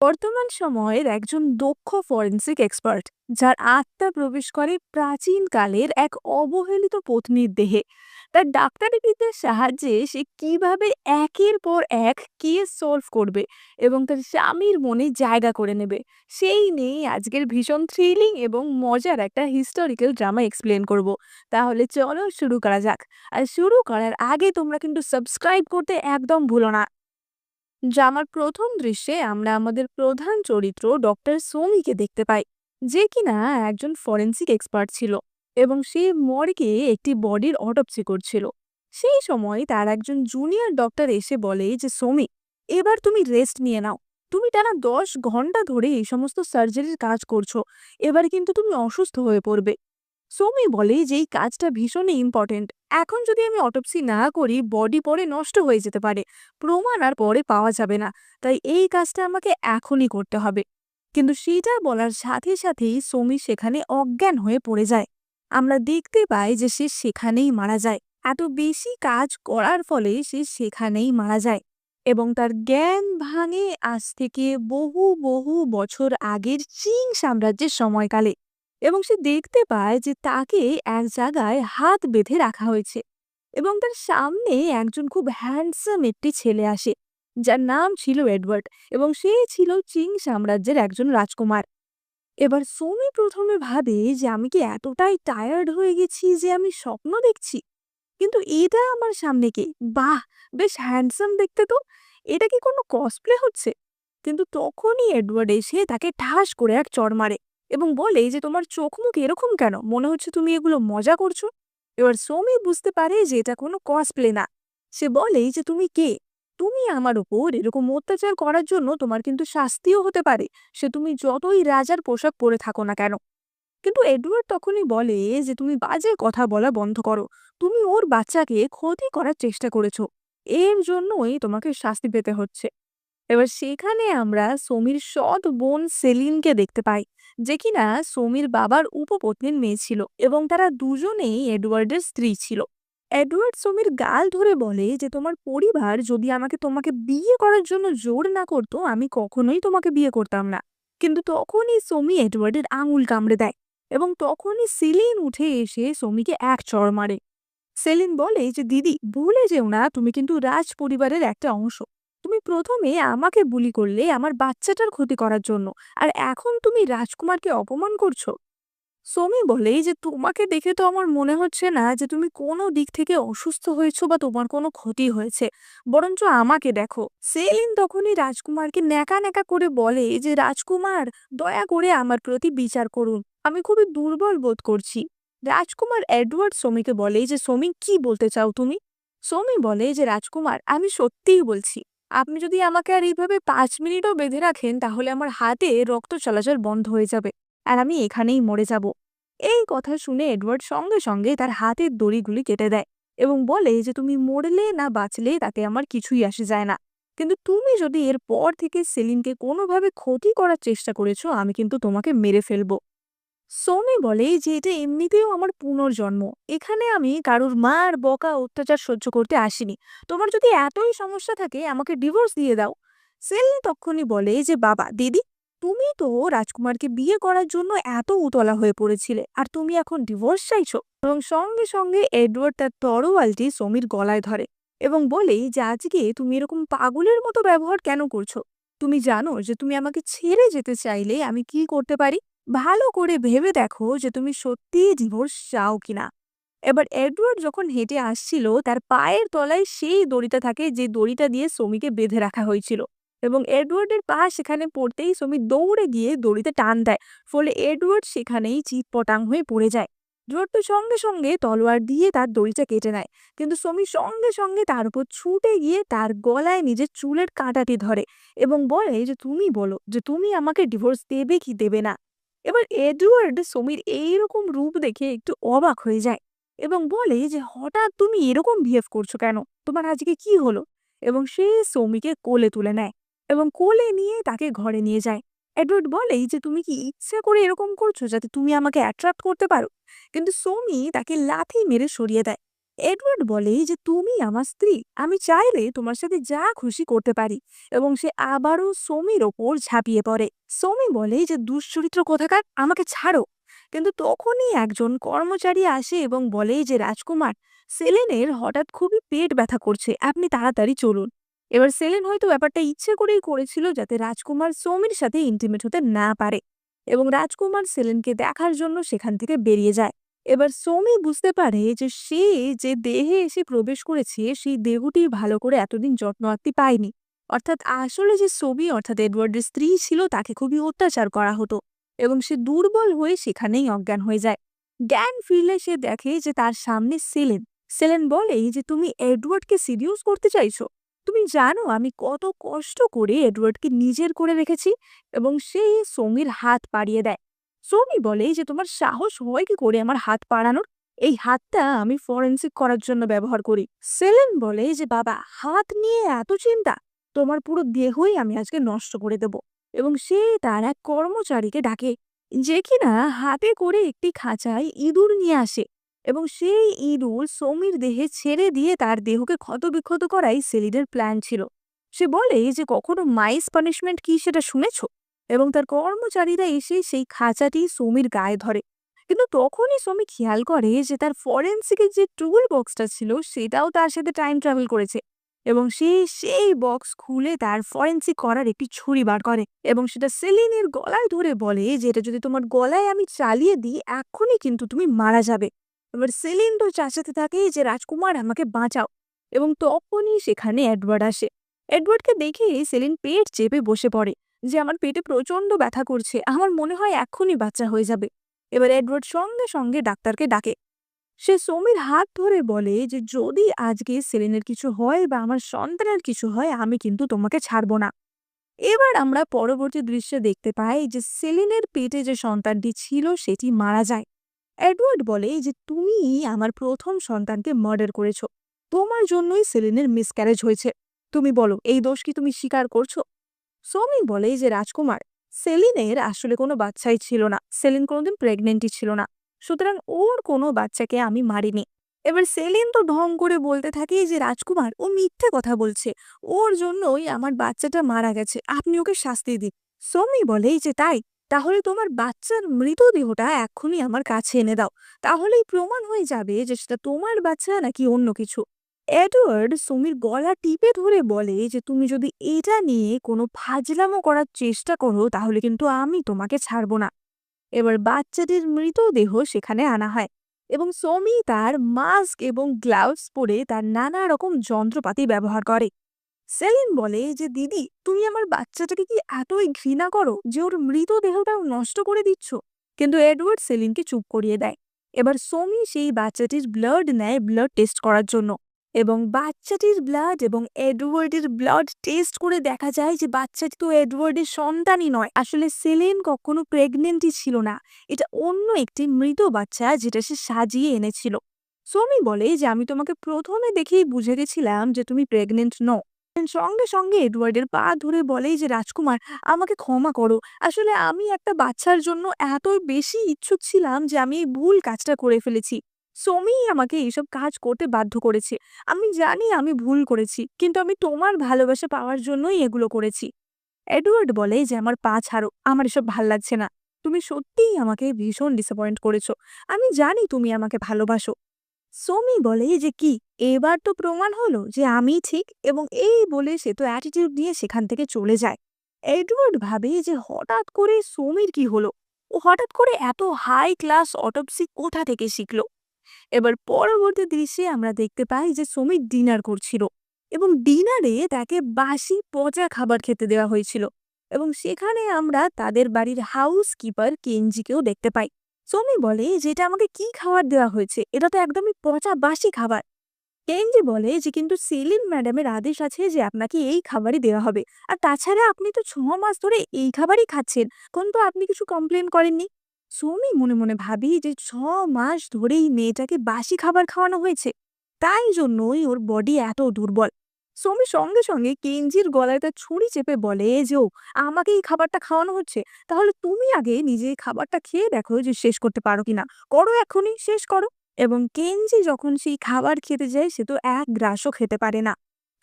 বর্তমান সময়ের একজন দক্ষ ফরেনসিক এক্সপার্ট, যার আত্মা প্রবেশ করে প্রাচীন কালের এক অবহেলিত পত্নীর দেহে। তার ডাক্তারি বিদ্যার সাহায্যে সে কিভাবে একের পর এক কেস সলভ করবে এবং তার স্বামীর মনে জায়গা করে নেবে, সেই নিয়ে আজকের ভীষণ থ্রিলিং এবং মজার একটা হিস্টোরিক্যাল ড্রামা এক্সপ্লেন করব। তাহলে চলো শুরু করা যাক। আর শুরু করার আগে তোমরা কিন্তু সাবস্ক্রাইব করতে একদম ভুলো না। ড্রামার প্রথম দৃশ্যে আমরা আমাদের প্রধান চরিত্র ডক্টর সোমিকে দেখতে পাই, যে কিনা একজন ফরেনসিক এক্সপার্ট ছিল এবং সে মর্গে একটি বডির অটপসি করছিল। সেই সময় তার একজন জুনিয়র ডক্টর এসে বলে যে সোমি, এবার তুমি রেস্ট নিয়ে নাও। তুমি টানা 10 ঘন্টা ধরে এই সমস্ত সার্জারির কাজ করছো, এবার কিন্তু তুমি অসুস্থ হয়ে পড়বে। সোমি বলে যে এই কাজটা ভীষণই ইম্পর্টেন্ট। এখন যদি আমি অটোপসি না করি, বডি পরে নষ্ট হয়ে যেতে পারে, প্রমাণ আর পরে পাওয়া যাবে না। তাই এই কাজটা আমাকে এখনই করতে হবে। কিন্তু সেটা বলার সাথে সাথেই সোমি সেখানে অজ্ঞান হয়ে পড়ে যায়। আমরা দেখতে পাই যে সে সেখানেই মারা যায়। এত বেশি কাজ করার ফলে সে সেখানেই মারা যায় এবং তার জ্ঞান ভাঙে আজ থেকে বহু বহু বছর আগের চীন সাম্রাজ্যের সময়কালে। এবং সে দেখতে পায় যে তাকে এক জায়গায় হাত বেঁধে রাখা হয়েছে এবং তার সামনে একজন খুব হ্যান্ডসাম একটি ছেলে আসে, যার নাম ছিল এডওয়ার্ড, এবং সে ছিল চিং সাম্রাজ্যের একজন রাজকুমার। এবার সোমি প্রথমে ভাবে যে আমি কি এতটাই টায়ার্ড হয়ে গেছি যে আমি স্বপ্ন দেখছি, কিন্তু এটা আমার সামনে কে? বাহ, বেশ হ্যান্ডসাম দেখতে তো। এটা কি কোনো কসপ্লে হচ্ছে? কিন্তু তখনই এডওয়ার্ড এসে তাকে ঠাস করে এক চড় মারে এবং বলে যে তোমার চোখ মুখ এরকম কেন, মনে হচ্ছে তুমি এগুলো মজা করছো। এবার সৌমি বুঝতে পারে যে এটা কোনো কসপ্লে না। সে বলে যে তুমি কে? তুমি আমার উপর এরকম অত্যাচার করার জন্য তোমার কিন্তু শাস্তিও হতে পারে, সে তুমি যতই রাজার পোশাক পরে থাকো না কেন। কিন্তু এডওয়ার্ড তখনই বলে যে তুমি বাজে কথা বলা বন্ধ করো। তুমি ওর বাচ্চাকে ক্ষতি করার চেষ্টা করেছো, এর জন্যই তোমাকে শাস্তি পেতে হচ্ছে। এবার সেখানে আমরা সমীর সৎ বোন সেলিনকে দেখতে পাই, যে কিনা সমীর বাবার উপপত্নীর মেয়ে ছিল এবং তারা দুজনেই এডওয়ার্ডের স্ত্রী ছিল। এডওয়ার্ড সমীর গাল ধরে বলে যে তোমার পরিবার যদি আমাকে তোমাকে বিয়ে করার জন্য জোর না করতো, আমি কখনোই তোমাকে বিয়ে করতাম না। কিন্তু তখনই সমী এডওয়ার্ডের আঙুল কামড়ে দেয় এবং তখনই সেলিন উঠে এসে সমীকে এক চড় মারে। সেলিন বলে যে দিদি, ভুলে যেও না তুমি কিন্তু রাজ পরিবারের একটা অংশ। তুমি প্রথমে আমাকে বুলি করলে আমার বাচ্চাটার ক্ষতি করার জন্য, আর এখন তুমি রাজকুমারকে অপমান করছো। সোমি বলে যে তোমাকে দেখে তো আমার মনে হচ্ছে না যে তুমি কোনো দিক থেকে অসুস্থ হয়েছো বা তোমার কোনো ক্ষতি হয়েছে, বরঞ্চ আমাকে দেখো। সেলিন তখনই রাজকুমারকে ন্যাকা ন্যাকা করে বলে যে রাজকুমার, দয়া করে আমার প্রতি বিচার করুন, আমি খুবই দুর্বল বোধ করছি। রাজকুমার এডওয়ার্ড সোমিকে বলে যে সোমি, কি বলতে চাও তুমি? সোমি বলে যে রাজকুমার, আমি সত্যিই বলছি, আপনি যদি আমাকে আর এইভাবে 5 মিনিটও বেঁধে রাখেন, তাহলে আমার হাতে রক্ত চলাচল বন্ধ হয়ে যাবে আর আমি এখানেই মরে যাব। এই কথা শুনে এডওয়ার্ড সঙ্গে সঙ্গে তার হাতের দড়িগুলি কেটে দেয় এবং বলে যে তুমি মরলে না বাঁচলে তাতে আমার কিছুই আসে যায় না, কিন্তু তুমি যদি এর পর থেকে সেলিনকে কোনোভাবে ক্ষতি করার চেষ্টা করেছো, আমি কিন্তু তোমাকে মেরে ফেলবো। সোমি বলে যে এটা এমনিতেও আমার পুনর্জন্ম, এখানে আমি কারোর মার বকা অত্যাচার সহ্য করতে আসিনি। তোমার যদি এতই সমস্যা থাকে, আমাকে ডিভোর্স দিয়ে দাও। সেলিন তক্ষুনি বলে যে বাবা দিদি, তুমি তো রাজকুমারকে বিয়ে করার জন্য এত উতলা হয়ে পড়েছিলে, আর তুমি এখন ডিভোর্স চাইছো। এবং সঙ্গে সঙ্গে এডওয়ার্ড তার তরোয়ালটি সমীর গলায় ধরে এবং বলে যে আজকে তুমি এরকম পাগলের মতো ব্যবহার কেন করছো? তুমি জানো যে তুমি আমাকে ছেড়ে যেতে চাইলে আমি কি করতে পারি? ভালো করে ভেবে দেখো যে তুমি সত্যিই ডিভোর্স চাও কিনা। এবার এডওয়ার্ড যখন হেঁটে আসছিল, তার পায়ের তলায় সেই দড়িটা থাকে যে দড়িটা দিয়ে সমীকে বেঁধে রাখা হয়েছিল, এবং এডওয়ার্ডের পা সেখানে পড়তেই সমী দৌড়ে গিয়ে দড়িতে টান দেয়, ফলে এডওয়ার্ড সেখানেই চিৎপটাং হয়ে পড়ে যায়। এডওয়ার্ড তো সঙ্গে সঙ্গে তলোয়ার দিয়ে তার দড়িটা কেটে নেয়, কিন্তু সমী সঙ্গে সঙ্গে তার উপর ছুটে গিয়ে তার গলায় নিজের চুলের কাঁটাটি ধরে এবং বলে যে তুমি বলো যে তুমি আমাকে ডিভোর্স দেবে কি দেবে না। এবার এডওয়ার্ড সমীর এইরকম রূপ দেখে একটু অবাক হয়ে যায় এবং বলে যে হঠাৎ তুমি এরকম বিহেভ করছো কেন, তোমার আজকে কি হলো? এবং সে সৌমিকে কোলে তুলে নেয় এবং কোলে নিয়ে তাকে ঘরে নিয়ে যায়। এডওয়ার্ড বলে যে তুমি কি ইচ্ছে করে এরকম করছো যাতে তুমি আমাকে অ্যাট্রাক্ট করতে পারো? কিন্তু সৌমি তাকে লাথি মেরে সরিয়ে দেয় এডওয়ার্ড বলে যে তুমি আমার স্ত্রী, আমি চাইলে তোমার সাথে যা খুশি করতে পারি। এবং সে আবারও সোমির ওপর ঝাঁপিয়ে পড়ে। সোমি বলে যে দুশ্চরিত্র কোথাকার, আমাকে ছাড়ো। কিন্তু তখনই একজন কর্মচারী আসে এবং বলে যে রাজকুমার, সেলেনের হঠাৎ খুবই পেট ব্যথা করছে, আপনি তাড়াতাড়ি চলুন। এবার সেলেন হয়তো ব্যাপারটা ইচ্ছে করেই করেছিল যাতে রাজকুমার সোমির সাথে ইন্টিমেট হতে না পারে। এবং রাজকুমার সেলেনকে দেখার জন্য সেখান থেকে বেরিয়ে যায়। এবার সোমি বুঝতে পারে যে সে যে দেহে এসে প্রবেশ করেছে সেই দেহটি ভালো করে এতদিন যত্ন আত্তি পায়নি। অর্থাৎ আসলে যে সোমি অর্থাৎ এডওয়ার্ডের স্ত্রী ছিল তাকে খুবই অত্যাচার করা হতো। এবং সে দুর্বল হয়ে সেখানেই অজ্ঞান হয়ে যায়। জ্ঞান ফিরলে সে দেখে যে তার সামনে সেলেন। সেলেন বলে যে তুমি এডওয়ার্ডকে সিডিউস করতে চাইছো। তুমি জানো আমি কত কষ্ট করে এডওয়ার্ডকে নিজের করে রেখেছি। এবং সে সোমির হাত বাড়িয়ে দেয়। সোমি বলে যে তোমার সাহস হয় কি করে আমার হাত বাড়ানোর? এই হাতটা আমি ফরেনসিক করার জন্য ব্যবহার করি। সেলেন বলে যে বাবা, হাত নিয়ে এত চিন্তা? তোমার পুরো দেহই আমি আজকে নষ্ট করে দেব। এবং সে তার এক কর্মচারীকে ডাকে, যে কিনা হাতে করে একটি খাঁচায় ইঁদুর নিয়ে আসে। এবং সেই ইঁদুর সোমির দেহে ছেড়ে দিয়ে তার দেহকে ক্ষতবিক্ষত করাই সেলিনের প্ল্যান ছিল। সে বলে যে কখনো মাইস পানিশমেন্ট কি সেটা শুনেছ? এবং তার কর্মচারীরা এসে সেই খাঁচাটি সোমির গায়ে ধরে। কিন্তু তখনই সোমি খেয়াল করে যে তার ফরেন্সিকের যে টুল বক্সটা ছিল সেটাও তার সাথে টাইম ট্রাভেল করেছে। এবং সে সেই বক্স খুলে তার ফরেন্সিক করার একটি ছুরি বার করে এবং সেটা সেলিনের গলায় ধরে বলে যে এটা যদি তোমার গলায় আমি চালিয়ে দিই এক্ষুনি কিন্তু তুমি মারা যাবে। এবার সেলিন তো চাচাতে থাকে যে রাজকুমার আমাকে বাঁচাও। এবং তখনই সেখানে এডওয়ার্ড আসে। এডওয়ার্ডকে দেখে সেলিন পেট চেপে বসে পড়ে, যে আমার পেটে প্রচন্ড ব্যথা করছে, আমার মনে হয় এক্ষুনি বাচ্চা হয়ে যাবে। এবার এডওয়ার্ড সঙ্গে সঙ্গে ডাক্তারকে ডাকে। সে সোমির হাত ধরে বলে যে যদি আজকে সেলিনের কিছু হয় বা আমার সন্তানের কিছু হয় আমি কিন্তু তোমাকে ছাড়বো না। এবার আমরা পরবর্তী দৃশ্যে দেখতে পাই যে সেলিনের পেটে যে সন্তানটি ছিল সেটি মারা যায়। এডওয়ার্ড বলে যে তুমি আমার প্রথম সন্তানকে মার্ডার করেছো, তোমার জন্যই সেলিনের মিসক্যারেজ হয়েছে। তুমি বলো এই দোষ কি তুমি স্বীকার করছো? সোমি বলে যে রাজকুমার, সেলিনের আসলে কোনো বাচ্চাই ছিল না, সেলিন কোনোদিন প্রেগনেন্টই ছিল না। সুতরাং ওর কোনো বাচ্চাকে আমি মারিনি। এবার সেলিন তো ঢং করে বলতে থাকে যে রাজকুমার ও মিথ্যে কথা বলছে, ওর জন্যই আমার বাচ্চাটা মারা গেছে, আপনি ওকে শাস্তি দিন। সোমি বলে যে তাই, তাহলে তোমার বাচ্চার মৃতদেহটা এক্ষুনি আমার কাছে এনে দাও, তাহলেই প্রমাণ হয়ে যাবে যে সেটা তোমার বাচ্চা নাকি অন্য কিছু। এডওয়ার্ড সুমির গলা টিপে ধরে বলে যে তুমি যদি এটা নিয়ে কোনো ফাজলামো করার চেষ্টা করো তাহলে কিন্তু আমি তোমাকে ছাড়বো না। এবার বাচ্চাটির মৃতদেহ সেখানে আনা হয় এবং সমি তার মাস্ক এবং গ্লাভস পরে তার নানা রকম যন্ত্রপাতি ব্যবহার করে। সেলিন বলে যে দিদি, তুমি আমার বাচ্চাটাকে কি এতই ঘৃণা করো যে ওর মৃতদেহটাও নষ্ট করে দিচ্ছ? কিন্তু এডওয়ার্ড সেলিনকে চুপ করিয়ে দেয়। এবার সোমি সেই বাচ্চাটির ব্লাড নেয় ব্লাড টেস্ট করার জন্য। এবং বাচ্চাটির ব্লাড এবং এডওয়ার্ডের ব্লাড টেস্ট করে দেখা যায় যে বাচ্চাটি তো এডওয়ার্ডের সন্তানই নয়, আসলে সেলিন কখনো প্রেগনেন্টই ছিল না। এটা অন্য একটি মৃত বাচ্চা যেটা সে সাজিয়ে এনেছিল। সোমি বলে যে আমি তোমাকে প্রথমে দেখেই বুঝে গেছিলাম যে তুমি প্রেগনেন্ট নও। সঙ্গে সঙ্গে এডওয়ার্ডের পা ধরে বলে যে রাজকুমার, আমাকে ক্ষমা করো, আসলে আমি একটা বাচ্চার জন্য এত বেশি ইচ্ছুক ছিলাম যে আমি এই ভুল কাজটা করে ফেলেছি। সোমি আমাকে এইসব কাজ করতে বাধ্য করেছে। আমি জানি আমি ভুল করেছি, কিন্তু আমি তোমার ভালোবাসা পাওয়ার জন্যই এগুলো করেছি। এডওয়ার্ড বলে যে আমার পা ছাড়ো, আমার এসব ভাল লাগছে না। তুমি সত্যিই আমাকে ভীষণ ডিসঅ্যাপয়েন্ট করেছো। আমি জানি তুমি আমাকে ভালোবাসো। সোমি বলে যে কি, এবার তো প্রমাণ হলো যে আমি ঠিক। এবং এই বলে সে তো অ্যাটিটিউড নিয়ে সেখান থেকে চলে যায়। এডওয়ার্ড ভাবে যে হঠাৎ করে সোমির কি হলো, ও হঠাৎ করে এত হাই ক্লাস অটোপসি কোথা থেকে শিখলো। এবার পরবর্তী দৃশ্যে আমরা দেখতে পাই যে সুমিত ডিনার করছিল এবং ডিনারে তাকে বাসি পচা খাবার খেতে দেওয়া হয়েছিল। এবং সেখানে আমরা তাদের বাড়ির হাউস কিপার কেঞ্জিকেও দেখতে পাই। সমি বলে যে এটা আমাকে কি খাবার দেওয়া হয়েছে, এটা তো একদমই পচা বাসি খাবার। কেঞ্জি বলে যে কিন্তু সেলিন ম্যাডামের আদেশ আছে যে আপনাকে এই খাবারই দেওয়া হবে, আর তাছাড়া আপনি তো 6 মাস ধরে এই খাবারই খাচ্ছেন, কিন্তু আপনি কিছু কমপ্লেন করেননি। সুমি মনে মনে ভাবি যে 6 মাস ধরেই মেয়েটাকে বাসি খাবার খাওয়ানো হয়েছে, তাই জন্যই ওর বডি এত দুর্বল। সুমি সঙ্গে সঙ্গে কেঞ্জির গলায় তার ছুরি চেপে বলে যে ও, আমাকে এই খাবারটা খাওয়ানো হচ্ছে, তাহলে তুমি আগে নিজে এই খাবারটা খেয়ে দেখো যে শেষ করতে পারো কিনা, করো এখনই শেষ করো। এবং কেনজি যখন সেই খাবার খেতে যায় সে তো এক গ্রাসও খেতে পারে না।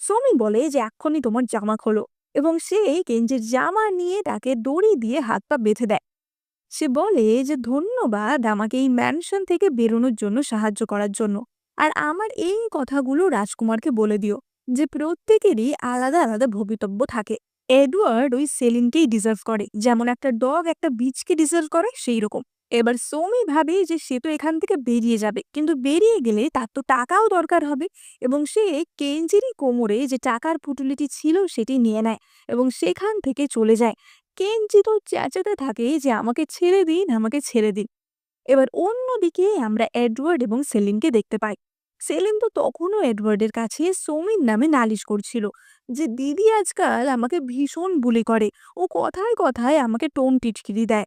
সমি বলে যে এক্ষুনি তোমার জামা খোলো, এবং সে কেনজির জামা নিয়ে তাকে দড়ি দিয়ে হাত পা বেঁধে দেয়। সে বলে যে ধন্যবাদ আমাকে এই ম্যানশন থেকে বেরোনোর জন্য সাহায্য করার জন্য। আর আমার এই কথাগুলো রাজকুমারকে বলে দিও যে প্রত্যেকেরই আলাদা আলাদা ভবিতব্য থাকে। এডওয়ার্ড ওই সেলিনকেই ডিজার্ভ করে, যেমন একটা ডগ একটা বিচকে ডিজার্ভ করে সেই রকম। এবার সোমি ভাবে যে সে তো এখান থেকে বেরিয়ে যাবে, কিন্তু বেরিয়ে গেলে তার তো টাকাও দরকার হবে, এবং সে কেঞ্জিরি কোমরে যে টাকার পুটুলিটি ছিল সেটি নিয়ে নেয় এবং সেখান থেকে চলে যায়। কেনজি তো চেঁচাতে থাকে যে আমাকে ছেড়ে দিন, আমাকে ছেড়ে দিন। এবার অন্যদিকে আমরা এডওয়ার্ড এবং সেলিনকে দেখতে পাই। সেলিন তো তখনও এডওয়ার্ডের কাছে সৌমির নামে নালিশ করছিল যে দিদি আজকাল আমাকে ভীষণ বুলি করে, ও কথায় কথায় আমাকে টোন টিটকিরি দেয়।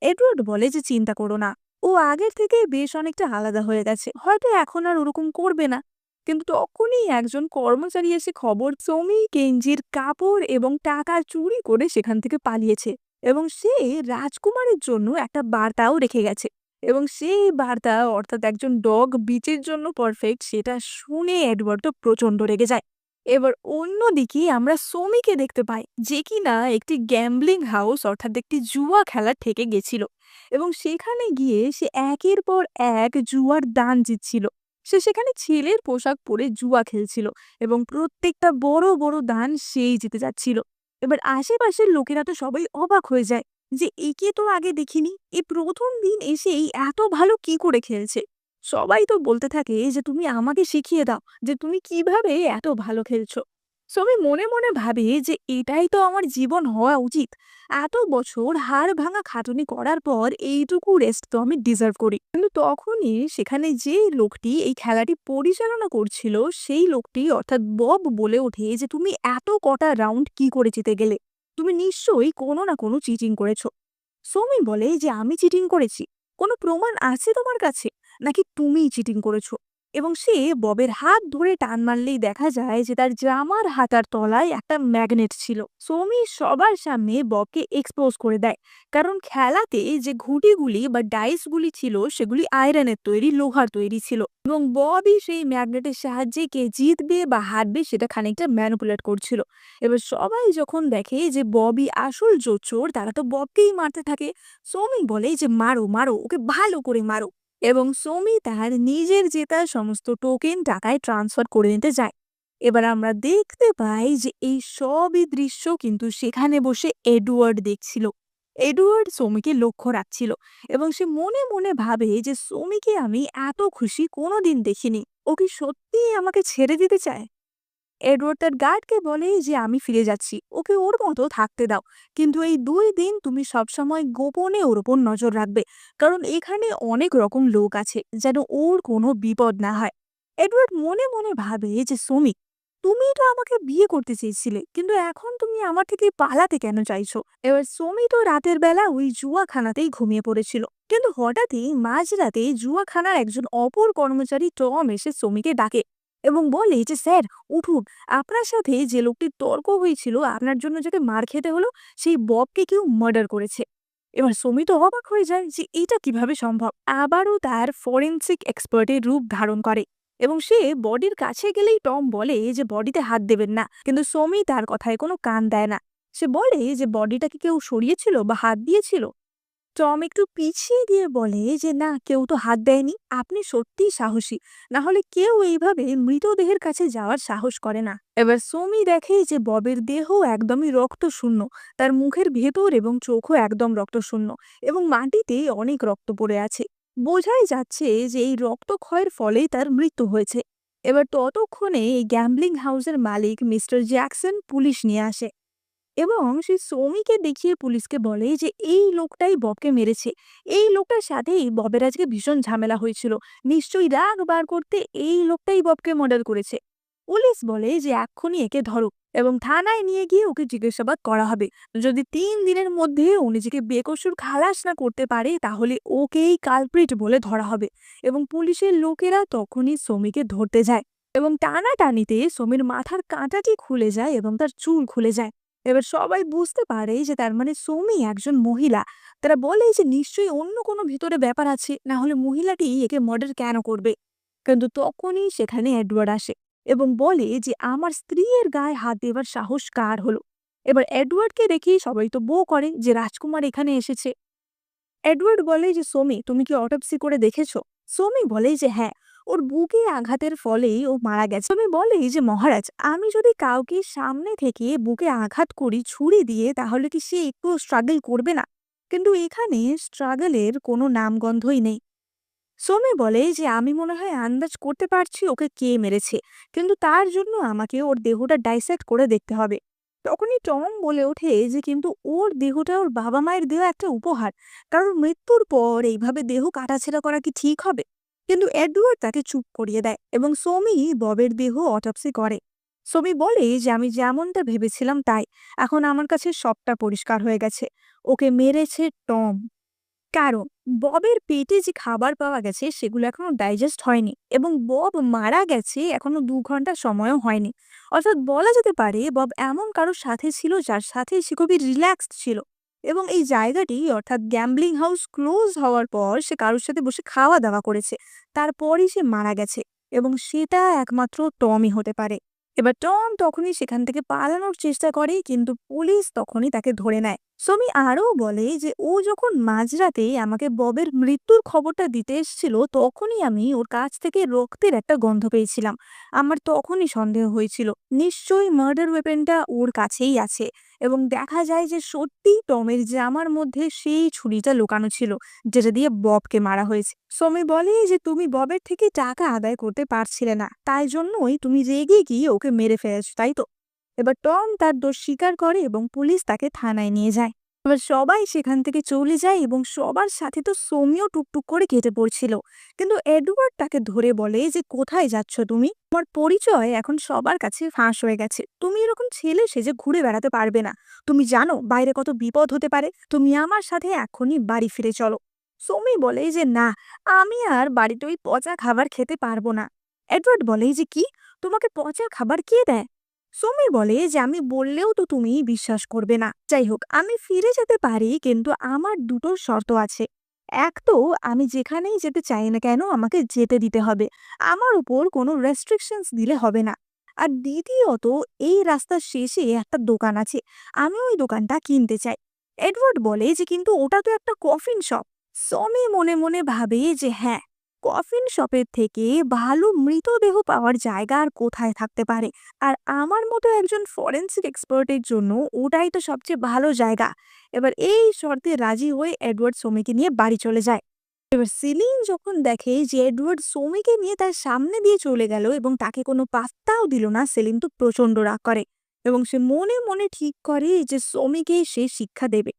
এডওয়ার্ড বলে যে চিন্তা করো না, ও আগের থেকে বেশ অনেকটা আলাদা হয়ে গেছে, হয়তো এখন আর ওরকম করবে না। কিন্তু তখনই একজন কর্মচারী এসে খবর সৌমি কেঞ্জির কাপড় এবং টাকা চুরি করে সেখান থেকে পালিয়েছে, এবং সে রাজকুমারের জন্য একটা বার্তাও রেখে গেছে। এবং সেই বার্তা অর্থাৎ একজন ডগ বিচের জন্য পারফেক্ট, সেটা শুনে এডওয়ার্ড তো প্রচন্ড রেগে যায়। এবার অন্যদিকে আমরা সোমিকে দেখতে পাই যে কিনা একটি গ্যাম্বলিং হাউস অর্থাৎ একটি জুয়া খেলা থেকে গেছিল, এবং সেখানে গিয়ে সে একের পর এক জুয়ার দান জিতছিল। সে সেখানে ছেলের পোশাক পরে জুয়া খেলছিল এবং প্রত্যেকটা বড় বড় দান সেই জিতে যাচ্ছিল। এবার আশেপাশের লোকেরা তো সবাই অবাক হয়ে যায় যে একে তো আগে দেখিনি, এ প্রথম দিন এসেই এত ভালো কি করে খেলছে। সবাই তো বলতে থাকে যে তুমি আমাকে শিখিয়ে দাও যে তুমি কিভাবে এত ভালো খেলছো। সো আমি মনে মনে ভাবি যে এটাই তো আমার জীবন হওয়া উচিত। এত বছর হাড় ভাঙা খাটুনি করার পর এইটুকু রেস্ট তো আমি ডিজার্ভ করি। কিন্তু তখনই সেখানে যে লোকটি এই খেলাটি পরিচালনা করছিল সেই লোকটি অর্থাৎ বব বলে ওঠে যে তুমি এত কটা রাউন্ড কি করে জিতে গেলে, তুমি নিশ্চয়ই কোনো না কোনো চিটিং করেছো। সৌমি বলে যে আমি চিটিং করেছি, কোনো প্রমাণ আছে তোমার কাছে, নাকি তুমিই চিটিং করেছো? এবং সে ববের হাত ধরে টান মারলেই দেখা যায় যে তার জামার হাতার তলায় একটা ম্যাগনেট ছিল। সৌমি সবার সামনে ববকে এক্সপোজ করে দেয়, কারণ খেলাতে যে ঘুঁটিগুলি বা ডাইসগুলি ছিল সেগুলি আয়রনের তৈরি, লোহার তৈরি ছিল, এবং ববই সেই ম্যাগনেটের সাহায্যে কে জিতবে বা হারবে সেটা খানিকটা ম্যানিপুলেট করছিল। এবার সবাই যখন দেখে যে ববই আসল জোচ্চোর, তারা তো ববকেই মারতে থাকে। সৌমি বলে যে মারো মারো, ওকে ভালো করে মারো। এবং সৌমি তার নিজের জেতা সমস্ত টোকেন টাকায় ট্রান্সফার করে নিতে যায়। এবার আমরা দেখতে পাই যে এই সবই দৃশ্য কিন্তু সেখানে বসে এডওয়ার্ড দেখছিল। এডওয়ার্ড সৌমিকে লক্ষ্য রাখছিল এবং সে মনে মনে ভাবে যে সৌমিকে আমি এত খুশি কোনোদিন দেখিনি, ও কি সত্যিই আমাকে ছেড়ে দিতে চায়। এডওয়ার্ড তার গার্ডকে বলে যে আমি ফিরে যাচ্ছি, ওকে ওর মতো থাকতে দাও, কিন্তু এই 2 দিন তুমি সবসময় গোপনে ওর ওপর নজর রাখবে, কারণ এখানে অনেক রকম লোক আছে, যেন ওর কোনো বিপদ না হয়। এডওয়ার্ড মনে মনে ভাবে যে সৌমি, তুমি তো আমাকে বিয়ে করতে চেয়েছিলে, কিন্তু এখন তুমি আমার থেকে পালাতে কেন চাইছো? এবার সৌমি তো রাতের বেলা ওই জুয়াখানাতেই ঘুমিয়ে পড়েছিল, কিন্তু হঠাৎই মাঝরাতে জুয়াখানার একজন অপর কর্মচারী টম এসে সৌমিকে ডাকে এবং বলে যে স্যার উঠুন, আপনার সাথে যে লোকটির তর্ক হয়েছিল, আপনার জন্য যাকে মার খেতে হলো, সেই ববকে কেউ মার্ডার করেছে। এবার সৌমি তো অবাক হয়ে যায় যে এটা কিভাবে সম্ভব। আবারও তার ফরেন্সিক এক্সপার্টের রূপ ধারণ করে এবং সে বডির কাছে গেলেই টম বলে যে বডিতে হাত দেবেন না, কিন্তু সৌমি তার কথায় কোনো কান দেয় না। সে বলে যে বডিটাকে কেউ সরিয়েছিল বা হাত দিয়েছিল। টম একটু পিছিয়ে গিয়ে বলে যে না, কেউ তো হাত দেয়নি, আপনি সত্যিই সাহসী, না হলে কেউ এইভাবে মৃতদেহের কাছে যাওয়ার সাহস করে না। এবার সৌমি দেখে যে ববের দেহ একদমই রক্তশূন্য, তার মুখের ভেতর এবং চোখও একদম রক্তশূন্য, এবং মাটিতে অনেক রক্ত পড়ে আছে। বোঝাই যাচ্ছে যে এই রক্তক্ষয়ের ফলেই তার মৃত্যু হয়েছে। এবার ততক্ষণে এই গ্যাম্বলিং হাউসের মালিক মিস্টার জ্যাকসন পুলিশ নিয়ে আসে এবং সে সৌমিকে দেখিয়ে পুলিশকে বলে যে এই লোকটাই ববকে মেরেছে, এই লোকটার সাথেই ববের আজকে ভীষণ ঝামেলা হয়েছিল, নিশ্চয়ই রাগ বার করতে এই লোকটাই ববকে মার্ডার করেছে। পুলিশ বলে যে এক্ষুনি একে ধরো এবং থানায় নিয়ে গিয়ে ওকে জিজ্ঞাসাবাদ করা হবে। যদি 3 দিনের মধ্যে ও নিজেকে বেকসুর খালাস না করতে পারে তাহলে ওকেই কালপ্রিট বলে ধরা হবে। এবং পুলিশের লোকেরা তখনই সৌমিকে ধরতে যায় এবং টানাটানিতে সৌমির মাথার কাঁটাটি খুলে যায় এবং তার চুল খুলে যায় এবার সবাই বুঝতে পারে যে তার মানে সৌমি একজন মহিলা। তারা বলে যে নিশ্চয়ই অন্য কোনো ভিতরে ব্যাপার আছে, না হলে মহিলাটি একে মার্ডার কেন করবে। কিন্তু তখনই সেখানে এডওয়ার্ড আসে এবং বলে যে আমার স্ত্রীর গায়ে হাত দেবার সাহস কার হলো। এবার এডওয়ার্ডকে দেখি সবাই তো বউ করে যে রাজকুমার এখানে এসেছে। এডওয়ার্ড বলে যে সোমি, তুমি কি অটোপসি করে দেখেছো? সোমি বলে যে হ্যাঁ, ওর বুকে আঘাতের ফলেই ও মারা গেছে। সোমি বলে যে মহারাজ, আমি যদি কাউকে সামনে থেকে বুকে আঘাত করি ছুরি দিয়ে, তাহলে কি সে একটু স্ট্রাগল করবে না? কিন্তু এখানে স্ট্রাগলের কোনো নামগন্ধই নেই। সোমি বলে যে আমি মনে হয় আন্দাজ করতে পারছি ওকে কে মেরেছে, কিন্তু তার জন্য আমাকে ওর দেহটা ডাইসেক্ট করে দেখতে হবে। তখনই টম বলে ওঠে যে কিন্তু ওর দেহটা ওর বাবা মায়ের দেহ একটা উপহার, কারণ মৃত্যুর পর এইভাবে দেহ কাটাছেঁড়া করা কি ঠিক হবে? কিন্তু এডওয়ার্ড তাকে চুপ করিয়ে দেয় এবং সোমি ববের দেহ অটপসি করে। সোমি বলে যে আমি যেমনটা ভেবেছিলাম তাই, এখন আমার কাছে সবটা পরিষ্কার হয়ে গেছে। ওকে মেরেছে টম। কারণ ববের পেটে যে খাবার পাওয়া গেছে সেগুলো এখনো ডাইজেস্ট হয়নি এবং বব মারা গেছে এখনো 2 ঘন্টা সময়ও হয়নি। অর্থাৎ বলা যেতে পারে বব এমন কারোর সাথে ছিল যার সাথে সে খুবই রিল্যাক্সড ছিল, এবং এই জায়গাটি অর্থাৎ গ্যাম্বলিং হাউস ক্লোজ হওয়ার পর সে কারোর সাথে বসে খাওয়া দাওয়া করেছে, তারপরই সে মারা গেছে। এবং সেটা একমাত্র টমই হতে পারে। এবার টম তখনই সেখান থেকে পালানোর চেষ্টা করে, কিন্তু পুলিশ তখনই তাকে ধরে নেয়। সমি আরও বলে যে ও যখন মাঝরাতে আমাকে ববের মৃত্যুর খবরটা দিতে এসেছিল, তখনই আমি ওর কাছ থেকে রক্তের একটা গন্ধ পেয়েছিলাম। আমার তখনই সন্দেহ হয়েছিল নিশ্চয়ই মার্ডার ওয়েপেনটা ওর কাছেই আছে। এবং দেখা যায় যে সত্যি টমের জামার মধ্যে সেই ছুরিটা লুকানো ছিল, যেটা দিয়ে ববকে মারা হয়েছে। সমি বলে যে তুমি ববের থেকে টাকা আদায় করতে পারছিলে না, তাই জন্যই তুমি রেগে গিয়ে ওকে মেরে ফেলেছো, তাই তো? এবার টম তার দোষ স্বীকার করে এবং পুলিশ তাকে থানায় নিয়ে যায়। এবার সবাই সেখান থেকে চলে যায় এবং সবার সাথে তো সোমিও টুকটুক করে কেটে পড়ছিল। কিন্তু এডওয়ার্ড তাকে ধরে বলে যে কোথায় যাচ্ছ তুমি? তোমার পরিচয় এখন সবার কাছে ফাঁস হয়ে গেছে, তুমি এরকম ছেলে সেজে ঘুরে বেড়াতে পারবে না। তুমি জানো বাইরে কত বিপদ হতে পারে, তুমি আমার সাথে এখনই বাড়ি ফিরে চলো। সোমি বলে যে না, আমি আর বাড়িতে ওই পচা খাবার খেতে পারবো না। এডওয়ার্ড বলে যে কি, তোমাকে পচা খাবার কে দেয়? সোমি বলে যে আমি বললেও তো তুমি বিশ্বাস করবে না। যাই হোক, আমি ফিরে যেতে পারি, কিন্তু আমার দুটো শর্ত আছে। এক তো আমি যেখানেই যেতে চাই না কেন আমাকে যেতে দিতে হবে, আমার উপর কোনো রেস্ট্রিকশনস দিলে হবে না। আর দ্বিতীয়ত, এই রাস্তার শেষে একটা দোকান আছে, আমি ওই দোকানটা কিনতে চাই। এডওয়ার্ড বলে যে কিন্তু ওটা তো একটা কফিন শপ। সমি মনে মনে ভাবে যে হ্যাঁ, কফিন শপের থেকে ভালো মৃতদেহ পাওয়ার জায়গা আর কোথায় থাকতে পারে। আর আমার মতো একজন ফরেন্সিক এক্সপার্টের জন্য ওটাই তো সবচেয়ে ভালো জায়গা। এবার এই শর্তে রাজি হয়ে এডওয়ার্ড সোমিকে নিয়ে বাড়ি চলে যায়। এবার সেলিন যখন দেখে যে এডওয়ার্ড সোমিকে নিয়ে তার সামনে দিয়ে চলে গেল এবং তাকে কোনো পাত্তাও দিল না, সেলিন তো প্রচন্ড রাগ করে এবং সে মনে মনে ঠিক করে যে সোমিকে সে শিক্ষা দেবে।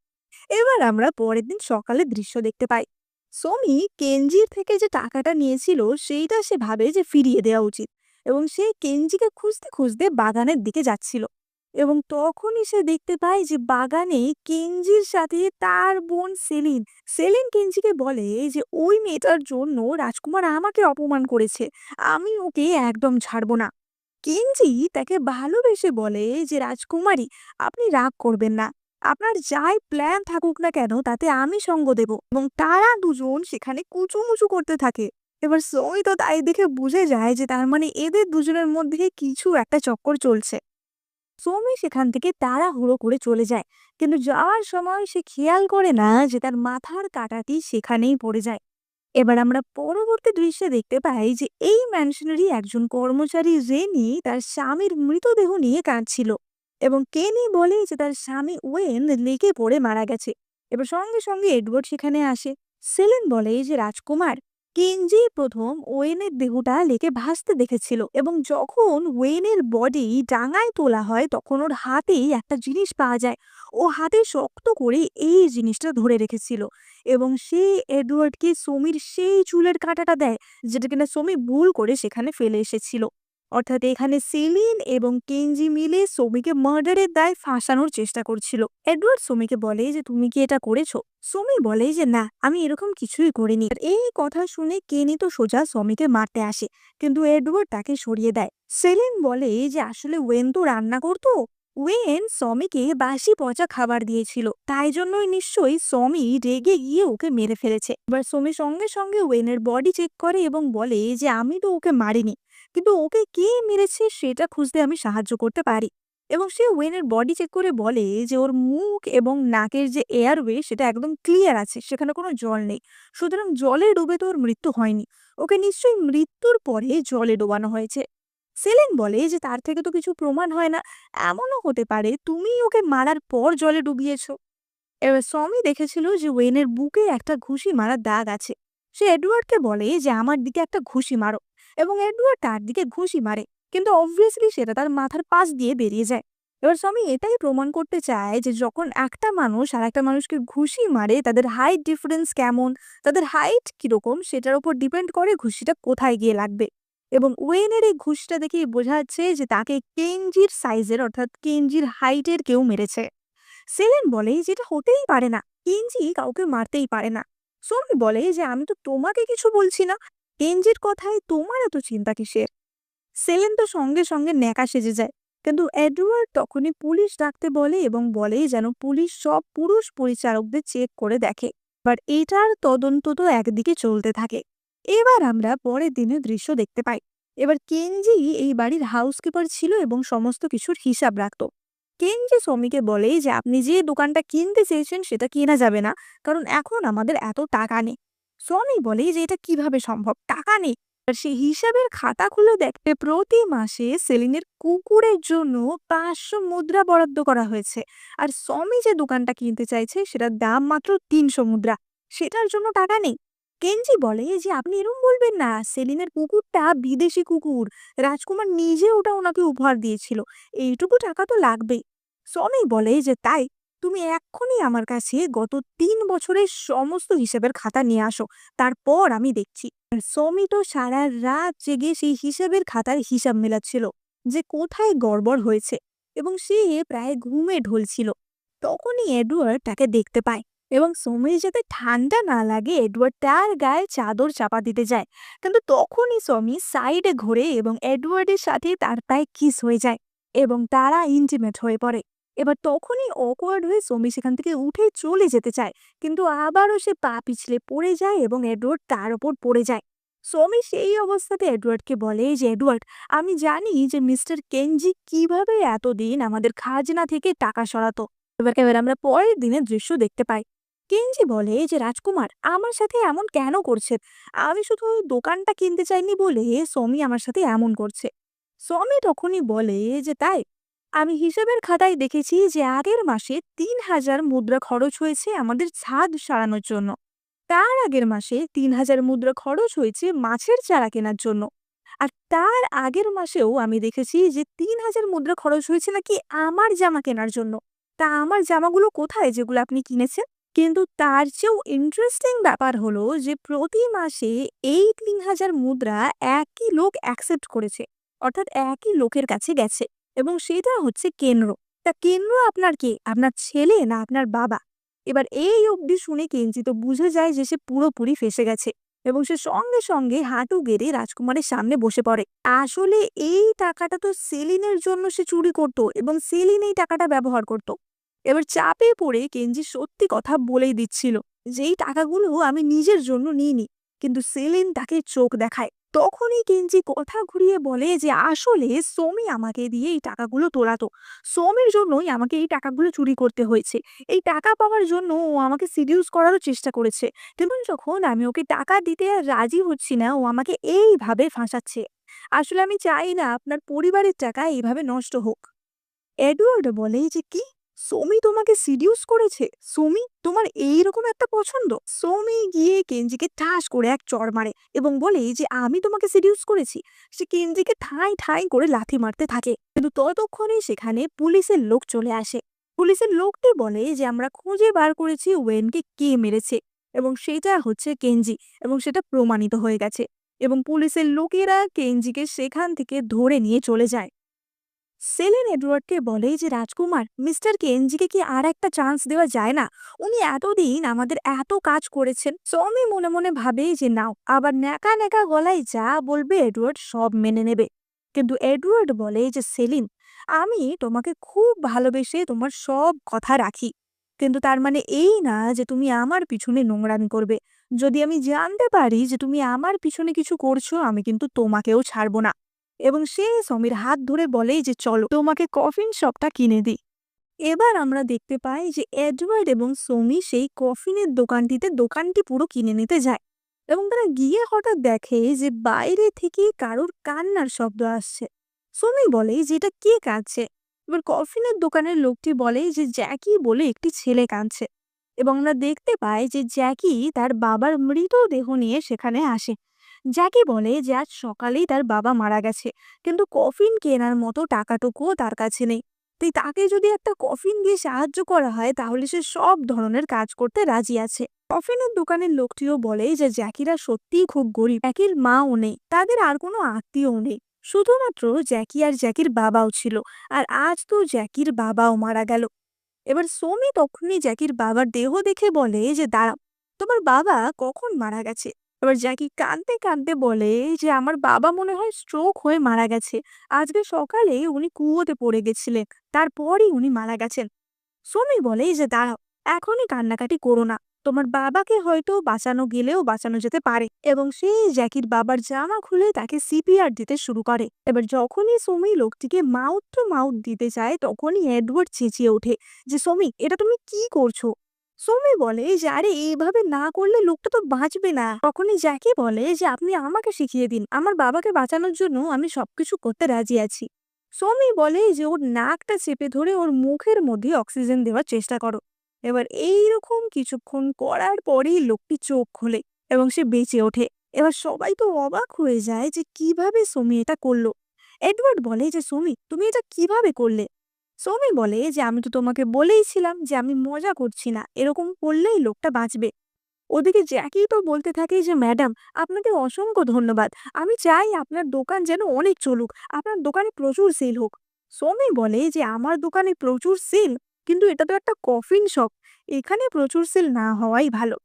এবার আমরা পরের দিন সকালে দৃশ্য দেখতে পাই। সমি কেনজির থেকে যে টাকাটা নিয়েছিল সেইটা সে ভাবে যে ফিরিয়ে দেওয়া উচিত, এবং সে কেনজিকে খুঁজতে খুঁজতে বাগানের দিকে যাচ্ছিল। এবং তখনই সে দেখতে পায় যে বাগানে কেনজির সাথে তার বোন সেলিন। সেলিন কেনজিকে বলে যে ওই মেয়েটার জন্য রাজকুমার আমাকে অপমান করেছে, আমি ওকে একদম ছাড়বো না। কেনজি তাকে ভালোবেসে বলে যে রাজকুমারী, আপনি রাগ করবেন না, আপনার যাই প্ল্যান থাকুক না কেন তাতে আমি সঙ্গ দেব। এবং তারা দুজন সেখানে কুচুমুচু করতে থাকে। এবার সই তো তাই দেখে বুঝে যায় যে তার মানে এদের দুজনের মধ্যে কিছু একটা চক্কর চলছে। সৌমি সেখান থেকে তাড়াহুড়ো করে চলে যায়, কিন্তু যাওয়ার সময় সে খেয়াল করে না যে তার মাথার কাঁটাটি সেখানেই পড়ে যায়। এবার আমরা পরবর্তী দৃশ্যে দেখতে পাই যে এই ম্যানশনেরই একজন কর্মচারী রেনি তার স্বামীর মৃতদেহ নিয়ে কাঁদছিল এবং কেনি বলে যে তার স্বামী ওয়েন লেগে পড়ে মারা গেছে। এবার সঙ্গে সঙ্গে এডওয়ার্ড সেখানে আসে। সেলেন বলে যে রাজকুমার, কেনজি প্রথম ওয়েনের দেহটা লেকে ভাসতে দেখেছিল এবং যখন ওয়েনের বডি ডাঙায় তোলা হয় তখন ওর হাতেই একটা জিনিস পাওয়া যায়। ও হাতে শক্ত করে এই জিনিসটা ধরে রেখেছিল এবং সে এডওয়ার্ডকে সমির সেই চুলের কাঁটাটা দেয়, যেটা কিনা সমি ভুল করে সেখানে ফেলে এসেছিল। অর্থাৎ এখানে সেলিন এবং কেনজি মিলে সমিকে মার্ডারের দায় ফাঁসানোর চেষ্টা করছিল। এডওয়ার্ড সমিকে বলে যে তুমি কি এটা করেছো? সমি বলে যে না, আমি এরকম কিছুই করিনি। আর এই কথা শুনে কেনি তো সোজা সমিকে মারতে আসে, কিন্তু এডওয়ার্ড তাকে সরিয়ে দেয়। সেলিন বলে যে আসলে ওয়েন তো রান্না করতো, ওয়েন সমিকে বাসি পচা খাবার দিয়েছিল, তাই জন্যই নিশ্চয়ই সমি রেগে গিয়ে ওকে মেরে ফেলেছে। এবার সমি সঙ্গে সঙ্গে ওয়েনের বডি চেক করে এবং বলে যে আমি তো ওকে মারিনি, কিন্তু ওকে কে মেরেছে সেটা খুঁজতে আমি সাহায্য করতে পারি। এবং সে ওয়েনের বডি চেক করে বলে যে ওর মুখ এবং নাকের যে এয়ারওয়ে সেটা একদম ক্লিয়ার আছে, সেখানে কোনো জল নেই। সুতরাং জলে ডুবে তো ওর মৃত্যু হয়নি, ওকে নিশ্চয়ই মৃত্যুর পরে জলে ডোবানো হয়েছে। সেলিন বলে যে তার থেকে তো কিছু প্রমাণ হয় না, এমনও হতে পারে তুমি ওকে মারার পর জলে ডুবিয়েছো। এবার সমি দেখেছিল যে ওয়েনের বুকে একটা ঘুষি মারার দাগ আছে। সে এডওয়ার্ডকে বলে যে আমার দিকে একটা ঘুষি মারো, এবং এডওয়ার্ড তার দিকে ঘুষি মারে, কিন্তু অবভিয়াসলি সেটা তার মাথার পাশ দিয়ে বেরিয়ে যায়। এবার সমি এটাই প্রমাণ করতে চায় যে যখন একটা মানুষ আর একটা মানুষকে ঘুষি মারে তাদের হাইট ডিফারেন্স কেমন, তাদের হাইট কিরকম সেটার উপর ডিপেন্ড করে ঘুষিটা কোথায় গিয়ে লাগবে। এবং ওয়েনের এই ঘুষটা দেখেই বোঝা যাচ্ছে যে তাকে কেনজির সাইজের অর্থাৎ কেনজির হাইটের কেউ মেরেছে। সেলেন বলে যেটা হতেই পারে না, কেনজি কাউকে মারতেই পারে না। সোমি বলে যে আমি তো তোমাকে কিছু বলছি না, কেনজির কথায় তোমার এত চিন্তা কিসের। সেলেন তো সঙ্গে সঙ্গে ন্যাকা সেজে যায়, কিন্তু এডওয়ার্ড তখনই পুলিশ ডাকতে বলে এবং বলে যেন পুলিশ সব পুরুষ পরিচারকদের চেক করে দেখে। বাট এটার তদন্ত তো একদিকে চলতে থাকে। এবার আমরা পরের দিনের দৃশ্য দেখতে পাই। এবার কেনজি এই বাড়ির হাউসকিপার ছিল এবং সমস্ত কিছুর হিসাব রাখতো। কেনজি সমিকে বলে যে আপনি যে দোকানটা কিনতে চেয়েছেন সেটা কেনা যাবে না, কারণ এখন আমাদের এত টাকা নেই। সমি বলে যে এটা কিভাবে সম্ভব, টাকা নেই। আর সে হিসাবের খাতা খুলে দেখতে প্রতি মাসে সেলিনের কুকুরের জন্য 500 মুদ্রা বরাদ্দ করা হয়েছে, আর সমি যে দোকানটা কিনতে চাইছে সেটার দাম মাত্র 300 মুদ্রা, সেটার জন্য টাকা নেই। কেনজি বলে যে আপনি এরকম বলবেন না, সেলিনের কুকুরটা বিদেশি কুকুর, রাজকুমার নিজে ওটা ওনাকে উপহার দিয়েছিল, এইটুকু টাকা তো লাগবেই। সনি বলে যে তাই, তুমি এক্ষুনি আমার কাছে গত 3 বছরের সমস্ত হিসেবের খাতা নিয়ে আসো, তারপর আমি দেখছি। আর সমি তো সারা রাত জেগে সেই হিসেবের খাতার হিসাব মেলাচ্ছিল যে কোথায় গড়বড় হয়েছে, এবং সে প্রায় ঘুমে ঢলছিল। তখনই এডওয়ার্ড তাকে দেখতে পায়, এবং সমির যাতে ঠান্ডা না লাগে এডওয়ার্ড তার গায়ে চাদর চাপা দিতে যায়, কিন্তু তখনই সমি সাইডে ঘোরে এবং এডওয়ার্ডের সাথে তার প্রায় কিস হয়ে যায় এবং তারা ইন্টিমেট হয়ে পড়ে। এবার তখনই অকওয়ার্ড হয়ে সমি সেখান থেকে উঠে চলে যেতে চায়, কিন্তু আবারও সে পা পিছলে পড়ে যায় এবং এডওয়ার্ড তার ওপর পড়ে যায়। সমি সেই অবস্থাতে এডওয়ার্ডকে বলে যে এডওয়ার্ড, আমি জানি যে মিস্টার কেনজি কিভাবে এতদিন আমাদের খাজনা থেকে টাকা সরাতো। এবার আমরা পরের দিনের দৃশ্য দেখতে পাই। কেনজি বলে যে রাজকুমার আমার সাথে এমন কেন করছেন, আমি শুধু ওই দোকানটা কিনতে চাইনি বলে সমি আমার সাথে এমন করছে। সমি তখনই বলে যে তাই, আমি হিসেবের খাতায় দেখেছি যে আগের মাসে 3000 মুদ্রা খরচ হয়েছে আমাদের ছাদ সারানোর জন্য, তার আগের মাসে 3000 মুদ্রা খরচ হয়েছে মাছের চারা কেনার জন্য, আর তার আগের মাসেও আমি দেখেছি যে 3000 মুদ্রা খরচ হয়েছে নাকি আমার জামা কেনার জন্য। তা আমার জামাগুলো কোথায় যেগুলো আপনি কিনেছেন? কিন্তু তার চেয়েও ইন্টারেস্টিং ব্যাপার হলো যে প্রতি মাসে এই 3000 মুদ্রা একই লোক অ্যাকসেপ্ট করেছে, অর্থাৎ একই লোকের কাছে গেছে, এবং সেটা হচ্ছে কেন্দ্র। তা কেন্দ্র আপনার কে, আপনার ছেলে না আপনার বাবা? এবার এই অবধি শুনে কেঞ্চি তো বুঝে যায় যে সে পুরোপুরি ফেসে গেছে, এবং সে সঙ্গে সঙ্গে হাঁটু গেড়ে রাজকুমারের সামনে বসে পড়ে। আসলে এই টাকাটা তো সেলিনের জন্য সে চুরি করত এবং সেলিন এই টাকাটা ব্যবহার করত। এবার চাপে পড়ে কেঞ্জি সত্যি কথা বলেই দিচ্ছিল যে এই টাকাগুলো আমি নিজের জন্য নিইনি, কিন্তু সেলিন তাকে চোখ দেখায়। তখনই কেঞ্জি কথা ঘুরিয়ে বলে যে আসলে সোমি আমাকে দিয়ে এই টাকাগুলো তোলাতো, সোমির জন্যই আমাকে এই টাকাগুলো চুরি করতে হয়েছে। এই টাকা পাওয়ার জন্য ও আমাকে সিডিউস করারও চেষ্টা করেছে, কিন্তু যখন আমি ওকে টাকা দিতে আর রাজি হচ্ছি না ও আমাকে এইভাবে ফাঁসাচ্ছে। আসলে আমি চাই না আপনার পরিবারের টাকা এইভাবে নষ্ট হোক। এডওয়ার্ড বলে যে কি, সোমি তোমাকে সিডিউস করেছে? সোমি তোমার এইরকম একটা পছন্দ? সোমি গিয়ে কেঞ্জিকে ঠাস করে এক চড় মারে এবং বলে যে আমি তোমাকে সিডিউস করেছি। সে কেঞ্জিকে ঠাঁই ঠাঁই করে লাথি মারতে থাকে, কিন্তু ততক্ষণে সেখানে পুলিশের লোক চলে আসে। পুলিশের লোকটি বলে যে আমরা খুঁজে বার করেছি ওয়েনকে কে মেরেছে, এবং সেটা হচ্ছে কেঞ্জি, এবং সেটা প্রমাণিত হয়ে গেছে। এবং পুলিশের লোকেরা কেঞ্জিকে সেখান থেকে ধরে নিয়ে চলে যায়। সেলেন এডওয়ার্ডকে বলে যে রাজকুমার, মিস্টার কেনজিকে কি আর একটা চান্স দেওয়া যায় না? উনি এতদিন আমাদের এত কাজ করেছেন। সমি মনে মনে ভাবে যে নাও, আবার ন্যাকা ন্যাকা গলায় যা বলবে এডওয়ার্ড সব মেনে নেবে। কিন্তু এডওয়ার্ড বলে যে সেলিন, আমি তোমাকে খুব ভালোবেসে তোমার সব কথা রাখি, কিন্তু তার মানে এই না যে তুমি আমার পিছনে নোংরামি করবে। যদি আমি জানতে পারি যে তুমি আমার পিছনে কিছু করছো, আমি কিন্তু তোমাকেও ছাড়বো না। এবং সে সমীর হাত ধরে বলে যে চলো তোমাকে কফিন শপটা কিনে দিই। এবার আমরা দেখতে পাই যে এডওয়ার্ড এবং সোমি সেই কফিনের দোকানটি পুরো কিনে নিতে যায়। এবং তারা গিয়ে হঠাৎ দেখে যে বাইরে থেকে কারোর কান্নার শব্দ আসছে। সোমি বলে যে এটা কে কাঁদছে। এবার কফিনের দোকানের লোকটি বলে যে জ্যাকি বলে একটি ছেলে কাঁদছে। এবং আমরা দেখতে পাই যে জ্যাকি তার বাবার মৃতদেহ নিয়ে সেখানে আসে। জ্যাকি বলে যে আজ সকালেই তার বাবা মারা গেছে, কিন্তু কফিন কেনার মতো টাকাটুকুও তার কাছে নেই। তাই তাকে যদি একটা কফিন দিয়ে সাহায্য করা হয় তাহলে সে সব ধরনের কাজ করতে রাজি আছে। কফিনের দোকানের লোকটিও বলে যে জ্যাকিরা সত্যিই খুব গরিব, জ্যাকির মাও নেই, তাদের আর কোনো আত্মীয়ও নেই, শুধুমাত্র জ্যাকি আর জ্যাকির বাবাও ছিল। আর আজ তো জ্যাকির বাবাও মারা গেল। এবার সোমি তখনই জ্যাকির বাবার দেহ দেখে বলে যে দাঁড়াও, তোমার বাবা কখন মারা গেছে? এবার জ্যাকি কাঁদতে কাঁদতে বলে যে আমার বাবা মনে হয় স্ট্রোক হয়ে মারা গেছে। আজকে সকালে উনি কুয়োতে পড়ে গেছিলেন, তারপরই উনি মারা গেছেন। সুমি বলে যে দাঁড়াও, এখনই কান্নাকাটি করো না, তোমার বাবাকে হয়তো বাঁচানো গেলেও বাঁচানো যেতে পারে। এবং সে জ্যাকির বাবার জামা খুলে তাকে সিপিআর দিতে শুরু করে। এবার যখনই সুমি লোকটিকে মাউথ টু মাউথ দিতে চায় তখনই এডওয়ার্ড চেঁচিয়ে ওঠে যে সুমি, এটা তুমি কি করছো? সুমি বলে যে আরে এইভাবে না করলে লোকটা তো বাঁচবে না। তখনই জ্যাকি বলে যে আপনি আমাকে শিখিয়ে দিন, আমার বাবাকে বাঁচানোর জন্য আমি সবকিছু করতে রাজি আছি। সমি বলে যে ওর নাকটা চেপে ধরে ওর মুখের মধ্যে অক্সিজেন দেওয়ার চেষ্টা করো। এবার এইরকম কিছুক্ষণ করার পরেই লোকটি চোখ খোলে এবং সে বেঁচে ওঠে। এবার সবাই তো অবাক হয়ে যায় যে কিভাবে সমি এটা করলো। এডওয়ার্ড বলে যে সমি, তুমি এটা কিভাবে করলে? সমি বলে যে আমি তো তোমাকে বলেইছিলাম যে আমি মজা করছি না, এরকম করলেই লোকটা বাঁচবে। ওদিকে জ্যাকি তো বলতে থাকে যে ম্যাডাম, আপনাকে অসংখ্য ধন্যবাদ, আমি চাই আপনার দোকান যেন অনেক চলুক, আপনার দোকানে প্রচুর সেল হোক। সোমি বলে যে আমার দোকানে প্রচুর সেল, কিন্তু এটা তো একটা কফিন শপ, এখানে প্রচুর সেল না হওয়াই ভালো।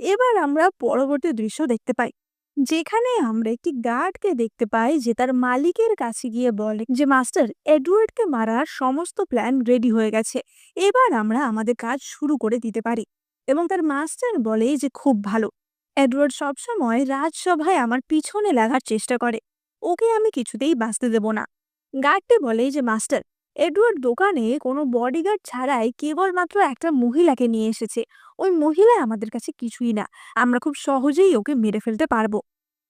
এবার আমরা পরবর্তী দৃশ্য দেখতে পাই, যেখানে আমরা একটি গার্ডকে দেখতে পাই যে তার মালিকের কাছে গিয়ে বলে যে মাস্টার, এডওয়ার্ডকে মারার সমস্ত প্ল্যান রেডি হয়ে গেছে, এবার আমরা আমাদের কাজ শুরু করে দিতে পারি। এবং তার মাস্টার বলে যে খুব ভালো, এডওয়ার্ড সবসময় রাজসভায় আমার পিছনে লাগার চেষ্টা করে, ওকে আমি কিছুতেই বাঁচতে দেব না। গার্ডটি বলে যে মাস্টার, এডওয়ার্ড দোকানে কোনো বডিগার্ড ছাড়াই কেবলমাত্র একটা মহিলাকে নিয়ে এসেছে, ওই মহিলা আমাদের কাছে কিছুই না, আমরা খুব সহজেই ওকে মেরে ফেলতে পারবো।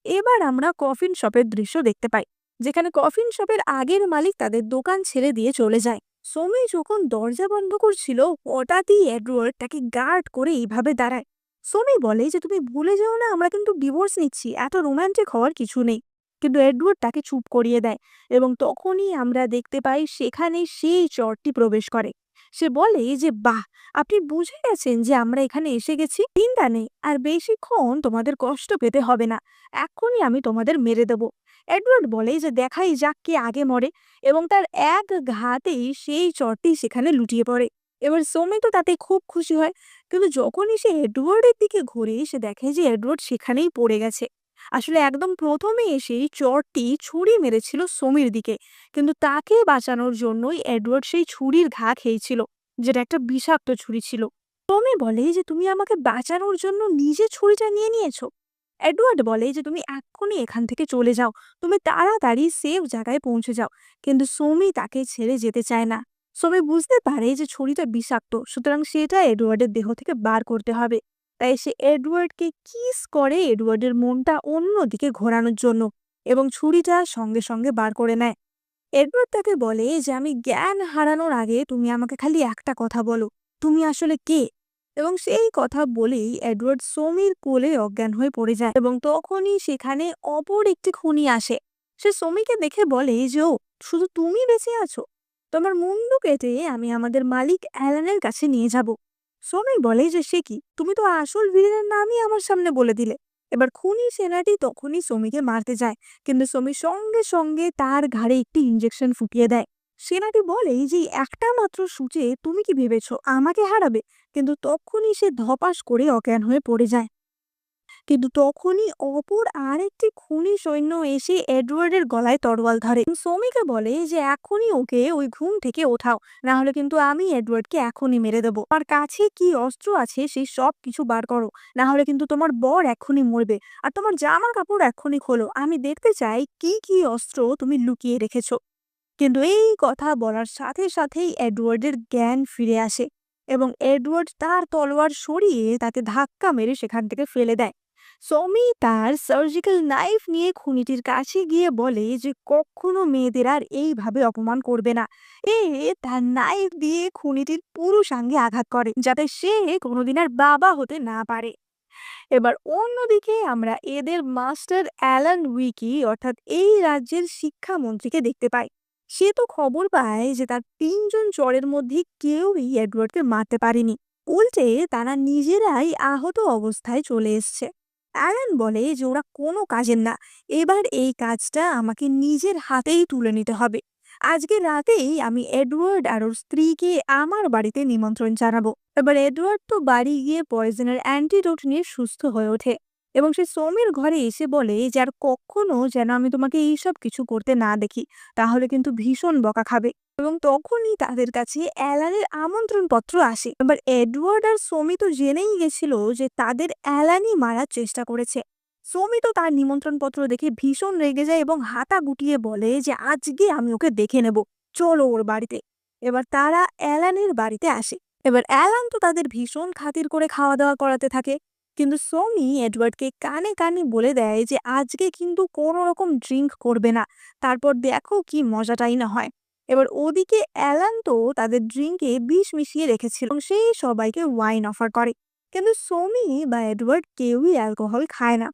এবার আমরা কফিন শপের দৃশ্য দেখতে পাই, যেখানে কফিন শপের আগের মালিক তাদের দোকান ছেড়ে দিয়ে চলে যায়। সোমি যখন দরজা বন্ধ করছিল হঠাৎই এডওয়ার্ড তাকে গার্ড করে এইভাবে দাঁড়ায়। সোমি বলে যে তুমি ভুলে যেও না, আমরা কিন্তু ডিভোর্স নিচ্ছি, এত রোমান্টিক হওয়ার কিছু নেই। কিন্তু এডওয়ার্ড তাকে চুপ করিয়ে দেয়। এবং তখনই আমরা দেখতে পাই সেখানে সেই চরটি প্রবেশ করে। সে বলে যে বাহ, আপনি বুঝে গেছেন যে আমরা এখানে এসে গেছি, চিন্তা নেই, আর বেশিক্ষণ তোমাদের কষ্ট পেতে হবে না, এখনই আমি তোমাদের মেরে দেব। এডওয়ার্ড বলে যে দেখাই যাক কে আগে মরে। এবং তার এক ঘাতেই সেই চরটি সেখানে লুটিয়ে পড়ে। এবার সোমি তো তাতে খুব খুশি হয়, কিন্তু যখনই সে এডওয়ার্ডের দিকে ঘুরে সে দেখে যে এডওয়ার্ড সেখানেই পড়ে গেছে। আসলে একদম প্রথমে এসেই চরটি ছুরি মেরেছিল সোমির দিকে, কিন্তু তাকে বাঁচানোর জন্যই এডওয়ার্ড সেই ছুরির ঘা খেয়েছিল, যেটা একটা বিষাক্ত ছুরি ছিল। সোমি বলে যে তুমি আমাকে বাঁচানোর জন্য নিজে ছুরিটা নিয়ে নিয়েছো। এডওয়ার্ড বলে যে তুমি এক্ষুনি এখান থেকে চলে যাও, তুমি তাড়াতাড়ি সেফ জায়গায় পৌঁছে যাও। কিন্তু সোমি তাকে ছেড়ে যেতে চায় না। সোমি বুঝতে পারে যে ছুরিটা বিষাক্ত, সুতরাং সেটা এডওয়ার্ডের দেহ থেকে বার করতে হবে। তাই সে এডওয়ার্ডকে কিস করে এডওয়ার্ডের মনটা অন্যদিকে ঘোরানোর জন্য, এবং ছুরিটা সঙ্গে সঙ্গে বার করে নেয়। এডওয়ার্ড তাকে বলে যে আমি জ্ঞান হারানোর আগে তুমি আমাকে খালি একটা কথা বলো, তুমি আসলে কে? এবং সেই কথা বলেই এডওয়ার্ড সোমির কোলে অজ্ঞান হয়ে পড়ে যায়। এবং তখনই সেখানে অপর একটি খুনি আসে। সে সোমিকে দেখে বলে যে ও, শুধু তুমি বেঁচে আছো, তোমার মুন্ডু কেটে আমি আমাদের মালিক অ্যালানের কাছে নিয়ে যাব। সোমি বলে যে সে কি, তুমি তো আসল ভিলেনের নামই আমার সামনে বলে দিলে। এবার খুনি সেনাটি তখনই সোমিকে মারতে যায়, কিন্তু সোমি সঙ্গে সঙ্গে তার ঘাড়ে একটি ইঞ্জেকশন ফুটিয়ে দেয়। সেনাটি বলে যে একটা মাত্র সূচে তুমি কি ভেবেছো আমাকে হারাবে? কিন্তু তখনই সে ধপাস করে অজ্ঞান হয়ে পড়ে যায়। কিন্তু তখনই অপর আরেকটি খুনি সৈন্য এসে এডওয়ার্ডের গলায় তরোয়াল ধরে। সৌমিকে বলে যে এখনই ওকে ওই ঘুম থেকে ওঠাও, না হলে কিন্তু আমি এডওয়ার্ডকে এখনই মেরে দেবো। আমার কাছে কি অস্ত্র আছে সেই সব কিছু বার করো, না হলে কিন্তু তোমার বর এখনই মরবে। আর তোমার জামা কাপড় এখনই খোলো, আমি দেখতে চাই কি কি অস্ত্র তুমি লুকিয়ে রেখেছো। কিন্তু এই কথা বলার সাথে সাথেই এডওয়ার্ডের জ্ঞান ফিরে আসে এবং এডওয়ার্ড তার তলোয়ার সরিয়ে তাকে ধাক্কা মেরে সেখান থেকে ফেলে দেয়। সমি তার সার্জিক্যাল নাইফ নিয়ে খুনিটির কাছে গিয়ে বলে যে কখনো মেয়েদের আর এইভাবে অপমান করবে না। এ তার নাইফ দিয়ে খুনিটির পুরো সাঙ্গে আঘাত করে যাতে সে কোনোদিন আর বাবা হতে না পারে। এবার অন্যদিকে আমরা এদের মাস্টার অ্যালান উইকি অর্থাৎ এই রাজ্যের শিক্ষামন্ত্রীকে দেখতে পাই। সে তো খবর পায় যে তার 3জন চরের মধ্যে কেউই এডওয়ার্ডকে মারতে পারেনি, উল্টে তারা নিজেরাই আহত অবস্থায় চলে এসছে। অ্যালান বলে যে ওরা কোনো কাজের না, এবার এই কাজটা আমাকে নিজের হাতেই তুলে নিতে হবে। আজকে রাতেই আমি এডওয়ার্ড আর ওর স্ত্রীকে আমার বাড়িতে নিমন্ত্রণ জানাবো। এবার এডওয়ার্ড তো বাড়ি গিয়ে পয়জনের অ্যান্টিডোট নিয়ে সুস্থ হয়ে ওঠে এবং সে সোমির ঘরে এসে বলে যে আর কখনো যেন আমি তোমাকে এইসব কিছু করতে না দেখি, তাহলে কিন্তু ভীষণ বকা খাবে। এবং তখনই তাদের কাছে অ্যালানের আমন্ত্রণ পত্র আসে। এবার এডওয়ার্ড আর সোমি তো জেনেই গেছিল যে তাদের অ্যালানই মারার চেষ্টা করেছে। সোমি তো তার নিমন্ত্রণ পত্র দেখে ভীষণ রেগে যায় এবং হাতা গুটিয়ে বলে যে আজকে আমি ওকে দেখে নেব, চলো ওর বাড়িতে। এবার তারা অ্যালানের বাড়িতে আসে। এবার অ্যালান তো তাদের ভীষণ খাতির করে খাওয়া দাওয়া করাতে থাকে, কিন্তু সোমি এডওয়ার্ডকে কানে কানে বলে দেয় যে আজকে কিন্তু কোনো রকম ড্রিঙ্ক করবে না, তারপর দেখো কি মজাটাই না হয়। এবার ওদিকে অ্যালান তো তাদের ড্রিঙ্কে বিষ মিশিয়ে রেখেছিল এবং সেই সবাইকে ওয়াইন অফার করে, কিন্তু সোমি বা এডওয়ার্ড কেউই অ্যালকোহল খায় না।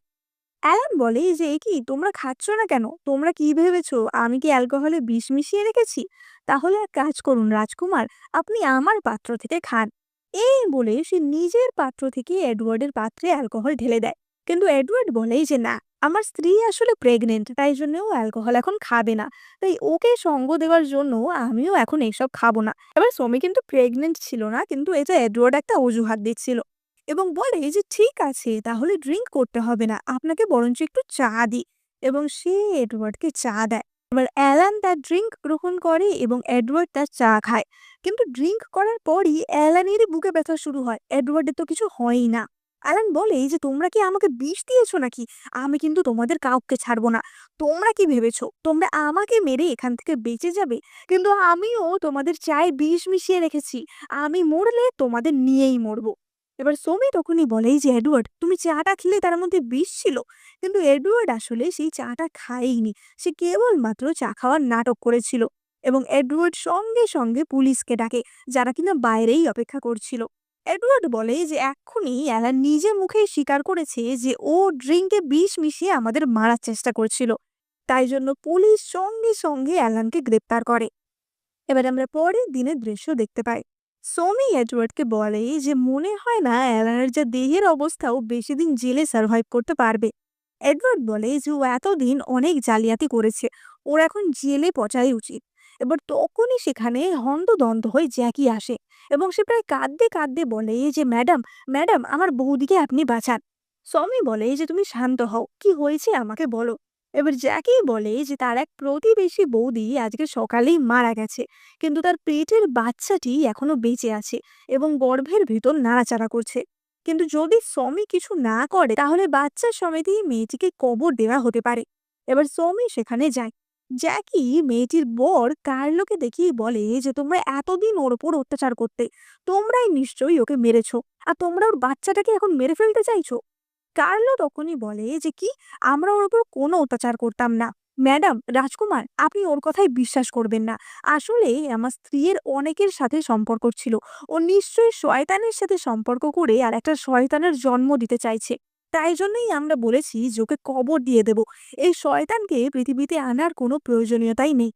অ্যালান বলে যে এ কি তোমরা খাচ্ছ না কেন, তোমরা কি ভেবেছো আমি কি অ্যালকোহলে বিষ মিশিয়ে রেখেছি? তাহলে এক কাজ করুন রাজকুমার, আপনি আমার পাত্র থেকে খান। এই বলে সে নিজের পাত্র থেকে এডওয়ার্ডের পাত্রে অ্যালকোহল ঢেলে দেয়। কিন্তু এডওয়ার্ড বলে যে না, আমার স্ত্রী আসলে প্রেগনেন্ট, তাই জন্য ও অ্যালকোহল এখন খাবে না, তাই ওকে সঙ্গ দেওয়ার জন্য আমিও এখন এইসব খাবো না। এবার সোমি কিন্তু প্রেগনেন্ট ছিল না, কিন্তু এটা এডওয়ার্ড একটা অজুহাত দিচ্ছিল এবং বলে যে ঠিক আছে তাহলে ড্রিঙ্ক করতে হবে না, আপনাকে বরঞ্চ একটু চা দিই। এবং সে এডওয়ার্ডকে চা দেয়। এবার অ্যালান তার ড্রিঙ্ক গ্রহণ করে এবং এডওয়ার্ড তার চা খায়। কিন্তু ড্রিঙ্ক করার পরই অ্যালানেরই বুকে ব্যথা শুরু হয়, এডওয়ার্ডের তো কিছু হয়ই না। অ্যালান বলে যে তোমরা কি আমাকে বিষ দিয়েছো নাকি? আমি কিন্তু তোমাদের কাউকে ছাড়বো না। তোমরা কি ভেবেছো তোমরা আমাকে মেরে এখান থেকে বেঁচে যাবে? কিন্তু আমিও তোমাদের চায়ে বিষ মিশিয়ে রেখেছি, আমি মরলে তোমাদের নিয়েই মরবো। এবার সোমি তখনই বলে যে এডওয়ার্ড তুমি চাটা খেলে তার মধ্যে বিষ ছিল। কিন্তু এডওয়ার্ড আসলে সেই চাটা খায়নি, সে কেবলমাত্র চা খাওয়ার নাটক করেছিল। এবং এডওয়ার্ড সঙ্গে সঙ্গে পুলিশকে ডাকে, যারা কিনা বাইরেই অপেক্ষা করছিল। এডওয়ার্ড বলে যে এক্ষুনি অ্যালান নিজে মুখেই স্বীকার করেছে যে ও ড্রিঙ্কে বিষ মিশিয়ে আমাদের মারার চেষ্টা করছিল, তাই জন্য পুলিশ সঙ্গে সঙ্গে অ্যালানকে গ্রেপ্তার করে। এবার আমরা পরের দিনের দৃশ্য দেখতে পাই। সোমি এডওয়ার্ডকে বলে যে মনে হয় না অ্যালানের যা দেহের অবস্থাও বেশি দিন জেলে সার্ভাইভ করতে পারবে। এডওয়ার্ড বলে যে ও এতদিন অনেক জালিয়াতি করেছে, ওর এখন জেলে পচাই উচিত। এবার তখনই সেখানে হন্তদন্ত হয়ে জ্যাকি আসে এবং সে প্রায় কাঁদতে কাঁদতে বলে যে ম্যাডাম, ম্যাডাম আমার বৌদিকে আপনি বাঁচান। সমি বলে যে তুমি শান্ত হও, কি হয়েছে আমাকে বলো। এবার জ্যাকি বলে যে তার এক প্রতিবেশী বৌদি আজকে সকালেই মারা গেছে, কিন্তু তার পেটের বাচ্চাটি এখনো বেঁচে আছে এবং গর্ভের ভিতর নাড়াচাড়া করছে। কিন্তু যদি সমি কিছু না করে তাহলে বাচ্চা সমেতই মেয়েটিকে কবর দেওয়া হতে পারে। এবার সমি সেখানে যায়। জ্যাকি মেয়েটির বর কার্লোকে দেখিয়ে বলে যে তোমরা এতদিন ওর ওপর অত্যাচার করতে, তোমরাই নিশ্চয়ই ওকে মেরেছো, আর তোমরা ওর বাচ্চাটাকে এখন মেরে ফেলতে চাইছো। কার্লো তখনই বলে যে কি, আমরা ওর উপর কোনো অত্যাচার করতাম না। ম্যাডাম, রাজকুমার, আপনি ওর কথাই বিশ্বাস করবেন না। আসলে আমার স্ত্রীর অনেকের সাথে সম্পর্ক ছিল, ও নিশ্চয়ই শয়তানের সাথে সম্পর্ক করে আর একটা শয়তানের জন্ম দিতে চাইছে। তাই জন্যই আমরা বলেছি যে ওকে কবর দিয়ে দেব, এই শয়তানকে পৃথিবীতে আনার কোনো প্রয়োজনীয়তাই নেই।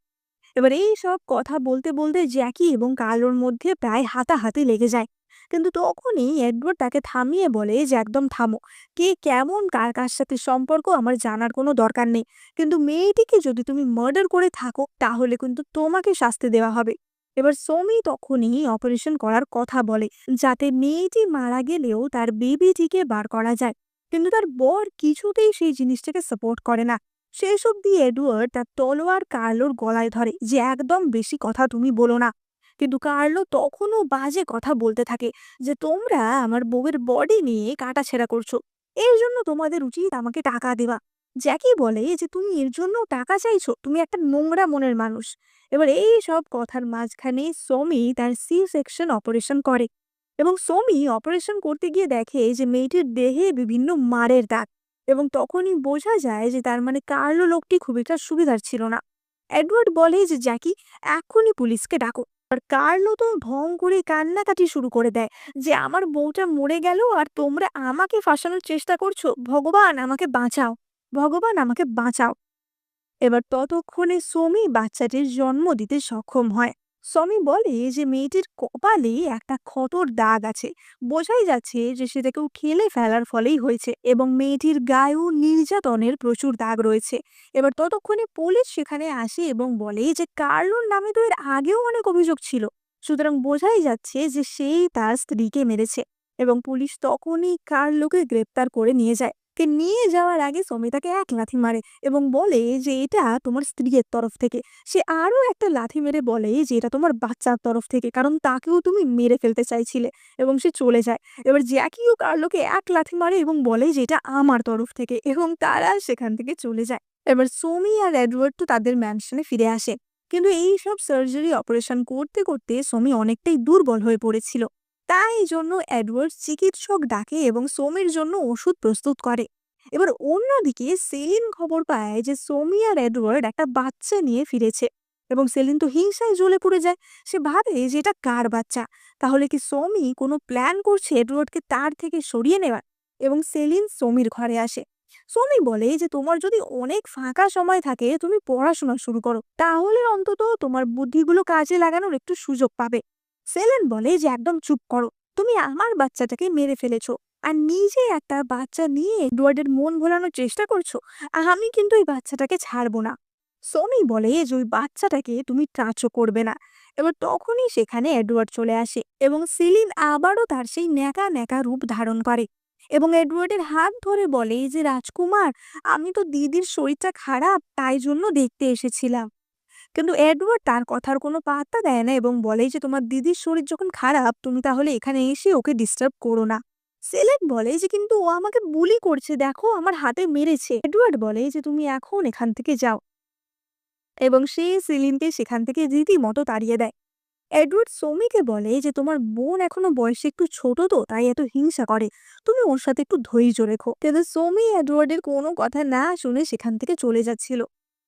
এবার এই সব কথা বলতে বলতে জ্যাকি এবং কার্লোর মধ্যে প্রায় হাতাহাতি লেগে যায়। কিন্তু তখনই এডওয়ার্ড তাকে থামিয়ে বলে যে একদম থামো, কে কেমন কার কার সাথে সম্পর্ক আমার জানার কোনো দরকার নেই, কিন্তু মেয়েটিকে যদি তুমি মার্ডার করে থাকো তাহলে কিন্তু তোমাকে শাস্তি দেওয়া হবে। এবার সোমি তখনই অপারেশন করার কথা বলে, যাতে মেয়েটি মারা গেলেও তার বেবিটিকে বার করা যায়। কিন্তু তার বর কিছুতেই সেই জিনিসটাকে সাপোর্ট করে না। শেষ অবধি এডওয়ার্ড তার তলোয়ার কার্লোর গলায় ধরে যে একদম বেশি কথা তুমি বলো না। কিন্তু কার্লো তখনও বাজে কথা বলতে থাকে যে তোমরা আমার বউয়ের বডি নিয়ে কাটাছেঁড়া করছো, এর জন্য তোমাদের উচিত আমাকে টাকা দেওয়া। জ্যাকি বলে যে তুমি এর জন্য টাকা চাইছো, তুমি একটা নোংরা মনের মানুষ। এবার এই সব কথার মাঝখানে সমি তার সি সেকশন অপারেশন করে এবং সমি অপারেশন করতে গিয়ে দেখে যে মেয়েটির দেহে বিভিন্ন মারের দাগ। এবং তখনই বোঝা যায় যে তার মানে কার্লো লোকটি খুব একটা সুবিধার ছিল না। এডওয়ার্ড বলে যে জ্যাকি এখনই পুলিশকে ডাকো। আর কার্লো তো ঢং করে কান্নাকাটি শুরু করে দেয় যে আমার বউটা মরে গেল আর তোমরা আমাকে ফাঁসানোর চেষ্টা করছো, ভগবান আমাকে বাঁচাও, ভগবান আমাকে বাঁচাও। এবার ততক্ষণে সমি বাচ্চাটির জন্ম দিতে সক্ষম হয়। সমি বলে যে মেয়েটির কপালে একটা ক্ষতর দাগ আছে, বোঝাই যাচ্ছে যে সেটা কেউ খেলে ফেলার ফলেই হয়েছে এবং মেয়েটির গায়েও নির্যাতনের প্রচুর দাগ রয়েছে। এবার ততক্ষণে পুলিশ সেখানে আসে এবং বলে যে কার্লোর নামে তো এর আগেও অনেক অভিযোগ ছিল, সুতরাং বোঝাই যাচ্ছে যে সেই তার স্ত্রীকে মেরেছে। এবং পুলিশ তখনই কার্লোকে গ্রেপ্তার করে নিয়ে যায়। নিয়ে যাওয়ার আগে সমি তাকে এক লাথি মারে এবং বলে যে এটা তোমার স্ত্রীর তরফ থেকে। সে আরো একটা লাথি মেরে বলে যে এটা তোমার বাচ্চার তরফ থেকে, কারণ তাকেও তুমি মেরে ফেলতে চাইছিলে, এবং সে চলে যায়। এবার জ্যাকিও কার্লোকে এক লাথি মারে এবং বলে যে এটা আমার তরফ থেকে, এবং তারা সেখান থেকে চলে যায়। এবার সোমি আর এডওয়ার্ড তো তাদের ম্যানশনে ফিরে আসে, কিন্তু এই সব সার্জারি অপারেশন করতে করতে সোমি অনেকটাই দুর্বল হয়ে পড়েছিল। তাই জন্য এডওয়ার্ড চিকিৎসক ডাকে এবং সোমির জন্য ওষুধ প্রস্তুত করে। এবার অন্যদিকে সেলিন খবর পায় যে সোমি আর এডওয়ার্ড একটা বাচ্চা নিয়ে ফিরেছে এবং সেলিন তো হিংসায় জ্বলে পড়ে যায়। সে ভাবে যে এটা কার বাচ্চা, তাহলে কি সোমি কোনো প্ল্যান করছে এডওয়ার্ডকে তার থেকে সরিয়ে নেওয়ার। এবং সেলিন সোমির ঘরে আসে। সোমি বলে যে তোমার যদি অনেক ফাঁকা সময় থাকে তুমি পড়াশোনা শুরু করো, তাহলে অন্তত তোমার বুদ্ধিগুলো কাজে লাগানোর একটু সুযোগ পাবে। সেলেন বলে যে একদম চুপ করো, তুমি আমার বাচ্চাটাকে মেরে ফেলেছো আর নিজে একটা বাচ্চা নিয়ে এডওয়ার্ডের মন ভোলানোর চেষ্টা করছো। আমি কিন্তু এই বাচ্চাটাকে ছাড়বো না। সমি বলে যে ওই বাচ্চাটাকে তুমি টাচও করবে না। এবার তখনই সেখানে এডওয়ার্ড চলে আসে এবং সেলিন আবারও তার সেই ন্যাকা ন্যাকা রূপ ধারণ করে এবং এডওয়ার্ডের হাত ধরে বলে যে রাজকুমার, আমি তো দিদির শরীরটা খারাপ তাই জন্য দেখতে এসেছিলাম। কিন্তু এডওয়ার্ড তার কথার কোনো পাত্তা দেয় না এবং বলে যে তোমার দিদির শরীর যখন খারাপ তুমি তাহলে এখানে এসে ওকে ডিস্টার্ব করো না। সেলেন বলে যে কিন্তু ও আমাকে বুলি করছে, দেখো আমার হাতে মেরেছে। এডওয়ার্ড বলে যে তুমি এখন এখান থেকে যাও এবং সে সেলিনকে সেখান থেকে রীতিমতো তাড়িয়ে দেয়। এডওয়ার্ড সোমিকে বলে যে তোমার বোন এখনো বয়সে একটু ছোট তো তাই এত হিংসা করে, তুমি ওর সাথে একটু ধৈর্য রেখো। কিন্তু সোমি এডওয়ার্ডের কোনো কথা না শুনে সেখান থেকে চলে যাচ্ছিল।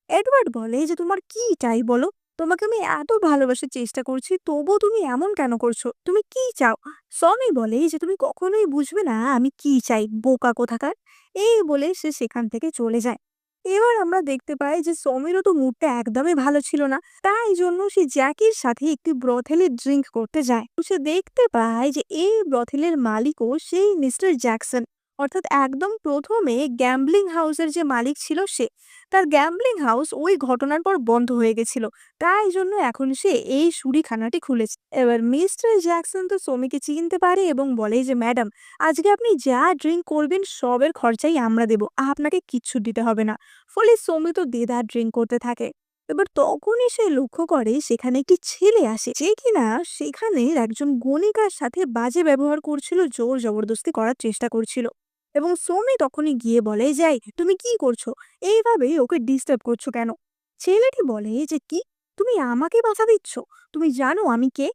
এডওয়ার্ড বলে যে তোমার কি চাই বলো, তোমাকে আমি এত ভালোবাসার চেষ্টা করছি তবুও তুমি এমন কেন করছো, তুমি কি চাও। সমি বলে যে তুমি কখনোই বুঝবে না আমি কি চাই, বোকা কোথাকার। এই বলে সে সেখান থেকে চলে যায়। এবার আমরা দেখতে পাই যে সমিরও তো মুডটা একদমই ভালো ছিল না, তাই জন্য সে জ্যাকির সাথে একটি ব্রথেলে ড্রিঙ্ক করতে যায়। সে দেখতে পায় যে এই ব্রথেলের মালিকও সেই মিস্টার জ্যাকসন, অর্থাৎ একদম প্রথমে গ্যাম্বলিং হাউসের যে মালিক ছিল সে। তার গ্যাম্বলিং হাউস ওই ঘটনার পর বন্ধ হয়ে গেছিল, তাই জন্য এখন সে এই শুঁড়িখানাটি খুলেছে। এবার মিস্টার জ্যাকসন তো সমিকে চিনতে পারে এবং বলে যে ম্যাডাম, আজকে আপনি যা ড্রিঙ্ক করবেন সবের খরচাই আমরা দেব, আপনাকে কিচ্ছু দিতে হবে না। ফলে সমি তো দেদার ড্রিঙ্ক করতে থাকে। এবার তখনই সে লক্ষ্য করে সেখানে একটি ছেলে আসে যে কিনা সেখানের একজন গণিকার সাথে বাজে ব্যবহার করছিল, জোর জবরদস্তি করার চেষ্টা করছিল। এবং সৌমি তখনই গিয়ে বলে, যাই তুমি কি করছো, এইভাবে ওকে ডিস্টার্ব করছো কেন। ছেলেটি বলে যে কি, তুমি আমাকে বাধা দিচ্ছ, তুমি জানো আমি কে,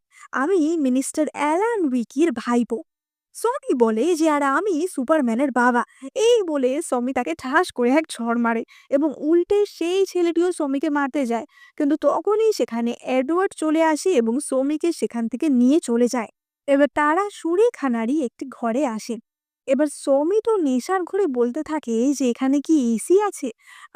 আমি মিনিস্টার অ্যালান উইকির ভাইপো। সমি বলে যে আর আমি সুপারম্যানের বাবা। এই বলে সমি তাকে ঠাস করে এক ঝড় মারে এবং উল্টে সেই ছেলেটিও সমিকে মারতে যায়। কিন্তু তখনই সেখানে এডওয়ার্ড চলে আসে এবং সমিকে সেখান থেকে নিয়ে চলে যায়। এবার তারা সুরেখানারই একটি ঘরে আসে। এবার সৌমি তো নেশার ঘরে বলতে থাকে যে এখানে কি এসি আছে,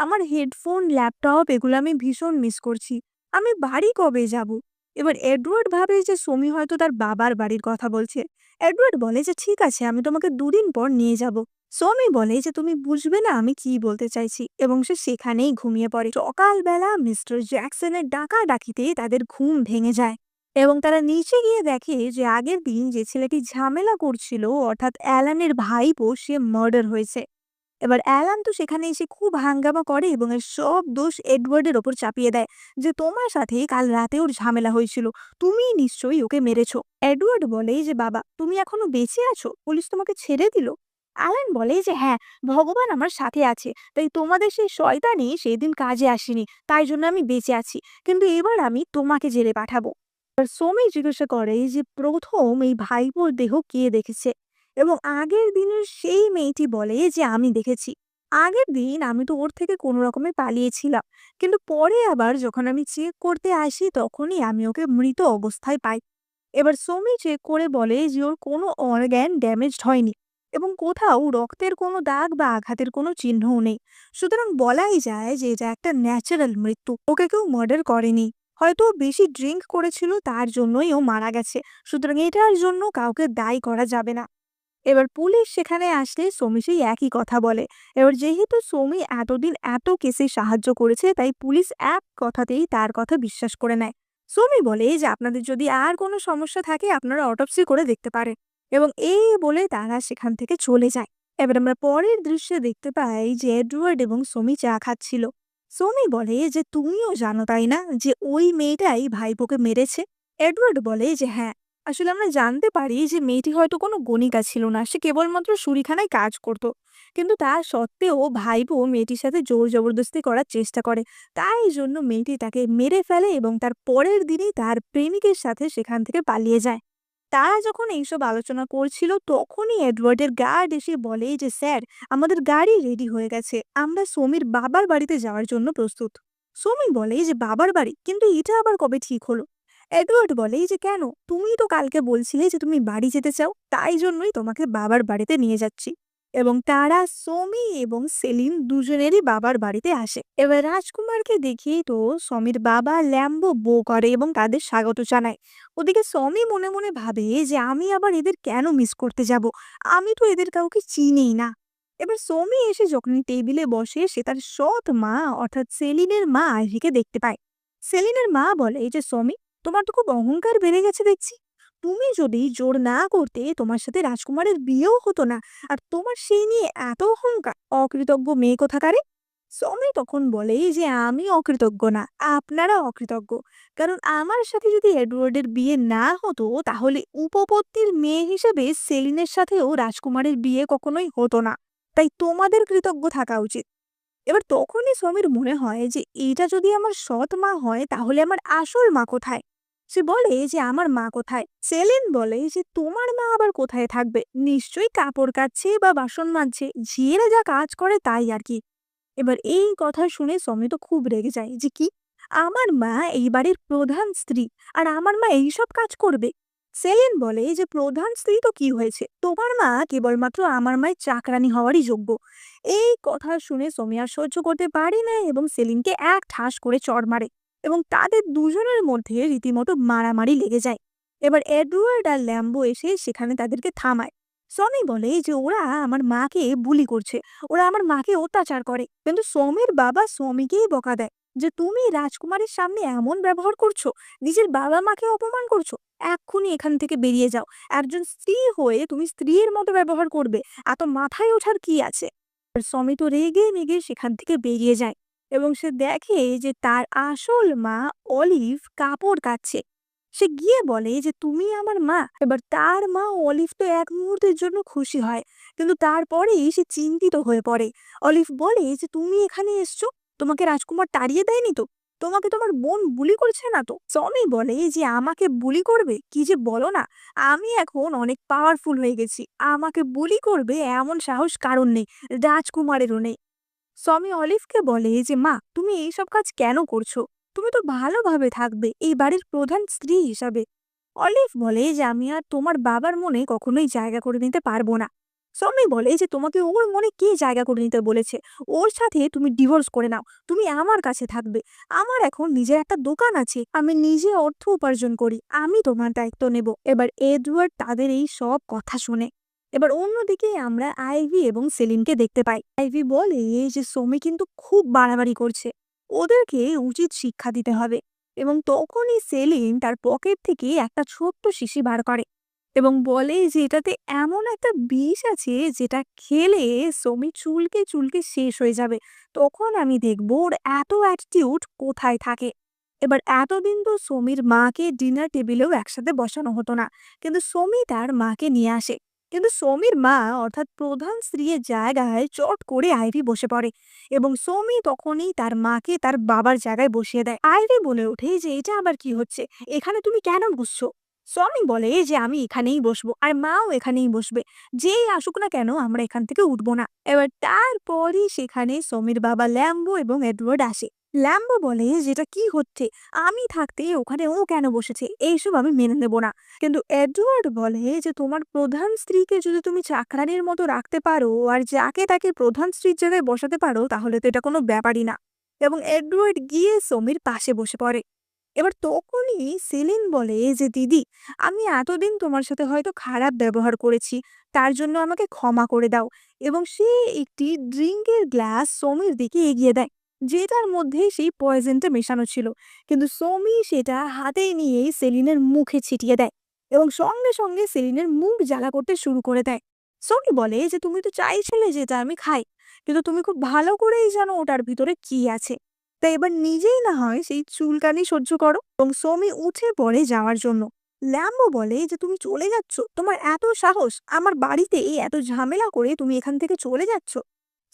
আমার হেডফোন ল্যাপটপ এগুলো আমি ভীষণ মিস করছি, আমি বাড়ি কবে যাব। এবার এডওয়ার্ড ভাবে যে সৌমি হয়তো তার বাবার বাড়ির কথা বলছে। এডওয়ার্ড বলে যে ঠিক আছে আমি তোমাকে দুদিন পর নিয়ে যাব। সৌমি বলে যে তুমি বুঝবে না আমি কি বলতে চাইছি এবং সে সেখানেই ঘুমিয়ে পড়ে। সকালবেলা মিস্টার জ্যাকসনের ডাকা ডাকিতে তাদের ঘুম ভেঙে যায় এবং তারা নিচে গিয়ে দেখে যে আগের দিন যে ছেলেটি ঝামেলা করছিল, অর্থাৎ অ্যালানের ভাইপো, সে মার্ডার হয়েছে। এবার অ্যালান তো সেখানে এসে খুব হাঙ্গামা করে এবং এর সব দোষ এডওয়ার্ডের ওপর চাপিয়ে দেয় যে তোমার সাথে কাল রাতে ওর ঝামেলা হয়েছিল, তুমি নিশ্চয়ই ওকে মেরেছো। এডওয়ার্ড বলে যে বাবা, তুমি এখনো বেঁচে আছো, পুলিশ তোমাকে ছেড়ে দিল? অ্যালান বলে যে হ্যাঁ, ভগবান আমার সাথে আছে, তাই তোমাদের সেই শয়তানি সেই দিন কাজে আসেনি, তাই জন্য আমি বেঁচে আছি, কিন্তু এবার আমি তোমাকে জেলে পাঠাবো। আর সোমি জিজ্ঞাসা করে যে প্রথম এই ভাইপোর দেহ কে দেখেছে, এবং আগের দিনের সেই মেয়েটি বলে যে আমি দেখেছি। আগের দিন আমি তো ওর থেকে কোনো রকমে পালিয়েছিলাম, কিন্তু পরে আবার যখন আমি চেক করতে আসি তখনই আমি ওকে মৃত অবস্থায় পাই। এবার সোমি চেক করে বলে যে ওর কোনো অর্গ্যান ড্যামেজড হয়নি এবং কোথাও রক্তের কোনো দাগ বা আঘাতের কোনো চিহ্নও নেই। সুতরাং বলাই যায় যে এটা একটা ন্যাচারাল মৃত্যু, ওকে কেউ মার্ডার করেনি। হয়তো ও বেশি ড্রিঙ্ক করেছিল, তার জন্যই ও মারা গেছে। সুতরাং এটার জন্য কাউকে দায়ী করা যাবে না। এবার পুলিশ সেখানে আসলে সৌমি সেই একই কথা বলে। এবার যেহেতু সৌমি এতদিন এত কেসে সাহায্য করেছে, তাই পুলিশ এক কথাতেই তার কথা বিশ্বাস করে নেয়। সৌমি বলে যে আপনাদের যদি আর কোনো সমস্যা থাকে আপনারা অটোপসি করে দেখতে পারেন, এবং এই বলে তারা সেখান থেকে চলে যায়। এবার আমরা পরের দৃশ্যে দেখতে পাই যে এডওয়ার্ড এবং সৌমি চা খাচ্ছিল। সৌমি বলে যে তুমিও জানো তাই না যে ওই মেয়েটাই ভাইপোকে মেরেছে? এডওয়ার্ড বলে যে হ্যাঁ, আসলে আমরা জানতে পারি যে মেয়েটি হয়তো কোনো গণিকা ছিল না, সে কেবলমাত্র শুঁড়িখানায় কাজ করত। কিন্তু তা সত্ত্বেও ভাইপো মেয়েটির সাথে জোর জবরদস্তি করার চেষ্টা করে, তাই জন্য মেয়েটি তাকে মেরে ফেলে এবং তার পরের দিনই তার প্রেমিকের সাথে সেখান থেকে পালিয়ে যায়। তারা যখন এইসব আলোচনা করছিল তখনই এডওয়ার্ডের গার্ড এসে বলে যে স্যার, আমাদের গাড়ি রেডি হয়ে গেছে, আমরা সমীর বাবার বাড়িতে যাওয়ার জন্য প্রস্তুত। সমী বলে যে বাবার বাড়ি, কিন্তু এটা আবার কবে ঠিক হলো? এডওয়ার্ড বলে যে কেন, তুমি তো কালকে বলছিলে যে তুমি বাড়ি যেতে চাও, তাই জন্যই তোমাকে বাবার বাড়িতে নিয়ে যাচ্ছি। এবং তারা সমি এবং সেলিন দুজনেরই বাবার বাড়িতে আসে। এবার রাজকুমারকে দেখেই তো সমির বাবা ল্যাম্বো বো করে এবং তাদের স্বাগত জানায়। ওদিকে সমি মনে মনে ভাবে যে আমি আবার এদের কেন মিস করতে যাব, আমি তো এদের কাউকে চিনিই না। এবার সমি এসে যখন টেবিলে বসে, সে তার সৎ মা অর্থাৎ সেলিনের মা আইভিকে দেখতে পায়। সেলিনের মা বলে যে সমি, তোমার তো খুব অহংকার বেড়ে গেছে দেখছি। তুমি যদি জোর না করতে তোমার সাথে রাজকুমারের বিয়েও হতো না, আর তোমার সেই নিয়ে এত অহংকার, অকৃতজ্ঞ মেয়ে কোথাকারে। সমি তখন বলে যে আমি অকৃতজ্ঞ না, আপনারা অকৃতজ্ঞ। কারণ আমার সাথে যদি এডওয়ার্ডের বিয়ে না হতো, তাহলে উপপত্তির মেয়ে হিসেবে সেলিনের সাথেও রাজকুমারের বিয়ে কখনোই হতো না। তাই তোমাদের কৃতজ্ঞ থাকা উচিত। এবার তখনই সমীর মনে হয় যে এটা যদি আমার সৎ মা হয়, তাহলে আমার আসল মা কোথায়? সে বলে যে আমার মা কোথায়? সেলিন বলে যে তোমার মা আবার কোথায় থাকবে, নিশ্চয়ই কাপড় কাচ্ছে বা বাসন মাজছে, ঝিয়েরা যা কাজ করে তাই আর কি। এবার এই কথা শুনে সমি তো খুব রেগে যায় যে কি, আমার মা এই বাড়ির প্রধান স্ত্রী, আর আমার মা এইসব কাজ করবে? সেলিন বলে যে প্রধান স্ত্রী তো কি হয়েছে, তোমার মা কেবলমাত্র আমার মায়ের চাকরানি হওয়ারই যোগ্য। এই কথা শুনে সমি আর সহ্য করতে পারে না এবং সেলিনকে এক ঠাস করে চড় মারে, এবং তাদের দুজনের মধ্যে রীতিমতো মারামারি লেগে যায়। এবার এডওয়ার্ড আর ল্যাম্বো এসে সেখানে তাদেরকে থামায়। সনি বলে যে ওরা আমার মাকে বুলি করছে, ওরা আমার মাকে অত্যাচার করে, কিন্তু সোমের বাবা স্বামীকেই বকা দেয় যে তুমি রাজকুমারের সামনে এমন ব্যবহার করছো, নিজের বাবা মাকে অপমান করছো, এক্ষুনি এখান থেকে বেরিয়ে যাও। একজন স্ত্রী হয়ে তুমি স্ত্রীর মতো ব্যবহার করবে, এত মাথায় ওঠার কি আছে? আর সমি তো রেগে মেগে সেখান থেকে বেরিয়ে যায় এবং সে দেখে যে তার আসল মা অলিভ কাপড় কাচ্ছে। সে গিয়ে বলে যে তুমি আমার মা। এবার তার মা অলিভ তো এক মুহূর্তের জন্য খুশি হয়, কিন্তু তারপরেই সে চিন্তিত হয়ে পড়ে। অলিভ বলে যে তুমি এখানে এসছো, তোমাকে রাজকুমার তাড়িয়ে দেয়নি তো? তোমাকে তোমার বোন বুলি করছে না তো? সনি বলে যে আমাকে বুলি করবে, কি যে বলো না, আমি এখন অনেক পাওয়ারফুল হয়ে গেছি, আমাকে বুলি করবে এমন সাহস কারণ নেই, রাজকুমারেরও নেই। সমি অলিভকে বলে যে মা, তুমি এইসব কাজ কেন করছো? তুমি তো ভালোভাবে থাকবে এই বাড়ির প্রধান স্ত্রী হিসাবে। অলিভ বলে যে আমি আর তোমার বাবার মনে কখনোই জায়গা করে নিতে পারবো না। সমি বলে যে তোমাকে ওর মনে কে জায়গা করে নিতে বলেছে? ওর সাথে তুমি ডিভোর্স করে নাও, তুমি আমার কাছে থাকবে। আমার এখন নিজের একটা দোকান আছে, আমি নিজে অর্থ উপার্জন করি, আমি তোমার দায়িত্ব নেব। এবার এডওয়ার্ড তাদের এই সব কথা শুনে। এবার অন্যদিকে আমরা আইভি এবং সেলিনকে দেখতে পাই। আইভি বলে যে সোমি কিন্তু খুব বাড়াবাড়ি করছে, ওদেরকে উচিত শিক্ষা দিতে হবে। এবং তখনই সেলিন তার পকেট থেকে একটা ছোট্ট শিশি বার করে এবং বলে যে এটাতে এমন একটা বিষ আছে যেটা খেলে সমি চুলকে চুলকে শেষ হয়ে যাবে। তখন আমি দেখবো ওর এত অ্যাটিটিউড কোথায় থাকে। এবার এতদিন তো সমির মাকে ডিনার টেবিলেও একসাথে বসানো হতো না, কিন্তু সমি তার মাকে নিয়ে আসে। কিন্তু সমির মা অর্থাৎ প্রধান স্ত্রীর জায়গায় চট করে আইভি বসে পড়ে এবং সমি তখনই তার মাকে তার বাবার জায়গায় বসিয়ে দেয়। আইভি বলে ওঠে যে এটা আবার কি হচ্ছে, এখানে তুমি কেন বসছো? সনি বলে যে আমি এখানেই বসবো আর মাও এখানেই বসবে, যেই আসুক না কেন আমরা এখান থেকে উঠবো না। এবার তারপরই সেখানে সমির বাবা ল্যাম্বো এবং এডওয়ার্ড আসে। ল্যাম্বো বলে যেটা কি হচ্ছে, আমি থাকতে ওখানে ও কেন বসেছে, এইসব আমি মেনে নেব না। কিন্তু এডওয়ার্ড বলে যে তোমার প্রধান স্ত্রীকে যদি তুমি চাকরানির মতো রাখতে পারো আর যাকে তাকে প্রধান স্ত্রীর জায়গায় বসাতে পারো তাহলে তো এটা কোনো ব্যাপারই না। এবং এডওয়ার্ড গিয়ে সমির পাশে বসে পড়ে। এবার তখনই সেলিন বলে যে দিদি, আমি এতদিন তোমার সাথে হয়তো খারাপ ব্যবহার করেছি, তার জন্য আমাকে ক্ষমা করে দাও। এবং সে একটি ড্রিঙ্কের গ্লাস সমির দিকে এগিয়ে দেয়, যেটার মধ্যে সেই পয়জনটা মেশানো ছিল। কিন্তু সমি সেটা হাতে নিয়েই সেলিনের মুখে ছিটিয়ে দেয় এবং সঙ্গে সঙ্গে সেলিনের মুখ জ্বালা করতে শুরু করে দেয়। সমি বলে যে তুমি তো চাইছিলে যেটা আমি খাই, কিন্তু তুমি খুব ভালো করেই জানো ওটার ভিতরে কি আছে। তাই এবার নিজেই না হয় সেই চুলকানি সহ্য করো। এবং সমি উঠে পড়ে যাওয়ার জন্য। ল্যাম্বো বলে যে তুমি চলে যাচ্ছ, তোমার এত সাহস, আমার বাড়িতে এই এত ঝামেলা করে তুমি এখান থেকে চলে যাচ্ছ?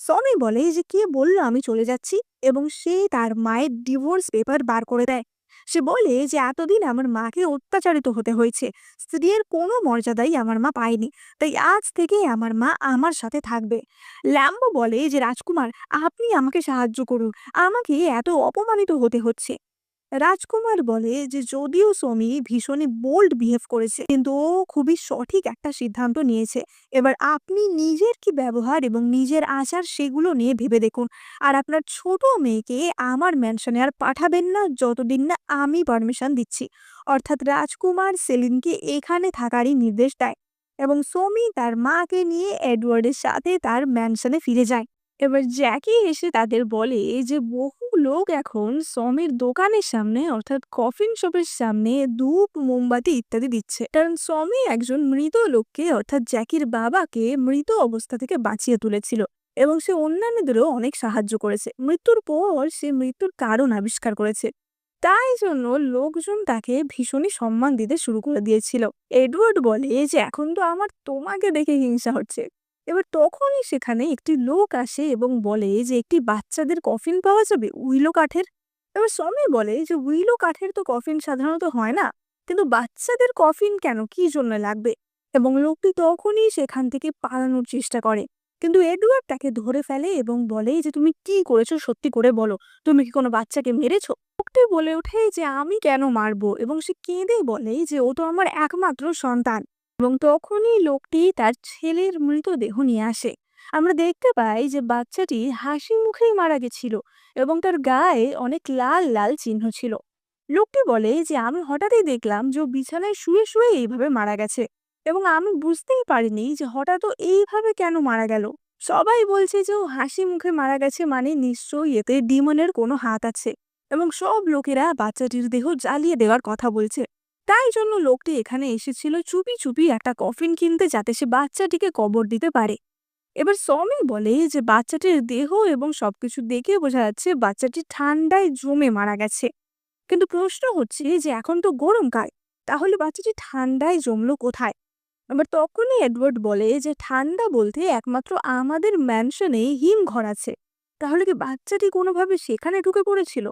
সমি বলে যে কে বললো আমি চলে যাচ্ছি, এবং সে তার মায়ের ডিভোর্স পেপার বার করে দেয়। সে বলে যে এতদিন আমার মাকে অত্যাচারিত হতে হয়েছে, স্ত্রীর কোনো মর্যাদাই আমার মা পায়নি, তাই আজ থেকে আমার মা আমার সাথে থাকবে। ল্যাম্বো বলে যে রাজকুমার, আপনি আমাকে সাহায্য করুন, আমাকে এত অপমানিত হতে হচ্ছে। রাজকুমার বলে যে যদিও সমি ভীষণই বোল্ড বিহেভ করেছে, কিন্তু ও খুবই সঠিক একটা সিদ্ধান্ত নিয়েছে। এবার আপনি নিজের কি ব্যবহার এবং নিজের আচার সেগুলো নিয়ে ভেবে দেখুন। আর আপনার ছোট মেয়েকে আমার ম্যানশনে আর পাঠাবেন না যতদিন না আমি পারমিশন দিচ্ছি। অর্থাৎ রাজকুমার সেলিনকে এখানে থাকারই নির্দেশ দেয় এবং সমি তার মাকে নিয়ে এডওয়ার্ডের সাথে তার ম্যানশনে ফিরে যায়। এবার জ্যাকি এসে তাদের বলে যে বহু লোক এখন সমির দোকানের সামনে অর্থাৎ কফিন শপের সামনে ধূপ, মোমবাতি ইত্যাদি দিচ্ছে, কারণ সমি একজন মৃত লোককে অর্থাৎ জ্যাকির বাবাকে মৃত অবস্থা থেকে বাঁচিয়ে তুলেছিল এবং সে অন্যান্যদেরও অনেক সাহায্য করেছে। মৃত্যুর পর সে মৃত্যুর কারণ আবিষ্কার করেছে, তাই জন্য লোকজন তাকে ভীষণই সম্মান দিতে শুরু করে দিয়েছিল। এডওয়ার্ড বলে যে এখন তো আমার তোমাকে দেখে হিংসা হচ্ছে। এবার তখনই সেখানে একটি লোক আসে এবং বলে যে একটি বাচ্চাদের কফিন পাওয়া যাবে উইলো কাঠের। এবার সমি বলে যে উইলো কাঠের তো কফিন সাধারণত হয় না, কিন্তু বাচ্চাদের কফিন কেন, কি জন্য লাগবে? এবং লোকটি তখনই সেখান থেকে পালানোর চেষ্টা করে, কিন্তু এডওয়ার্ড তাকে ধরে ফেলে এবং বলে যে তুমি কি করেছো সত্যি করে বলো, তুমি কি কোনো বাচ্চাকে মেরেছো? লোকটি বলে ওঠে যে আমি কেন মারবো, এবং সে কেঁদে বলে যে ও তো আমার একমাত্র সন্তান। এবং তখনই লোকটি তার ছেলের মৃতদেহ নিয়ে আসে। আমরা দেখতে পাই যে বাচ্চাটি হাসি মুখেই মারা গেছিল এবং তার গায়ে অনেক লাল লাল চিহ্ন ছিল। লোকটি বলে যে আমি হঠাৎই দেখলাম যে ও বিছানায় শুয়ে শুয়ে এইভাবে মারা গেছে এবং আমি বুঝতেই পারিনি যে হঠাৎ ও এইভাবে কেন মারা গেল। সবাই বলছে যে ও হাসি মুখে মারা গেছে, মানে নিশ্চয়ই এতে ডিমনের কোনো হাত আছে, এবং সব লোকেরা বাচ্চাটির দেহ জ্বালিয়ে দেওয়ার কথা বলছে। তাই জন্য লোকটি এখানে এসেছিল চুপি চুপি একটা কফিন কিনতে, যাতে সে বাচ্চাটিকে কবর দিতে পারে। এবার সমি বলে যে বাচ্চাটির দেহ এবং সবকিছু দেখে বোঝা যাচ্ছে বাচ্চাটি ঠান্ডায় জমে মারা গেছে। কিন্তু প্রশ্ন হচ্ছে যে এখন তো গরমকাল, তাহলে বাচ্চাটি ঠান্ডায় জমলো কোথায়? আবার তখনই এডওয়ার্ড বলে যে ঠান্ডা বলতে একমাত্র আমাদের ম্যানশনে হিমঘর আছে, তাহলে কি বাচ্চাটি কোনোভাবে সেখানে ঢুকে পড়েছিল?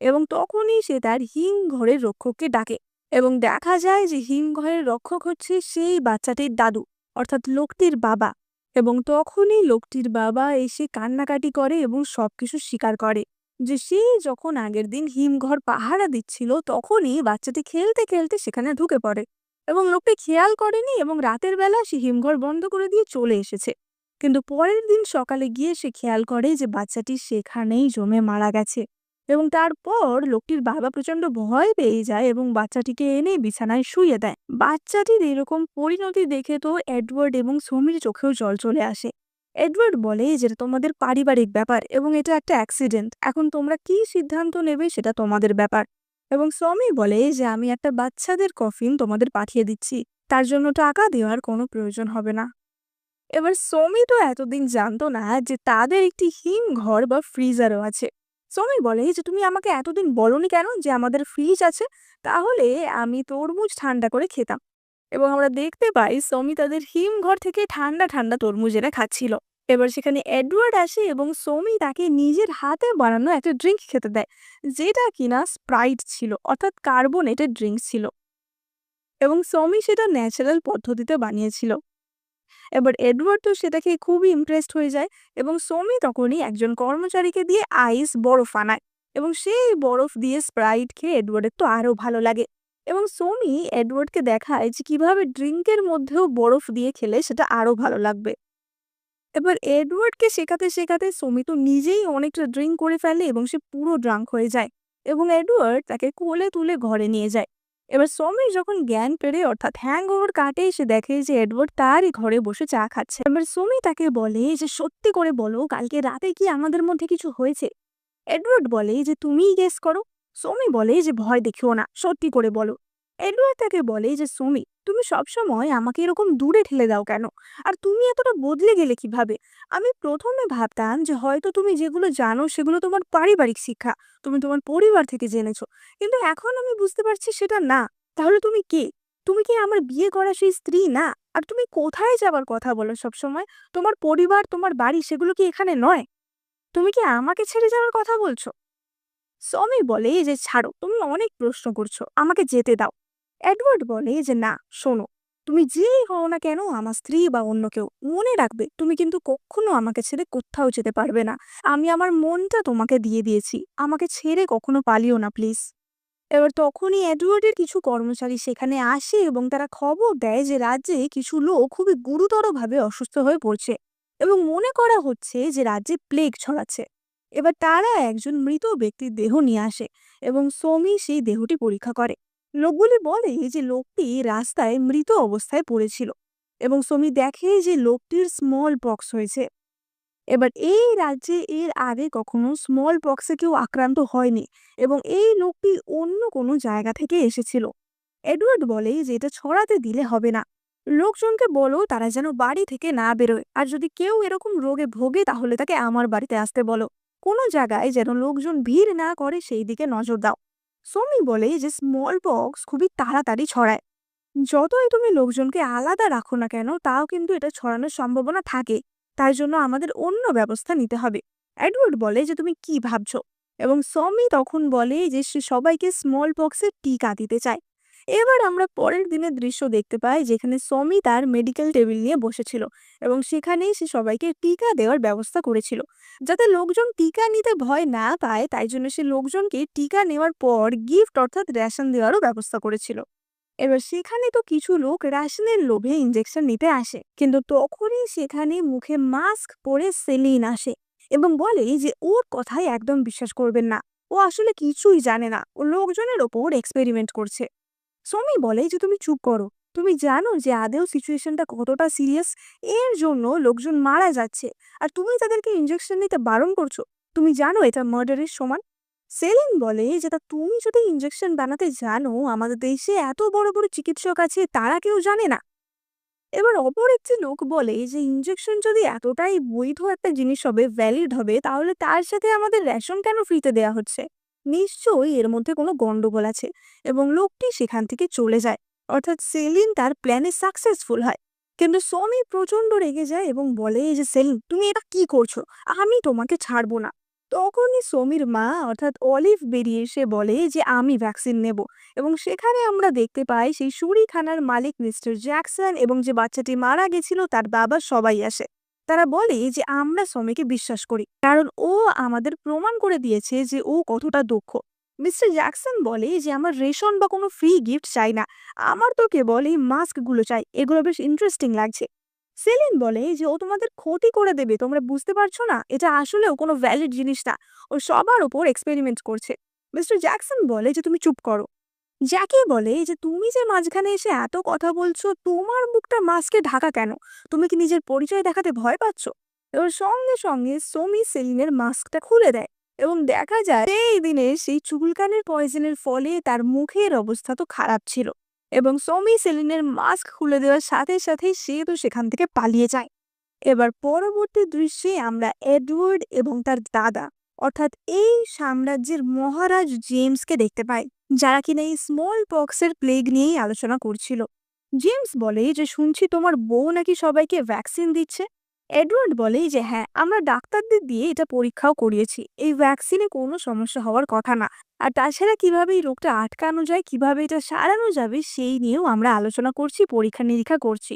এবং তখনই সে তার হিমঘরের রক্ষককে ডাকে এবং দেখা যায় যে হিমঘরের রক্ষক হচ্ছে সেই বাচ্চাটির দাদু, অর্থাৎ লোকটির বাবা। এবং তখনই লোকটির বাবা এসে কান্নাকাটি করে এবং সবকিছু স্বীকার করে যে সে যখন আগের দিন হিমঘর পাহারা দিচ্ছিল তখনই বাচ্চাটি খেলতে খেলতে সেখানে ঢুকে পড়ে এবং লোকটি খেয়াল করেনি এবং রাতের বেলা সে হিমঘর বন্ধ করে দিয়ে চলে এসেছে। কিন্তু পরের দিন সকালে গিয়ে সে খেয়াল করে যে বাচ্চাটি সেখানেই জমে মারা গেছে এবং তারপর লোকটির বাবা প্রচন্ড ভয় পেয়ে যায় এবং বাচ্চাটিকে এনে বিছানায় শুইয়ে দেয়। বাচ্চাটির এরকম পরিণতি দেখে তো এডওয়ার্ড এবং সমির চোখেও জল চলে আসে। এডওয়ার্ড বলে যে এটা তোমাদের পারিবারিক ব্যাপার এবং এটা একটা অ্যাক্সিডেন্ট, এখন তোমরা কি সিদ্ধান্ত নেবে সেটা তোমাদের ব্যাপার। এবং সমি বলে যে আমি একটা বাচ্চাদের কফিন তোমাদের পাঠিয়ে দিচ্ছি, তার জন্য টাকা দেওয়ার কোনো প্রয়োজন হবে না। এবার সমি তো এতদিন জানতো না যে তাদের একটি হিম ঘর বা ফ্রিজারও আছে। সমি বলে যে তুমি আমাকে এতদিন বলনি কেন যে আমাদের ফ্রিজ আছে, তাহলে আমি তরমুজ ঠান্ডা করে খেতাম। এবং আমরা দেখতে পাই সমি তাদের হিম ঘর থেকে ঠান্ডা ঠান্ডা তরমুজ এনে খাচ্ছিল। এবার সেখানে এডওয়ার্ড আসে এবং সমি তাকে নিজের হাতে বানানো একটা ড্রিঙ্ক খেতে দেয়, যেটা কিনা স্প্রাইট ছিল, অর্থাৎ কার্বোনেটেড ড্রিঙ্ক ছিল। এবং সমি সেটা ন্যাচারাল পদ্ধতিতে বানিয়েছিল। এবার এডওয়ার্ড তো সেটা খেয়ে খুবই ইমপ্রেসড হয়ে যায় এবং সমি তখনই একজন কর্মচারীকে দিয়ে বরফ আনায় এবং সেই বরফ দিয়ে স্প্রাইট খেয়ে এডওয়ার্ডের তো আরো ভালো লাগে। এবং সমি এডওয়ার্ডকে দেখায় যে কিভাবে ড্রিঙ্কের মধ্যেও বরফ দিয়ে খেলে সেটা আরো ভালো লাগবে। এবার এডওয়ার্ডকে শেখাতে শেখাতে সমি তো নিজেই অনেকটা ড্রিঙ্ক করে ফেলে এবং সে পুরো ড্রাঙ্ক হয়ে যায় এবং এডওয়ার্ড তাকে কোলে তুলে ঘরে নিয়ে যায়। এবার সমি যখন জ্ঞান ফেরে অর্থাৎ হ্যাংওভার কাটে, সে দেখে যে এডওয়ার্ড তারই ঘরে বসে চা খাচ্ছে। এবার সমি তাকে বলে যে সত্যি করে বলো, কালকে রাতে কি আমাদের মধ্যে কিছু হয়েছে? এডওয়ার্ড বলে যে তুমিই গেস করো। সমি বলে যে ভয় দেখিও না, সত্যি করে বলো। এডওয়ার্ড তাকে বলে যে সমি, তুমি সবসময় আমাকে এরকম দূরে ঠেলে দাও কেন? আর তুমি এতটা বদলে গেলে কিভাবে? আমি প্রথমে ভাবতাম যে হয়তো তুমি যেগুলো জানো সেগুলো তোমার পারিবারিক শিক্ষা, তুমি তোমার পরিবার থেকে জেনেছো, কিন্তু এখন আমি বুঝতে পারছি সেটা না। তাহলে তুমি কে? তুমি কি আমার বিয়ে করা সেই স্ত্রী না? আর তুমি কোথায় যাবার কথা বলো সব সময়? তোমার পরিবার, তোমার বাড়ি, সেগুলো কি এখানে নয়? তুমি কি আমাকে ছেড়ে যাওয়ার কথা বলছো? সমি বলে যে ছাড়ো, তুমি অনেক প্রশ্ন করছো, আমাকে যেতে দাও। এডওয়ার্ড বলে যে না, শোনো, তুমি যেই হও না কেন, আমার স্ত্রী বা অন্য কেউ, মনে রাখবে তুমি কিন্তু কখনো আমাকে ছেড়ে কোথাও যেতে পারবে না। আমি আমার মনটা তোমাকে দিয়ে দিয়েছি, আমাকে ছেড়ে কখনো পালিও না প্লিজ। এবার তখনই এডওয়ার্ডের কিছু কর্মচারী সেখানে আসে এবং তারা খবর দেয় যে রাজ্যে কিছু লোক খুবই গুরুতরভাবে অসুস্থ হয়ে পড়ছে এবং মনে করা হচ্ছে যে রাজ্যে প্লেগ ছড়াচ্ছে। এবার তারা একজন মৃত ব্যক্তির দেহ নিয়ে আসে এবং সমি সেই দেহটি পরীক্ষা করে। লোকগুলি বলে যে লোকটি রাস্তায় মৃত অবস্থায় পড়েছিল এবং সমি দেখে যে লোকটির স্মল পক্স হয়েছে। এবার এই রাজ্যে এর আগে কখনো স্মল পক্সে কেউ আক্রান্ত হয়নি এবং এই লোকটি অন্য কোনো জায়গা থেকে এসেছিল। এডওয়ার্ড বলে যে এটা ছড়াতে দিলে হবে না, লোকজনকে বলো তারা যেন বাড়ি থেকে না বেরোয়, আর যদি কেউ এরকম রোগে ভোগে তাহলে তাকে আমার বাড়িতে আসতে বলো। কোনো জায়গায় যেন লোকজন ভিড় না করে সেই দিকে নজর দাও। সমি বলে যে স্মল পক্স খুবই তাড়াতাড়ি ছড়ায়, যতই তুমি লোকজনকে আলাদা রাখো না কেন তাও কিন্তু এটা ছড়ানোর সম্ভাবনা থাকে, তাই জন্য আমাদের অন্য ব্যবস্থা নিতে হবে। এডওয়ার্ড বলে যে তুমি কি ভাবছো? এবং সমি তখন বলে যে সে সবাইকে স্মল পক্সের টিকা দিতে চায়। এবার আমরা পরের দিনের দৃশ্য দেখতে পাই যেখানে সমি তার মেডিকেল টেবিল নিয়ে বসেছিল এবং সেখানেই সে সবাইকে টিকা দেওয়ার ব্যবস্থা করেছিল, যাতে লোকজন টিকা নিতে ভয় না পায়। তাই জন্য সে লোকজনকে টিকা নেওয়ার পর গিফট অর্থাৎ রেশন দেওয়ারও ব্যবস্থা করেছিল। এবার সেখানে তো কিছু লোক রেশনের লোভে ইনজেকশন নিতে আসে, কিন্তু তখনই সেখানে মুখে মাস্ক পরে সেলিন আসে এবং বলে যে ওর কথাই একদম বিশ্বাস করবেন না, ও আসলে কিছুই জানে না, ও লোকজনের ওপর এক্সপেরিমেন্ট করছে। সমি বলে যে তুমি চুপ করো, তুমি জানো যে আদেও সিচুয়েশনটা কতটা সিরিয়াস? এর জন্য লোকজন মারা যাচ্ছে আর তুমি তাদেরকে ইনজেকশন নিতে বারণ করছো। তুমি জানো এটা মার্ডারের সমান। সেলিন বলে যে তা তুমি যদি ইনজেকশন বানাতে জানো, আমাদের দেশে এত বড় বড় চিকিৎসক আছে, তারা কেউ জানে না। এবার অপর একটি লোক বলে যে ইনজেকশন যদি এতটাই বৈধ একটা জিনিস হবে, ভ্যালিড হবে, তাহলে তার সাথে আমাদের রেশন কেন ফ্রিতে দেয়া হচ্ছে? নিশ্চয়ই এর মধ্যে কোনো গন্ডগোল আছে। এবং লোকটি সেখান থেকে চলে যায়, অর্থাৎ সেলিন তার প্ল্যানে সাকসেসফুল হয়। কিন্তু সমি প্রচন্ড রেগে যায় এবং বলে যে সেলিন, তুমি এটা কি করছো? আমি তোমাকে ছাড়বো না। তখনই সমির মা অর্থাৎ অলিভ বেরিয়ে এসে বলে যে আমি ভ্যাকসিন নেব এবং সেখানে আমরা দেখতে পাই সেই শুঁড়িখানার মালিক মিস্টার জ্যাকসন এবং যে বাচ্চাটি মারা গেছিল তার বাবা সবাই আসে। তারা বলে যে আমরা সমিকে বিশ্বাস করি কারণ ও আমাদের প্রমাণ করে দিয়েছে যে ও কতটা দক্ষ। মিস্টার জ্যাকসন বলে যে আমার রেশন বা কোনো ফ্রি গিফট চাই না, আমার তো কেবল এই মাস্কগুলো চাই, এগুলো বেশ ইন্টারেস্টিং লাগছে। সেলিন বলে যে ও তোমাদের ক্ষতি করে দেবে, তোমরা বুঝতে পারছো না, এটা আসলেও কোনো ভ্যালিড জিনিস না, ও সবার ওপর এক্সপেরিমেন্ট করছে। মিস্টার জ্যাকসন বলে যে তুমি চুপ করো। জ্যাকি বলে যে তুমি যে মাঝখানে এসে এত কথা বলছো, তোমার মুখটা মাস্কে ঢাকা কেন? তুমি কি নিজের পরিচয় দেখাতে ভয় পাচ্ছ? এবার সঙ্গে সঙ্গে সমি সেলিনের মাস্কটা খুলে দেয় এবং দেখা যায় এই দিনে সেই চুলকানির পয়জনের ফলে তার মুখের অবস্থা তো খারাপ ছিল, এবং সমি সেলিনের মাস্ক খুলে দেওয়ার সাথে সাথেই সে তো সেখান থেকে পালিয়ে যায়। এবার পরবর্তী দৃশ্যে আমরা এডওয়ার্ড এবং তার দাদা, অর্থাৎ এই সাম্রাজ্যের মহারাজ জেমসকে দেখতে পাই, যারা কিনা এই স্মল পক্সের প্লেগ নিয়েই আলোচনা করছিল। জেমস বলে যে শুনছি তোমার বউ নাকি সবাইকে ভ্যাকসিন দিচ্ছে। এডওয়ার্ড বলে যে হ্যাঁ, আমরা ডাক্তারদের দিয়ে এটা পরীক্ষাও করিয়েছি, এই ভ্যাকসিনে কোনো সমস্যা হওয়ার কথা না। আর তাছাড়া কিভাবে এই রোগটা আটকানো যায়, কিভাবে এটা সারানো যাবে, সেই নিয়েও আমরা আলোচনা করছি, পরীক্ষা নিরীক্ষা করছি।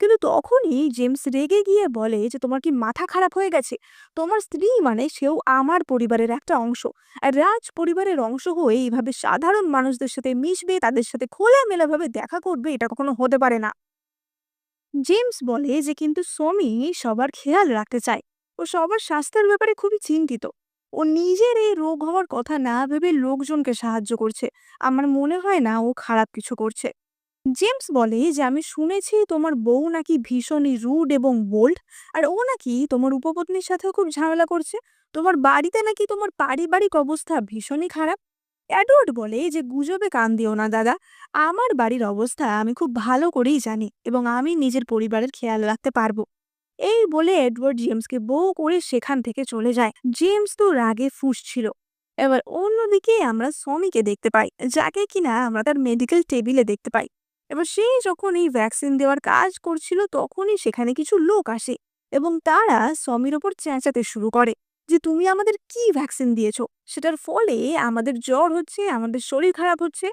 কিন্তু তখনই জেমস রেগে গিয়ে বলে যে তোমার কি মাথা খারাপ হয়ে গেছে? তোমার স্ত্রী মানে সেও আমার পরিবারের একটা অংশ, আর রাজ পরিবারের অংশ হয়ে এইভাবে সাধারণ মানুষদের সাথে মিশবে, তাদের সাথে খোলামেলা ভাবে দেখা করবে, এটা কখনো হতে পারে না। জেমস বলে যে কিন্তু সমি সবার খেয়াল রাখতে চায়, ও সবার স্বাস্থ্যের ব্যাপারে খুবই চিন্তিত। ও নিজের এই রোগ হওয়ার কথা না ভেবে লোকজনকে সাহায্য করছে। আমার মনে হয় না ও খারাপ কিছু করছে। জেমস বলে যে আমি শুনেছি তোমার বউ নাকি ভীষণই রুড এবং বোল্ড, আর ও নাকি তোমার উপপত্নীর সাথেও খুব ঝামেলা করছে। তোমার বাড়িতে নাকি তোমার পারিবারিক অবস্থা ভীষণই খারাপ। এডওয়ার্ড বলে যে গুজবে কান দিও না দাদা, আমার বাড়ির অবস্থা আমি খুব ভালো করেই জানি, এবং আমি নিজের পরিবারের খেয়াল রাখতে পারবো। এই বলে এডওয়ার্ড জেমসকে বউ করে সেখান থেকে চলে যায়। জেমস তো রাগে ফুঁসছিল। এবার অন্যদিকে আমরা সমিকে দেখতে পাই, যাকে কিনা আমরা তার মেডিকেল টেবিলে দেখতে পাই। এবার সে যখন এই ভ্যাকসিন দেওয়ার কাজ করছিল, তখনই সেখানে কিছু লোক আসে এবং তারা সমির ওপর চেঁচাতে শুরু করে যে তুমি আমাদের কি ভ্যাকসিন দিয়েছো, সেটার ফলে আমাদের জ্বর হচ্ছে, আমাদের শরীর খারাপ হচ্ছে,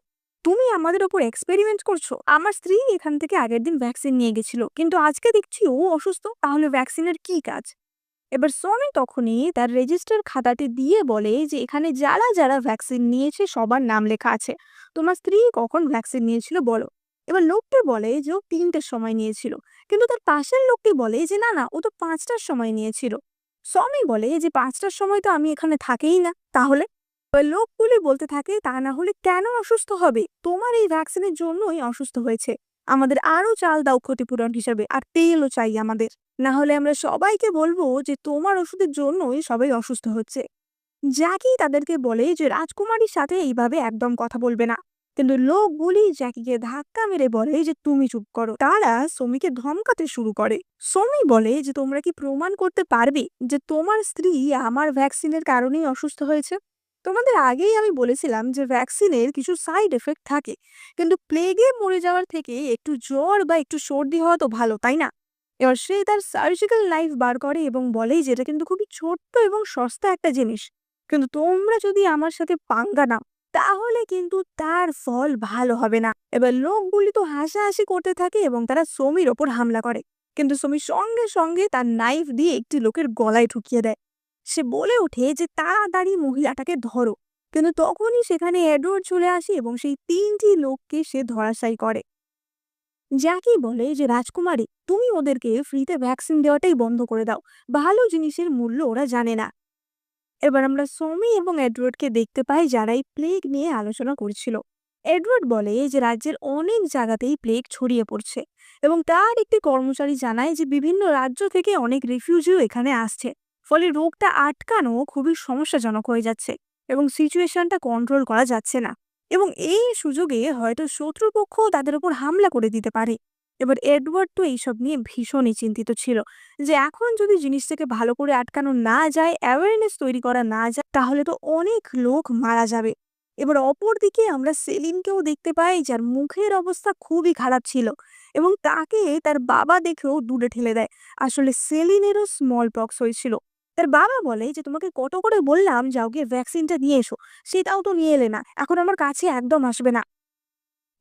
তুমি আমাদের ওপর এক্সপেরিমেন্ট করছো। আমার স্ত্রী এখান থেকে আগের দিন ভ্যাকসিন নিয়ে গেছিল, কিন্তু আজকে দেখছি ও অসুস্থ, তাহলে ভ্যাকসিনের কি কাজ? এবার সনি তখনই তার রেজিস্টার খাতাটি দিয়ে বলে যে এখানে যারা যারা ভ্যাকসিন নিয়েছে সবার নাম লেখা আছে, তোমার স্ত্রী কখন ভ্যাকসিন নিয়েছিল বলো। এবার লোকটি বলে যে ও 3টের সময় নিয়েছিল, কিন্তু তার পাশের লোকটি বলে যে না না, ও তো 5টার সময় নিয়েছিল। সমি বলে যে 5টার সময় তো আমি এখানে থাকেই না, তাহলে? এবার লোকগুলি বলতে থাকে তা না হলে কেন অসুস্থ হবে, তোমার এই ভ্যাকসিনের জন্যই অসুস্থ হয়েছে, আমাদের আরো চাল দাও ক্ষতিপূরণ হিসাবে, আর তেলও চাই আমাদের, না হলে আমরা সবাইকে বলবো যে তোমার ওষুধের জন্যই সবাই অসুস্থ হচ্ছে। জ্যাকি তাদেরকে বলে যে রাজকুমারীর সাথে এইভাবে একদম কথা বলবে না, কিন্তু লোকগুলি জ্যাকিকে ধাক্কা মেরে বলে যে তুমি চুপ করো। তারা সমিকে ধমকাতে শুরু করে। সমি বলে যে তোমরা কি প্রমাণ করতে পারবে যে তোমার স্ত্রী আমার ভ্যাকসিনের কারণেই অসুস্থ হয়েছে? তোমাদের আগেই আমি বলেছিলাম যে ভ্যাকসিনের কিছু সাইড এফেক্ট থাকে, কিন্তু প্লেগে মরে যাওয়ার থেকে একটু জ্বর বা একটু সর্দি হওয়া তো ভালো, তাই না? এবার সে তার সার্জিক্যাল নাইফ বার করে এবং বলে যে এটা কিন্তু খুবই ছোট্ট এবং সস্তা একটা জিনিস, কিন্তু তোমরা যদি আমার সাথে পাঙ্গা নাও তাহলে কিন্তু তার ফল ভালো হবে না। এবার লোকগুলি তো হাসাহাসি করতে থাকে এবং তারা সমির ওপর হামলা করে, কিন্তু সমি সঙ্গে সঙ্গে তার নাইফ দিয়ে একটি লোকের গলায় ঢুকিয়ে দেয়। সে বলে ওঠে যে তাড়াতাড়ি মহিলাটাকে ধরো, কিন্তু তখনই সেখানে এডওয়ার্ড চলে আসে এবং সেই 3টি লোককে সে ধরাশায়ী করে। জ্যাকি বলে যে রাজকুমারী, তুমি ওদেরকে ফ্রিতে ভ্যাকসিন দেওয়াটাই বন্ধ করে দাও, ভালো জিনিসের মূল্য ওরা জানে না। এবার আমরা সমি এবং এডওয়ার্ডকে দেখতে পাই, যারা এই প্লেগ নিয়ে আলোচনা করছিল। এডওয়ার্ড বলে যে রাজ্যের অনেক জায়গাতেই প্লেগ ছড়িয়ে পড়ছে, এবং তার একটি কর্মচারী জানায় যে বিভিন্ন রাজ্য থেকে অনেক রিফিউজিও এখানে আসছে, ফলে রোগটা আটকানো খুবই সমস্যাজনক হয়ে যাচ্ছে এবং সিচুয়েশনটা কন্ট্রোল করা যাচ্ছে না, এবং এই সুযোগে হয়তো শত্রুপক্ষ তাদের উপর হামলা করে দিতে পারে। এবার এডওয়ার্ড তো এইসব নিয়ে ভীষণই চিন্তিত ছিল, যে এখন যদি জিনিসটাকে ভালো করে আটকানো না যায়, অ্যাওয়ারনেস তৈরি করা না যায়, তাহলে তো অনেক লোক মারা যাবে। এবার অপরদিকে আমরা সেলিনকেও দেখতে পাই, যার মুখের অবস্থা খুবই খারাপ ছিল, এবং তাকে তার বাবা দেখেও দূরে ঠেলে দেয়। আসলে সেলিনেরও স্মল পক্স হয়েছিল। তার বাবা বলে যে তোমাকে কত করে বললাম যাও গিয়ে ভ্যাকসিনটা নিয়ে এসো, সেটাও তো নিয়ে এলে না, এখন আমার কাছে একদম আসবে না।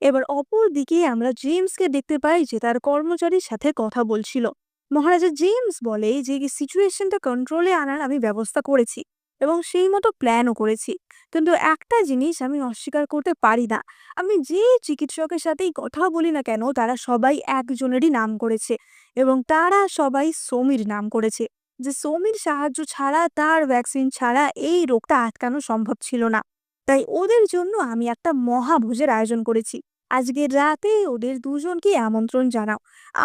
এবার অপর দিকে আমরা জেমসকে দেখতে পাই, যে তার কর্মচারীর সাথে কথা বলছিল। মহারাজা জেমস বলে যে সিচুয়েশনটা কন্ট্রোলে আনার আমি ব্যবস্থা করেছি এবং সেই মতো প্ল্যানও করেছি, কিন্তু একটা জিনিস আমি অস্বীকার করতে পারি না, আমি যে চিকিৎসকের সাথেই কথা বলি না কেন তারা সবাই একজনেরই নাম করেছে, এবং তারা সবাই সমীর নাম করেছে, যে সমীর সাহায্য ছাড়া, তার ভ্যাকসিন ছাড়া এই রোগটা আটকানো সম্ভব ছিল না। তাই ওদের জন্য আমি একটা মহাভোজের আয়োজন করেছি। আজকের রাতে ওদের দুজনকে আমন্ত্রণ জানাও,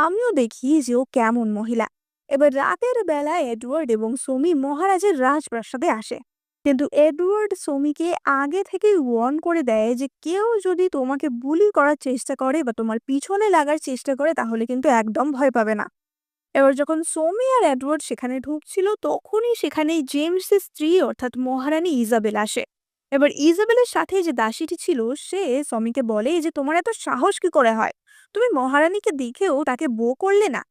আমিও দেখি যে ও কেমন মহিলা। এবার রাতের বেলায় এডওয়ার্ড এবং সমি মহারাজের রাজপ্রাসাদে আসে। কিন্তু এডওয়ার্ড সমিকে আগে থেকেই ওয়ার্ন করে দেয় যে কেউ যদি তোমাকে বুলি করার চেষ্টা করে বা তোমার পিছনে লাগার চেষ্টা করে তাহলে কিন্তু একদম ভয় পাবে না। এবার যখন সোমি আর এডওয়ার্ড সেখানে ঢুকছিল তখনই সেখানে জেমসের স্ত্রী অর্থাৎ মহারানী ইজাবেল আসে। এবার ইজাবেলের সাথে যে দাসীটি ছিল সে সমিকে বলে যে তোমার এত সাহস কি করে হয়, তুমি মহারানীকে দেখেও তাকে বো করলে না।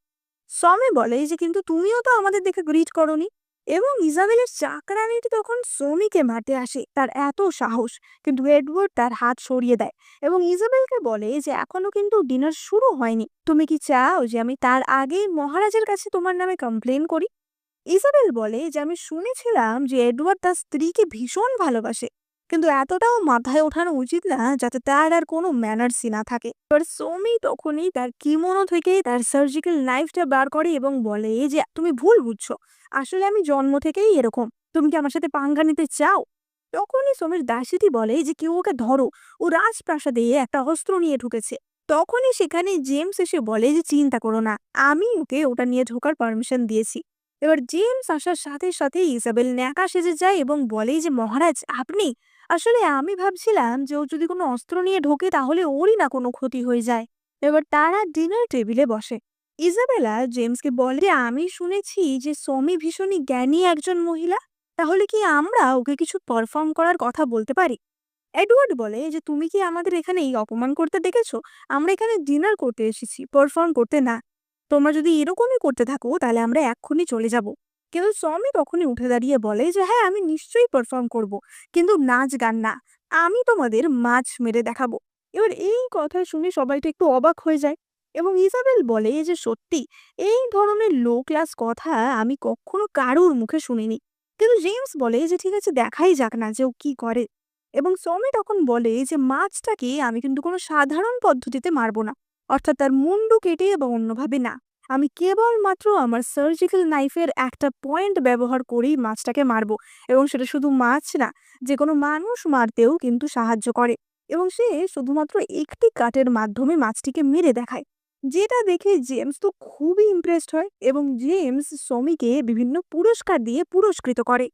সমি বলে যে কিন্তু তুমিও তো আমাদের দেখে গ্রিট করনি। এবং ইজাবেলের চাকরানিটি তখন সমিকে মারতে আসে, তার এত সাহস। কিন্তু এডওয়ার্ড তার হাত সরিয়ে দেয় এবং ইজাবেলকে বলে যে এখনো কিন্তু ডিনার শুরু হয়নি, তুমি কি চাও যে আমি তার আগে মহারাজের কাছে তোমার নামে কমপ্লেন করি? ইজাবেল বলে যে আমি শুনেছিলাম যে এডওয়ার্ড তার স্ত্রীকে ভীষণ ভালোবাসে, কিন্তু এতটাও মাথায় ওঠানো উচিত না যাতে তার আর কোনো ম্যানার্সই না থাকে। এবার সৌমি তখনই তার কিমোনো থেকে তার সার্জিক্যাল নাইফটা বার করে এবং বলে যে তুমি ভুল বুঝছো, আসলে আমি জন্ম থেকেই এরকম, তুমি কি আমার সাথে পাঙ্গা নিতে চাও? তখনই সৌমির দাসীটি বলে যে কেউ ওকে ধরো, ও রাজপ্রাসাদে একটা অস্ত্র নিয়ে ঢুকেছে। তখনই সেখানে জেমস এসে বলে যে চিন্তা করো না, আমি ওকে ওটা নিয়ে ঢোকার পারমিশন দিয়েছি। এবার জেমস আসার সাথে সাথে ইসাবেল ন্যাকা সেজে যায় এবং বলে যে মহারাজ আপনি, আসলে আমি ভাবছিলাম যে ও যদি কোনো অস্ত্র নিয়ে ঢোকে তাহলে ওরই না কোনো ক্ষতি হয়ে যায়। এবার তারা ডিনার টেবিলে বসে। ইজাবেলা জেমসকে বলে আমি শুনেছি যে সমি ভীষণই জ্ঞানী একজন মহিলা, তাহলে কি আমরা ওকে কিছু পারফর্ম করার কথা বলতে পারি? এডওয়ার্ড বলে যে তুমি কি আমাদের এখানে এই অপমান করতে দেখেছো? আমরা এখানে ডিনার করতে এসেছি, পারফর্ম করতে না। তোমরা যদি এরকমই করতে থাকো তাহলে আমরা এক্ষুনি চলে যাব। কিন্তু সমি তখনই উঠে দাঁড়িয়ে বলে যে হ্যাঁ আমি নিশ্চয়ই পারফর্ম করব, কিন্তু নাচ গান না, আমি তোমাদের মাছ মেরে দেখাবো। এবার এই কথা শুনে সবাই তো একটু অবাক হয়ে যায় এবং ইজাবেল বলে যে সত্যি এই ধরনের লো ক্লাস কথা আমি কখনো কারোর মুখে শুনিনি। কিন্তু জেমস বলে যে ঠিক আছে দেখাই যাক না যে ও কি করে। এবং সমি তখন বলে যে মাছটাকে আমি কিন্তু কোনো সাধারণ পদ্ধতিতে মারবো না, অর্থাৎ তার মুন্ডু কেটে বা অন্যভাবে না, আমি কেবলমাত্র আমার সার্জিক্যাল নাইফের একটা পয়েন্ট ব্যবহার করেই মাছটাকে মারবো। এবং সেটা শুধু মাছ না, যে কোনো মানুষ মারতেও কিন্তু সাহায্য করে। এবং সে শুধুমাত্র একটি কাটের মাধ্যমে মাছটিকে মেরে দেখায়, যেটা দেখে জেমস তো খুবই ইমপ্রেসড হয় এবং জেমস সমিকে বিভিন্ন পুরস্কার দিয়ে পুরস্কৃত করে।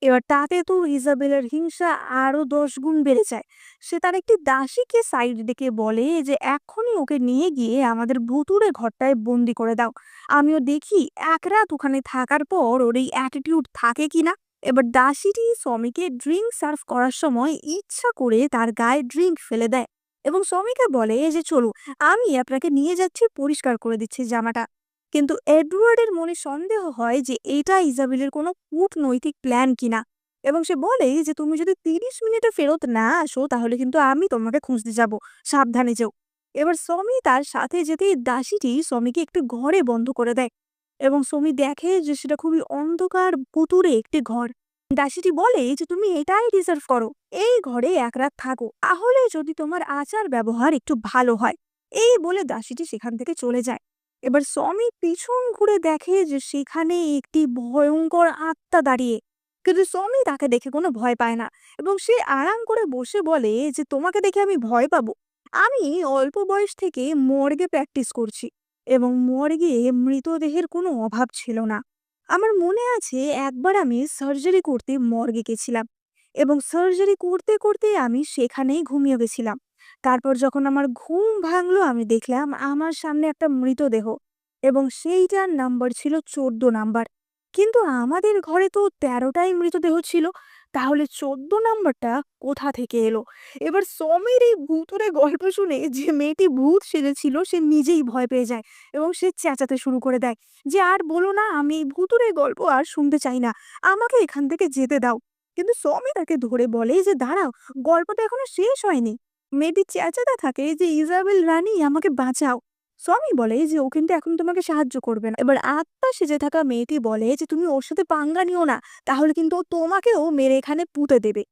এবার তাতে তো ইজাবেলের হিংসা আরো 10 গুণ বেড়ে যায়। সে তার একটি দাসীকে সাইড ডেকে বলে যে এখনই ওকে নিয়ে গিয়ে আমাদের ভুতুড়ে ঘরটায় বন্দি করে দাও, আমিও দেখি এক রাত ওখানে থাকার পর ওর এই অ্যাটিটিউড থাকে কিনা। এবার দাসীটি স্বামীকে ড্রিঙ্ক সার্ভ করার সময় ইচ্ছা করে তার গায়ে ড্রিঙ্ক ফেলে দেয় এবং স্বামীকে বলে যে চলো আমি আপনাকে নিয়ে যাচ্ছি, পরিষ্কার করে দিচ্ছি জামাটা। কিন্তু এডওয়ার্ডের মনে সন্দেহ হয় যে এটা ইজাবেলের কোনো কূটনৈতিক প্ল্যান কিনা এবং সে বলে যে তুমি যদি 30 মিনিটে ফেরত না আসো তাহলে কিন্তু আমি তোমাকে খুঁজতে যাব, সাবধানে যেও। এবার সমি তার সাথে যেতেই দাসীটি সমিকে একটি ঘরে বন্ধ করে দেয় এবং সমি দেখে যে সেটা খুবই অন্ধকার ভুতুড়ে একটি ঘর। দাসীটি বলে যে তুমি এটাই ডিজার্ভ করো, এই ঘরে এক রাত থাকো, তাহলে যদি তোমার আচার ব্যবহার একটু ভালো হয়। এই বলে দাসীটি সেখান থেকে চলে যায়। এবার সমি পিছন ঘুরে দেখে যে সেখানে একটি ভয়ঙ্কর আত্মা দাঁড়িয়ে, কিন্তু সমি তাকে দেখে কোনো ভয় পায় না এবং সে আরাম করে বসে বলে যে তোমাকে দেখে আমি ভয় পাবো? আমি অল্প বয়স থেকে মর্গে প্র্যাকটিস করছি এবং মর্গে মৃতদেহের কোনো অভাব ছিল না। আমার মনে আছে একবার আমি সার্জারি করতে মর্গে গেছিলাম এবং সার্জারি করতে করতে আমি সেখানেই ঘুমিয়ে গেছিলাম। তারপর যখন আমার ঘুম ভাঙলো আমি দেখলাম আমার সামনে একটা মৃতদেহ এবং সেইটার নাম্বার ছিল 14 নাম্বার। কিন্তু আমাদের ঘরে তো 13টাই মৃতদেহ ছিল, তাহলে 14 নাম্বারটা কোথা থেকে এলো? এবার সমির এই ভূতুরে গল্প শুনে যে মেয়েটি ভূত সেজেছিল সে নিজেই ভয় পেয়ে যায় এবং সে চেঁচাতে শুরু করে দেয় যে আর বলো না, আমি এই ভূতুরে গল্প আর শুনতে চাই না, আমাকে এখান থেকে যেতে দাও। কিন্তু সমি তাকে ধরে বলে যে দাঁড়াও, গল্পটা এখনো শেষ হয়নি। মেয়েটি চেঁচাতে থাকে যে ইজাবেল রানী আমাকে বাঁচাও। সমি বলে যে ও কিন্তু এখন তোমাকে সাহায্য করবে না। এবার আত্মা সেজে থাকা মেয়েটি বলে যে তুমি ওর সাথে পাঙ্গা নিও না, তাহলে কিন্তু ও তোমাকেও মেরে এখানে পুঁতে দেবে।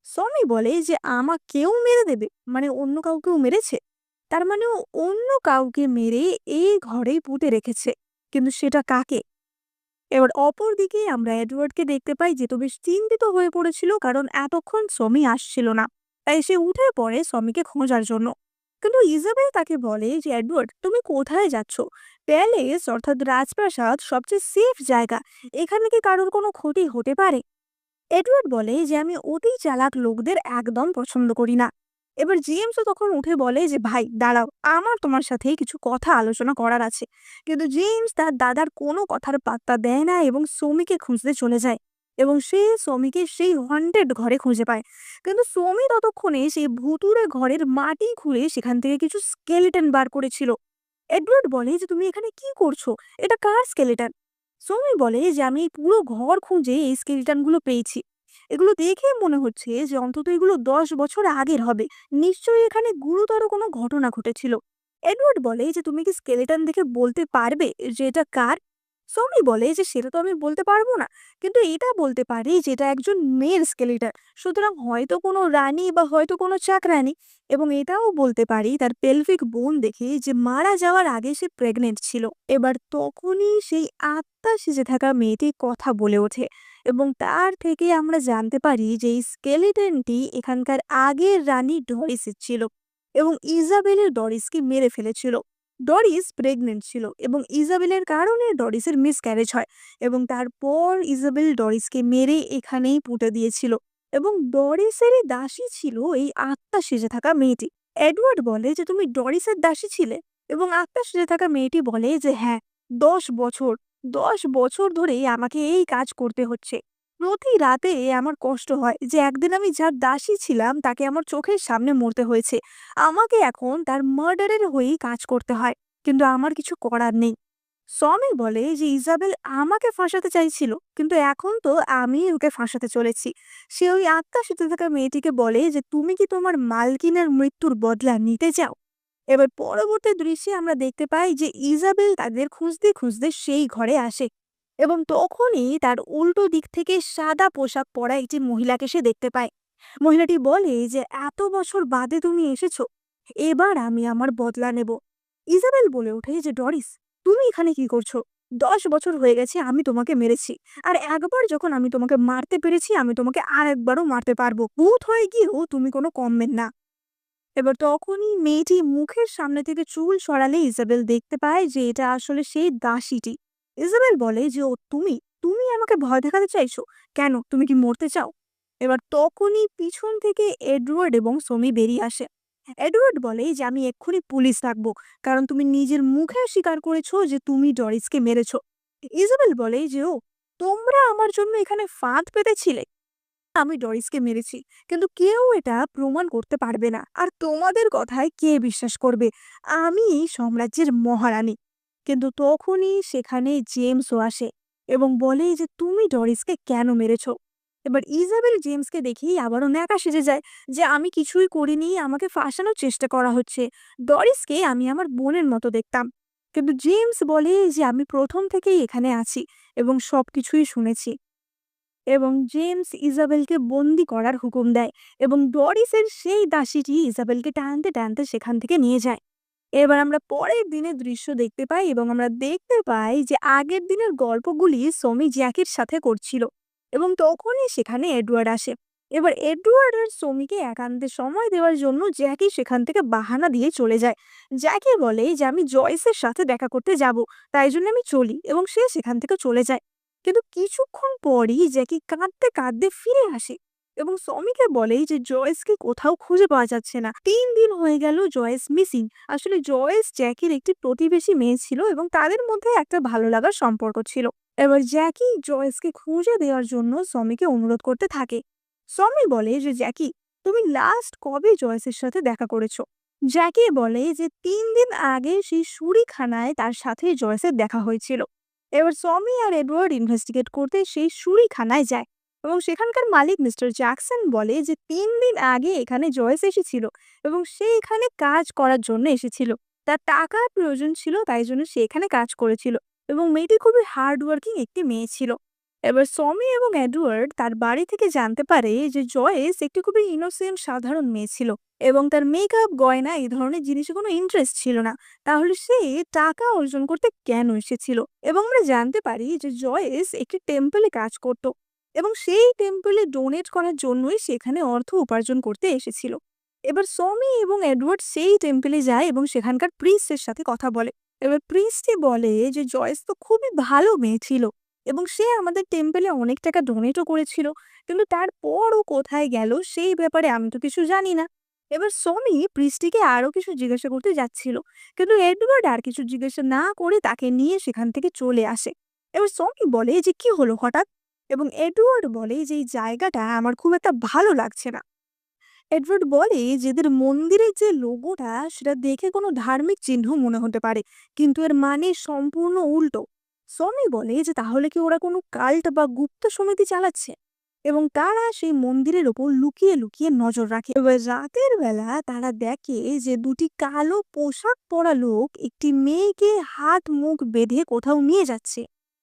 সমি বলে যে আমাকেও মেরে দেবে, মানে অন্য কাউকেও মেরেছে? তার মানে ও অন্য কাউকে মেরে এই ঘরেই পুঁতে রেখেছে, কিন্তু সেটা কাকে? এবার অপরদিকে আমরা এডওয়ার্ডকে দেখতে পাই যে তো বেশ চিন্তিত হয়ে পড়েছিল, কারণ এতক্ষণ সমি আসছিল না। তাই সে উঠে পড়ে সমিকে খোঁজার জন্য। কিন্তু ইজাবেল তাকে বলে যে এডওয়ার্ড তুমি কোথায় যাচ্ছ? প্যালেস অর্থাৎ রাজপ্রাসাদ সবচেয়ে সেফ জায়গা, এখানে কি কারোর কোনো ক্ষতি হতে পারে? এডওয়ার্ড বলে যে আমি অতি চালাক লোকদের একদম পছন্দ করি না। এবার জেমসও তখন উঠে বলে যে ভাই দাঁড়াও, আমার তোমার সাথে কিছু কথা আলোচনা করার আছে। কিন্তু জেমস তার দাদার কোনো কথার পাত্তা দেয় না এবং সমিকে খুঁজতে চলে যায়। এবং সে সমিকে সেই হন্টেড ঘরে খুঁজে পায়। কিন্তু সমি ততক্ষণে সেই ভুতুড়ে ঘরের মাটি খুঁড়ে সেখান থেকে কিছু স্কেলেটন বার করেছিল। এডওয়ার্ড বলে যে তুমি এখানে কি করছো, এটা কার স্কেলেটন? সমি বলে যে আমি এই পুরো ঘর খুঁজে এই স্কেলিটন গুলো পেয়েছি। এগুলো দেখে মনে হচ্ছে যে অন্তত এগুলো 10 বছর আগের হবে। নিশ্চয়ই এখানে গুরুতর কোনো ঘটনা ঘটেছিল। এডওয়ার্ড বলে যে তুমি কি স্কেলেটন দেখে বলতে পারবে যে এটা কার? সমি বলে যে সেটা তো আমি বলতে পারবো না, কিন্তু এটা বলতে পারি যে এটা একজন মেয়ের স্কেলেটন। সুতরাং হয়তো কোনো রানী বা হয়তো কোনো চাকরানী। এবং এটাও বলতে পারি তার পেলভিক বোন দেখে যে মারা যাওয়ার আগে সে প্রেগনেন্ট ছিল। এবার তখনই সেই আত্মা সেজে থাকা মেয়েটি কথা বলে ওঠে এবং তার থেকে আমরা জানতে পারি যে এই স্কেলিটনটি এখানকার আগের রানী ডরিসের ছিল এবং ইজাবেলের ডরিসকে মেরে ফেলেছিল। ডরিস প্রেগনেন্ট ছিল এবং ইজাবেলের কারণে ডরিসের মিসক্যারেজ হয় এবং তারপর ইজাবেল ডরিসকে মেরে এখানেই পুঁতে দিয়েছিল। এবং ডরিসেরই দাসী ছিল এই আত্মা সেজে থাকা মেয়েটি। এডওয়ার্ড বলে যে তুমি ডরিসের দাসী ছিলে? এবং আত্মা সেজে থাকা মেয়েটি বলে যে হ্যাঁ, 10 বছর, 10 বছর ধরে আমাকে এই কাজ করতে হচ্ছে। প্রতি রাতে আমার কষ্ট হয় যে একদিন আমি যার দাসী ছিলাম তাকে আমার চোখের সামনে মরতে হয়েছে। আমাকে এখন তার মার্ডারের হয়েই কাজ করতে হয়, কিন্তু আমার কিছু করার নেই। সমি বলে যে ইজাবেল আমাকে ফাঁসাতে চাইছিল, কিন্তু এখন তো আমি ওকে ফাঁসাতে চলেছি। সে ওই আত্মা সেতু থাকা মেয়েটিকে বলে যে তুমি কি তোমার মালকিনের মৃত্যুর বদলা নিতে চাও? এবার পরবর্তী দৃশ্যে আমরা দেখতে পাই যে ইজাবেল তাদের খুঁজতে খুঁজতে সেই ঘরে আসে এবং তখনই তার উল্টো দিক থেকে সাদা পোশাক পরা একটি মহিলাকে সে দেখতে পায়। মহিলাটি বলে যে এত বছর বাদে তুমি এসেছো, এবার আমি আমার বদলা নেব। ইজাবেল বলে ওঠে যে ডরিস, তুমি এখানে কি করছো? 10 বছর হয়ে গেছে আমি তোমাকে মেরেছি, আর একবার যখন আমি তোমাকে মারতে পেরেছি আমি তোমাকে আর একবারও মারতে পারবো। ভূত হয়ে গিয়েও তুমি কোনো কমবেন না। এবার তখনই মেয়েটি মুখের সামনে থেকে চুল সরালে ইজাবেল দেখতে পায় যে এটা আসলে সেই দাসীটি। ইজাবেল বলে যে ও তুমি, তুমি আমাকে ভয় দেখাতে চাইছো? কেন, তুমি কি মরতে চাও? এবার তখনই পিছন থেকে এডওয়ার্ড এবং সমি বেরিয়ে আসে। এডওয়ার্ড বলে যে আমি এক্ষুনি পুলিশ ডাকবো, কারণ তুমি নিজের মুখে স্বীকার করেছো যে তুমি ডরিসকে মেরেছো। ইজাবেল বলে যে ও, তোমরা আমার জন্য এখানে ফাঁদ পেতেছিলে। আমি ডরিসকে মেরেছি, কিন্তু কেউ এটা প্রমাণ করতে পারবে না, আর তোমাদের কথায় কে বিশ্বাস করবে? আমি এই সাম্রাজ্যের মহারানী। কিন্তু তখনই সেখানে জেমসও আসে এবং বলে যে তুমি ডরিসকে কেন মেরেছো? এবার ইজাবেল জেমসকে দেখেই আবারও ন্যাকা সেজে যায় যে আমি কিছুই করিনি, আমাকে ফাঁসানোর চেষ্টা করা হচ্ছে। ডরিসকে আমি আমার বোনের মতো দেখতাম। কিন্তু জেমস বলে যে আমি প্রথম থেকেই এখানে আছি এবং সবকিছুই শুনেছি। এবং জেমস ইজাবেলকে বন্দি করার হুকুম দেয় এবং ডরিসের সেই দাসীটি ইজাবেলকে টানতে টানতে সেখান থেকে নিয়ে যায়। এবার আমরা পরের দিনের দৃশ্য দেখতে পাই এবং আমরা দেখতে পাই যে আগের দিনের গল্পগুলি সমি জ্যাকির সাথে করছিল এবং তখনই সেখানে এডওয়ার্ড আসে। এবার এডওয়ার্ড আর সমিকে একান্তে সময় দেওয়ার জন্য জ্যাকি সেখান থেকে বাহানা দিয়ে চলে যায়। জ্যাকি বলে যে আমি জয়েসের সাথে দেখা করতে যাব, তাই জন্য আমি চলি, এবং সে সেখান থেকে চলে যায়। কিন্তু কিছুক্ষণ পরই জ্যাকি কাঁদতে কাঁদতে ফিরে আসে এবং সমিকে বলে যে জয়েসকে কোথাও খুঁজে পাওয়া যাচ্ছে না। 3 দিন হয়ে গেল জয়েস মিসিং। আসলে জয়েস জ্যাকির একটি প্রতিবেশী মেয়ে ছিল এবং তাদের মধ্যে একটা ভালো লাগার সম্পর্ক ছিল। এবার জ্যাকি জয়েসকে খুঁজে দেওয়ার জন্য সমিকে অনুরোধ করতে থাকে। সমি বলে যে জ্যাকি, তুমি লাস্ট কবে জয়েসের সাথে দেখা করেছো? জ্যাকি বলে যে 3 দিন আগে সেই সুরিখানায় তার সাথে জয়েসের দেখা হয়েছিল। এবার সমি আর এডওয়ার্ড ইনভেস্টিগেট করতে সেই সুরিখানায় যায় এবং সেখানকার মালিক মিস্টার জ্যাকসন বলে যে 3 দিন আগে এখানে জয়েস এসেছিল এবং সে এখানে কাজ করার জন্য এসেছিল। তার টাকার প্রয়োজন ছিল, তাই জন্য সে এখানে কাজ করেছিল এবং মেয়েটি খুবই হার্ড ওয়ার্কিং একটি মেয়ে ছিল। এবার সমি এবং এডওয়ার্ড তার বাড়ি থেকে জানতে পারে যে জয়েস একটি খুবই ইনোসেন্ট সাধারণ মেয়ে ছিল এবং তার মেকআপ, গয়না এই ধরনের জিনিসে কোনো ইন্টারেস্ট ছিল না। তাহলে সে টাকা অর্জন করতে কেন এসেছিল? এবং আমরা জানতে পারি যে জয়েস একটি টেম্পলে কাজ করত এবং সেই টেম্পলে ডোনেট করার জন্যই সেখানে অর্থ উপার্জন করতে এসেছিল। এবার সমি এবং এডওয়ার্ড সেই টেম্পলে যায় এবং সেখানকার প্রিস্টের সাথে কথা বলে। এবার প্রিস্টে বলে যে জয়েস তো খুবই ভালো মেয়ে ছিল, এবং সে আমাদের টেম্পলে অনেক টাকা ডোনেটও করেছিল। কিন্তু তারপর ও কোথায় গেল সেই ব্যাপারে আমি তো কিছু জানি না। এবার সমি প্রিস্টিকে আরো কিছু জিজ্ঞাসা করতে যাচ্ছিল, কিন্তু এডওয়ার্ড আর কিছু জিজ্ঞাসা না করে তাকে নিয়ে সেখান থেকে চলে আসে। এবার সমি বলে যে কি হলো হঠাৎ, এবং এডওয়ার্ড বলে যে এই জায়গাটা আমার খুব একটা ভালো লাগছে না। এডওয়ার্ড বলে যে এদের মন্দিরের যে লোগোটা সেটা দেখে কোনো ধার্মিক চিহ্ন মনে হতে পারে, কিন্তু এর মানে সম্পূর্ণ উল্টো। সমি বলে যে তাহলে কি ওরা কোনো কাল্ট বা গুপ্ত সমিতি চালাচ্ছে, এবং তারা সেই মন্দিরের ওপর লুকিয়ে লুকিয়ে নজর রাখে। এবার রাতের বেলা তারা দেখে যে দুটি কালো পোশাক পরা লোক একটি মেয়েকে হাত মুখ বেঁধে কোথাও নিয়ে যাচ্ছে।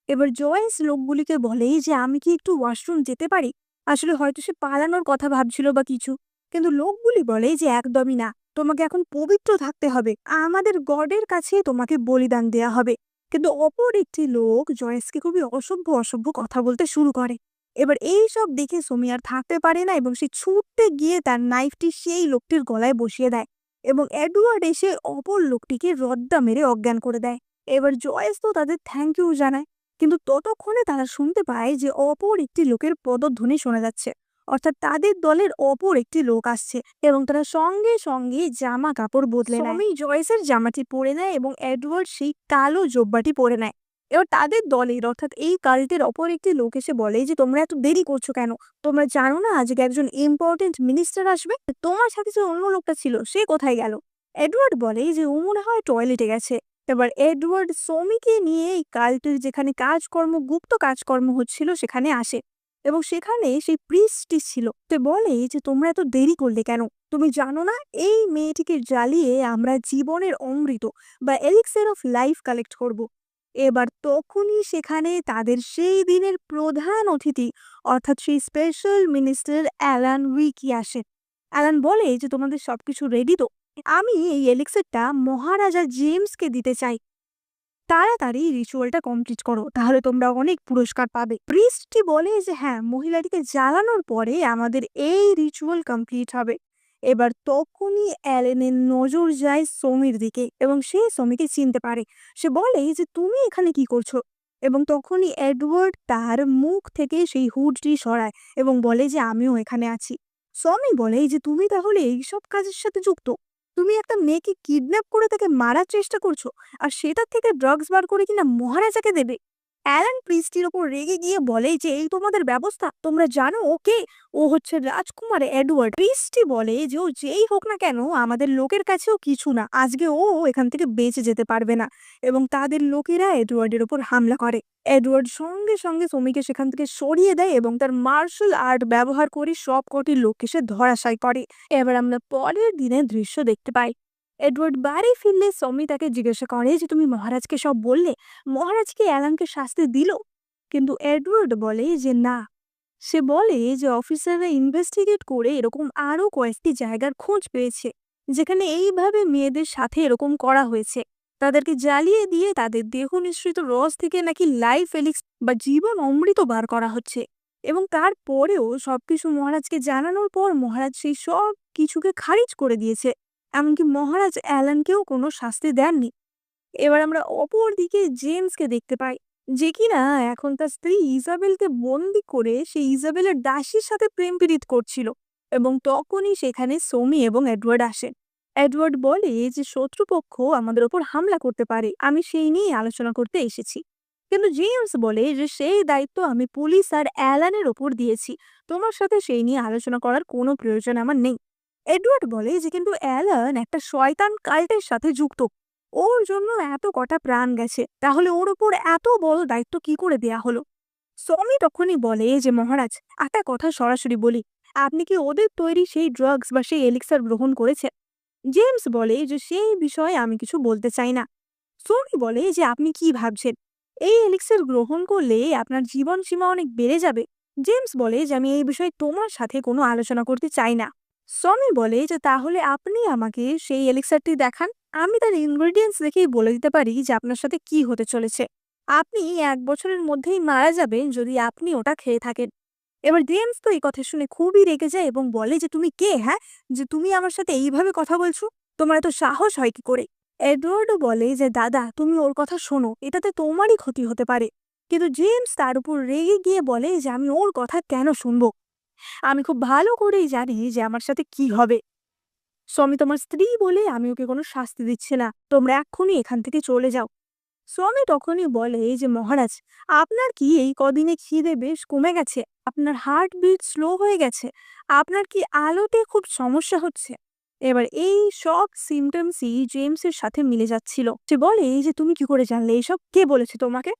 এবার জয়েস লোকগুলিকে বলে যে আমি কি একটু ওয়াশরুম যেতে পারি। আসলে হয়তো সে পালানোর কথা ভাবছিল বা কিছু, কিন্তু লোকগুলি বলে যে একদমই না, তোমাকে এখন পবিত্র থাকতে হবে, আমাদের গডের কাছে তোমাকে বলিদান দেয়া হবে। কিন্তু অপর একটি লোক জয়েসকে খুবই অসভ্য অসভ্য কথা বলতে শুরু করে। এবার এই সব দেখে সোমি আর থাকতে পারে না এবং সে ছুটতে গিয়ে তার নাইফটি সেই লোকটির গলায় বসিয়ে দেয়, এবং এডওয়ার্ড এসে অপর লোকটিকে রদ্দা মেরে অজ্ঞান করে দেয়। এবার জয়েস তো তাদের থ্যাংক ইউ জানায়, কিন্তু ততক্ষণে তারা শুনতে পায় যে অপর একটি লোকের পদধ্বনি শোনা যাচ্ছে, অর্থাৎ তাদের দলের অপর একটি লোক আসছে, এবং তারা সঙ্গে সঙ্গে জামা কাপড় বদলে নেয়। সমি জয়েসের জামাটি পরে নেয় এবং এডওয়ার্ড সেই কালো জব্বাটি পরে নেয়। এবার তাদের দলের অর্থাৎ এই কাল্টের অপর একটি লোক এসে বলে যে তোমরা এত দেরি করছো কেন, তোমরা জানো না আজকে একজন ইম্পর্টেন্ট মিনিস্টার আসবে, তোমার সাথে যে অন্য লোকটা ছিল সে কোথায় গেল। এডওয়ার্ড বলে যে ও মনে হয় টয়লেটে গেছে। এবার এডওয়ার্ড সমিকে নিয়ে এই কাল্টের যেখানে কাজকর্ম গুপ্ত কাজকর্ম হচ্ছিল সেখানে আসে, এবং সেখানে সেই প্রিস্টটি ছিল। সে বলে যে তোমরা এত দেরি করলে কেন, তুমি জানো না এই মেয়েটিকে জ্বালিয়ে আমরা জীবনের অমৃত বা এলিক্সির অফ লাইফ কালেক্ট করব। এবার তখনই সেখানে তাদের সেই দিনের প্রধান অতিথি অর্থাৎ সেই স্পেশাল মিনিস্টার অ্যালান উইকি আসে। অ্যালান বলে যে তোমাদের সবকিছু রেডি তো, আমি এই এলিক্সিরটা মহারাজা জেমসকে দিতে চাই, তাড়াতাড়ি রিচুয়ালটা কমপ্লিট করো, তাহলে তোমরা অনেক পুরস্কার পাবে। প্রিস্টটি বলে যে হ্যাঁ, মহিলাটিকে জ্বালানোর পরে আমাদের এই রিচুয়াল কমপ্লিট হবে। এবার তখনই অ্যালেনের নজর যায় সমির দিকে এবং সে সমিকে চিনতে পারে। সে বলে যে তুমি এখানে কি করছো, এবং তখনই এডওয়ার্ড তার মুখ থেকে সেই হুডটি সরায় এবং বলে যে আমিও এখানে আছি। সমি বলে যে তুমি তাহলে এইসব কাজের সাথে যুক্ত, তুমি একটা মেয়েকে কিডন্যাপ করে তাকে মারার চেষ্টা করছো, আর সেটার থেকে ড্রাগস বার করে কিনা মহারাজাকে দেবে। অ্যালান প্রিস্টির ওপর রেগে গিয়ে বলে যে এই তোমাদের ব্যবস্থা, তোমরা জানো ওকে, ও হচ্ছে রাজকুমার এডওয়ার্ড। প্রিস্টি বলে যে ও যেই হোক না কেন আমাদের লোকের কাছেও কিছু না, আজকে ও এখান থেকে বেঁচে যেতে পারবে না। এবং তাদের লোকেরা এডওয়ার্ডের ওপর হামলা করে। এডওয়ার্ড সঙ্গে সঙ্গে সমিকে সেখান থেকে সরিয়ে দেয় এবং তার মার্শাল আর্ট ব্যবহার করে সব কটি লোককে সে ধরাশায়ী করে। এবার আমরা পরের দিনের দৃশ্য দেখতে পাই। এডওয়ার্ড বাড়ি ফিরলে সমি তাকে জিজ্ঞাসা করে যে তুমি মহারাজকে সব বললে, মহারাজ কি অ্যালানকে শাস্তি দিল। কিন্তু এডওয়ার্ড বলে যে না, সে বলে যে অফিসাররা ইনভেস্টিগেট করে এরকম আরো কয়েকটি জায়গার খোঁজ পেয়েছে যেখানে এইভাবে মেয়েদের সাথে এরকম করা হয়েছে, তাদেরকে জ্বালিয়ে দিয়ে তাদের দেহ নিঃসৃত রস থেকে নাকি লাইফ এলিক্স বা জীবন অমৃত বার করা হচ্ছে। এবং তারপরেও সবকিছু মহারাজকে জানানোর পর মহারাজ সেই সব কিছুকে খারিজ করে দিয়েছে, এমনকি মহারাজ অ্যালানকেও কোনো শাস্তি দেননি। এবার আমরা অপর দিকে জেমসকে দেখতে পাই, যে কিনা এখন তার স্ত্রী ইজাবেলকে বন্দি করে সেই ইজাবেলের দাসীর সাথে প্রেম পীড়িত করছিল। এবং তখনই সেখানে সমি এবং এডওয়ার্ড আসে। এডওয়ার্ড বলে যে শত্রুপক্ষ আমাদের ওপর হামলা করতে পারে, আমি সেই নিয়ে আলোচনা করতে এসেছি। কিন্তু জেমস বলে যে সেই দায়িত্ব আমি পুলিশ আর অ্যালানের ওপর দিয়েছি, তোমার সাথে সেই নিয়ে আলোচনা করার কোনো প্রয়োজন আমার নেই। এডওয়ার্ড বলে যে কিন্তু অ্যালান একটা শয়তান কাল্টের সাথে যুক্ত, ওর জন্য এত কটা প্রাণ গেছে, তাহলে ওর উপর এত বড় দায়িত্ব কি করে দেয়া হলো। সমি তখনই বলে যে মহারাজ, একটা কথা সরাসরি বলি, আপনি কি ওদের তৈরি সেই ড্রাগস বা সেই এলিক্সার গ্রহণ করেছেন। জেমস বলে যে সেই বিষয়ে আমি কিছু বলতে চাই না। সমি বলে যে আপনি কি ভাবছেন, এই এলিক্সার গ্রহণ করলে আপনার জীবন সীমা অনেক বেড়ে যাবে। জেমস বলে যে আমি এই বিষয়ে তোমার সাথে কোনো আলোচনা করতে চাই না। সমি বলে যে তাহলে আপনি আমাকে সেই এলিক্সারটি দেখান, আমি তার ইনগ্রেডিয়েন্টস দেখেই বলে দিতে পারি যে আপনার সাথে কি হতে চলেছে। আপনি 1 বছরের মধ্যেই মারা যাবেন যদি আপনি ওটা খেয়ে থাকেন। এবার জেমস তো এই কথা শুনে খুবই রেগে যায় এবং বলে যে তুমি কে, হ্যাঁ, যে তুমি আমার সাথে এইভাবে কথা বলছো, তোমার এত সাহস হয় কি করে। এডওয়ার্ডও বলে যে দাদা তুমি ওর কথা শোনো, এটাতে তোমারই ক্ষতি হতে পারে। কিন্তু জেমস তার উপর রেগে গিয়ে বলে যে আমি ওর কথা কেন শুনবো, আমি খুব ভালো করেই জানি যে আমার সাথে কি হবে। স্বামী তোমার স্ত্রী বলে আমি ওকে কোনো শাস্তি দিচ্ছি না, তোমরা এক্ষুনি এখান থেকে চলে যাও। স্বামী তখনই বলে এই যে মহারাজ, আপনার কি এই কদিনে খিদে বেশ কমে গেছে, আপনার হার্ট বিট স্লো হয়ে গেছে, আপনার কি আলোতে খুব সমস্যা হচ্ছে? এবার এই সব সিমটমসই জেমসের সাথে মিলে যাচ্ছিল। সে বলে এই যে তুমি কি করে জানলে এইসব, কে বলেছে তোমাকে?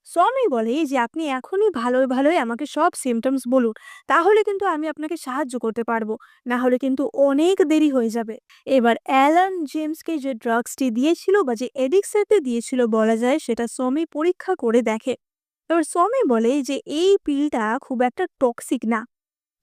স্বামী বলে যে আপনি এখনই ভালোই ভালোই আমাকে সব সিমটমস বলুন, তাহলে কিন্তু আমি আপনাকে সাহায্য করতে পারবো, না হলে কিন্তু অনেক দেরি হয়ে যাবে। এবার অ্যালান জেমসকে যে ড্রাগসটি দিয়েছিল বা যে এডিক্সারটি দিয়েছিল বলা যায়, সেটা স্বামী পরীক্ষা করে দেখে। এবার স্বামী বলে যে এই পিলটা খুব একটা টক্সিক না,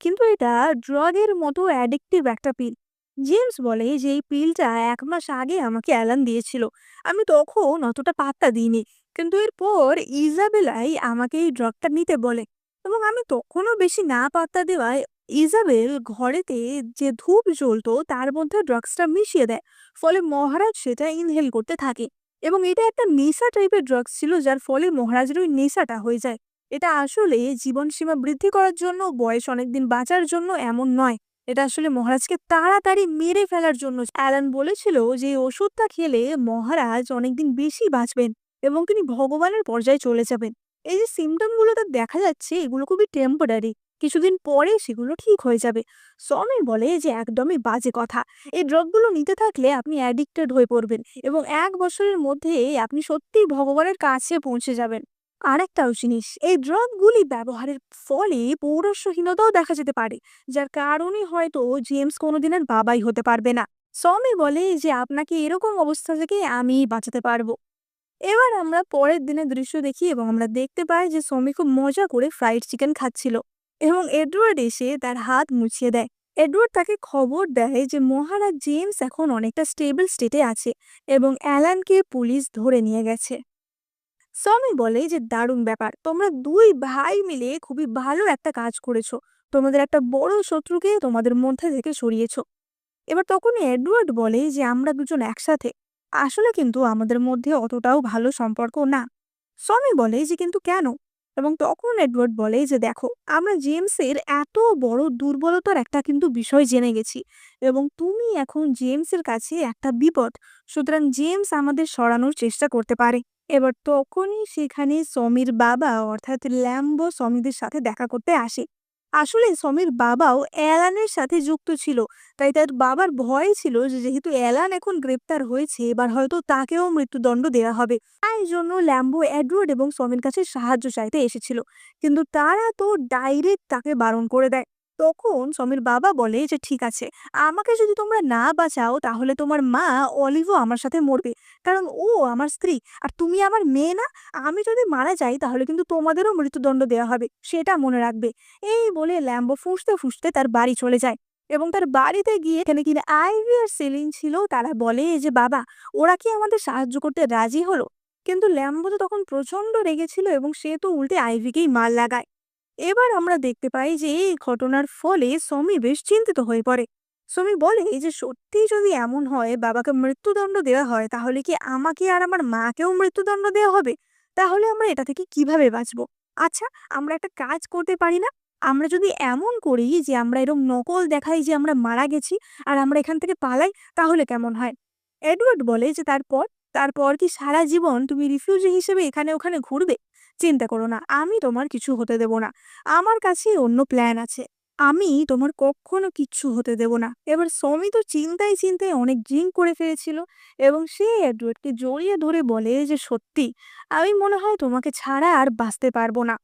কিন্তু এটা ড্রাগের মতো অ্যাডিকটিভ একটা পিল। জেমস বলে যে এই পিলটা 1 মাস আগে আমাকে অ্যালান দিয়েছিল, আমি তখন অতটা পাত্তা দিইনি, কিন্তু এরপর ইজাবেলাই আমাকে এই ড্রাগটা নিতে বলে, এবং আমি তখনও বেশি না পাত্তা দেওয়ায় ইজাবেল ঘরেতে যে ধূপ জ্বলতো তার মধ্যে ড্রাগসটা মিশিয়ে দেয়। ফলে মহারাজ সেটা ইনহেল করতে থাকে, এবং এটা একটা নেশা টাইপের ড্রাগস ছিল, যার ফলে মহারাজের ওই নেশাটা হয়ে যায়। এটা আসলে জীবনসীমা বৃদ্ধি করার জন্য, বয়স অনেকদিন বাঁচার জন্য এমন নয়, এটা আসলে মহারাজকে তাড়াতাড়ি মেরে ফেলার জন্য। অ্যালান বলেছিল যে এই ওষুধটা খেলে মহারাজ অনেকদিন বেশি বাঁচবেন এবং তিনি ভগবানের পর্যায়ে চলে যাবেন। এই যে সিমটম গুলো তার দেখা যাচ্ছে, এগুলো খুবই টেম্পোরারি, কিছুদিন পরে সেগুলো ঠিক হয়ে যাবে। সমি বলে যে একদমই বাজে কথা, এই ড্রাগগুলো নিতে থাকলে আপনি অ্যাডিক্টেড হয়ে পড়বেন এবং 1 বছরের মধ্যে আপনি সত্যিই ভগবানের কাছে পৌঁছে যাবেন। আরেকটাও জিনিস, এই ড্রাগগুলি ব্যবহারের ফলে পৌরস্ত্যহীনতাও দেখা যেতে পারে, যার কারণে হয়তো জেমস কোনোদিন আর বাবাই হতে পারবে না। সমি বলে যে আপনাকে এরকম অবস্থা থেকে আমি বাঁচাতে পারবো। এবার আমরা পরের দিনের দৃশ্য দেখি এবং আমরা দেখতে পাই যে সমি খুব মজা করে ফ্রাইড চিকেন খাচ্ছিল এবং এডওয়ার্ড এসে তার হাত মুছিয়ে দেয়। এডওয়ার্ড তাকে খবর দেয় যে মহারাজ জেমস এখন অনেকটা স্টেবল স্টেটে আছে এবং অ্যালানকে পুলিশ ধরে নিয়ে গেছে। সমি বলে যে দারুণ ব্যাপার, তোমরা দুই ভাই মিলে খুবই ভালো একটা কাজ করেছো, তোমাদের একটা বড় শত্রুকে তোমাদের মধ্যে থেকে সরিয়েছো। এবার তখন এডওয়ার্ড বলে যে আমরা দুজন একসাথে, আসলে কিন্তু আমাদের মধ্যে অতটাও ভালো সম্পর্ক না। সমি বলে যে কিন্তু কেন? এবং তখন এডওয়ার্ড বলে যে দেখো, আমরা জেমসের এত বড় দুর্বলতার একটা কিন্তু বিষয় জেনে গেছি, এবং তুমি এখন জেমসের কাছে একটা বিপদ, সুতরাং জেমস আমাদের সরানোর চেষ্টা করতে পারে। এবার তখনই সেখানে সমির বাবা অর্থাৎ ল্যাম্বো সমিদের সাথে দেখা করতে আসে। আসলে সমির বাবাও অ্যালানের সাথে যুক্ত ছিল, তাই তার বাবার ভয় ছিল যে যেহেতু অ্যালান এখন গ্রেপ্তার হয়েছে, এবার হয়তো তাকেও মৃত্যুদণ্ড দেওয়া হবে। তাই জন্য ল্যাম্বো এডওয়ার্ড এবং সমির কাছে সাহায্য চাইতে এসেছিল, কিন্তু তারা তো ডাইরেক্ট তাকে বারণ করে দেয়। তখন সমির বাবা বলে যে ঠিক আছে, আমাকে যদি তোমরা না বাঁচাও তাহলে তোমার মা অলিভও আমার সাথে মরবে, কারণ ও আমার স্ত্রী আর তুমি আমার মেয়ে না। আমি যদি মারা যাই তাহলে কিন্তু তোমাদেরও মৃত্যুদণ্ড দেওয়া হবে, সেটা মনে রাখবে। এই বলে ল্যাম্বো ফুঁসতে ফুঁসতে তার বাড়ি চলে যায়, এবং তার বাড়িতে গিয়ে এখানে কিনা আইভি আর সেলিন ছিল, তারা বলে যে বাবা, ওরা কি আমাদের সাহায্য করতে রাজি হলো? কিন্তু ল্যাম্বো তো তখন প্রচন্ড রেগেছিল এবং সে তো উল্টে আইভিকেই মার লাগায়। এবার আমরা দেখতে পাই যে এই ঘটনার ফলে সমি বেশ চিন্তিত হয়ে পড়ে। সমি বলে যে সত্যি যদি এমন হয়, বাবাকে মৃত্যুদণ্ড দেওয়া হয়, তাহলে কি আমাকে আর আমার মাকেও মৃত্যুদণ্ড দেওয়া হবে? তাহলে আমরা এটা থেকে কিভাবে বাঁচবো? আচ্ছা, আমরা একটা কাজ করতে পারি না? আমরা যদি এমন করি যে আমরা এরকম নকল দেখাই যে আমরা মারা গেছি আর আমরা এখান থেকে পালাই, তাহলে কেমন হয়? এডওয়ার্ড বলে যে তারপর তারপর কি সারা জীবন তুমি রিফিউজি হিসেবে এখানে ওখানে ঘুরবে? চিন্তা করো না, আমি তোমার কিছু হতে দেব না, আমার কাছে অন্য প্ল্যান আছে, আমি তোমার কখনো কিচ্ছু হতে দেব না। এবার সমি তো চিন্তায় চিন্তায় অনেক ড্রিঙ্ক করে ফেলেছিল, এবং সে এডওয়ার্ডকে জড়িয়ে ধরে বলে যে সত্যি, আমি মনে হয় তোমাকে ছাড়া আর বাঁচতে পারবো না।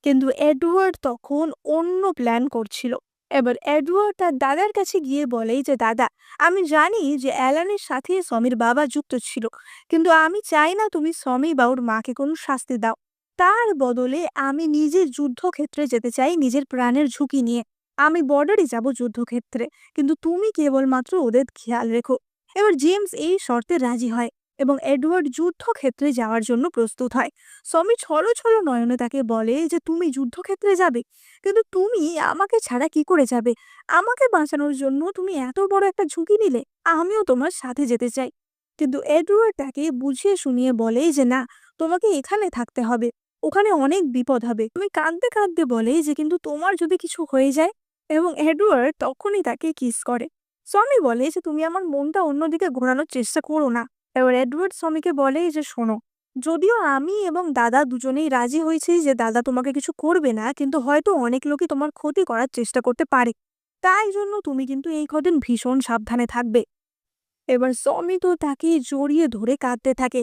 কিন্তু এডওয়ার্ড তখন অন্য প্ল্যান করছিল। এবার এডওয়ার্ড তার দাদার কাছে গিয়ে বলে যে দাদা, আমি জানি যে অ্যালানের সাথে সমির বাবা যুক্ত ছিল, কিন্তু আমি চাই না তুমি সমি বা ওর মাকে কোনো শাস্তি দাও। তার বদলে আমি নিজে যুদ্ধক্ষেত্রে যেতে চাই নিজের প্রাণের ঝুঁকি নিয়ে। আমি বর্ডারে যাব যুদ্ধক্ষেত্রে, কিন্তু তুমি কেবলমাত্র ওদের খেয়াল রেখো। এবার জেমস এই শর্তে রাজি হয় এবং এডওয়ার্ড যুদ্ধক্ষেত্রে যাওয়ার জন্য প্রস্তুত হয়। সমি ছলো ছলো নয়নে তাকে বলে যে তুমি যুদ্ধক্ষেত্রে যাবে, কিন্তু তুমি আমাকে ছাড়া কি করে যাবে? আমাকে বাঁচানোর জন্য তুমি এত বড় একটা ঝুঁকি নিলে, আমিও তোমার সাথে যেতে চাই। কিন্তু এডওয়ার্ড তাকে বুঝিয়ে শুনিয়ে বলে যে না, তোমাকে এখানে থাকতে হবে, ওখানে অনেক বিপদ হবে। তুমি কাঁদতে কাঁদতে বলে যে কিন্তু তোমার যদি কিছু হয়ে যায়, এবং এডওয়ার্ড তখনই তাকে কিস করে। সমি বলে যে তুমি আমার মনটা অন্যদিকে ঘোরানোর চেষ্টা করো না। এবার এডওয়ার্ড সমিকে বলে যে শোনো, যদিও আমি এবং দাদা দুজনেই রাজি হয়েছি যে দাদা তোমাকে কিছু করবে না, কিন্তু হয়তো অনেক লোকই তোমার ক্ষতি করার চেষ্টা করতে পারে। তাই জন্য তুমি কিন্তু এই কদিন ভীষণ সাবধানে থাকবে। এবার সমি তো তাকে জড়িয়ে ধরে কাঁদতে থাকে।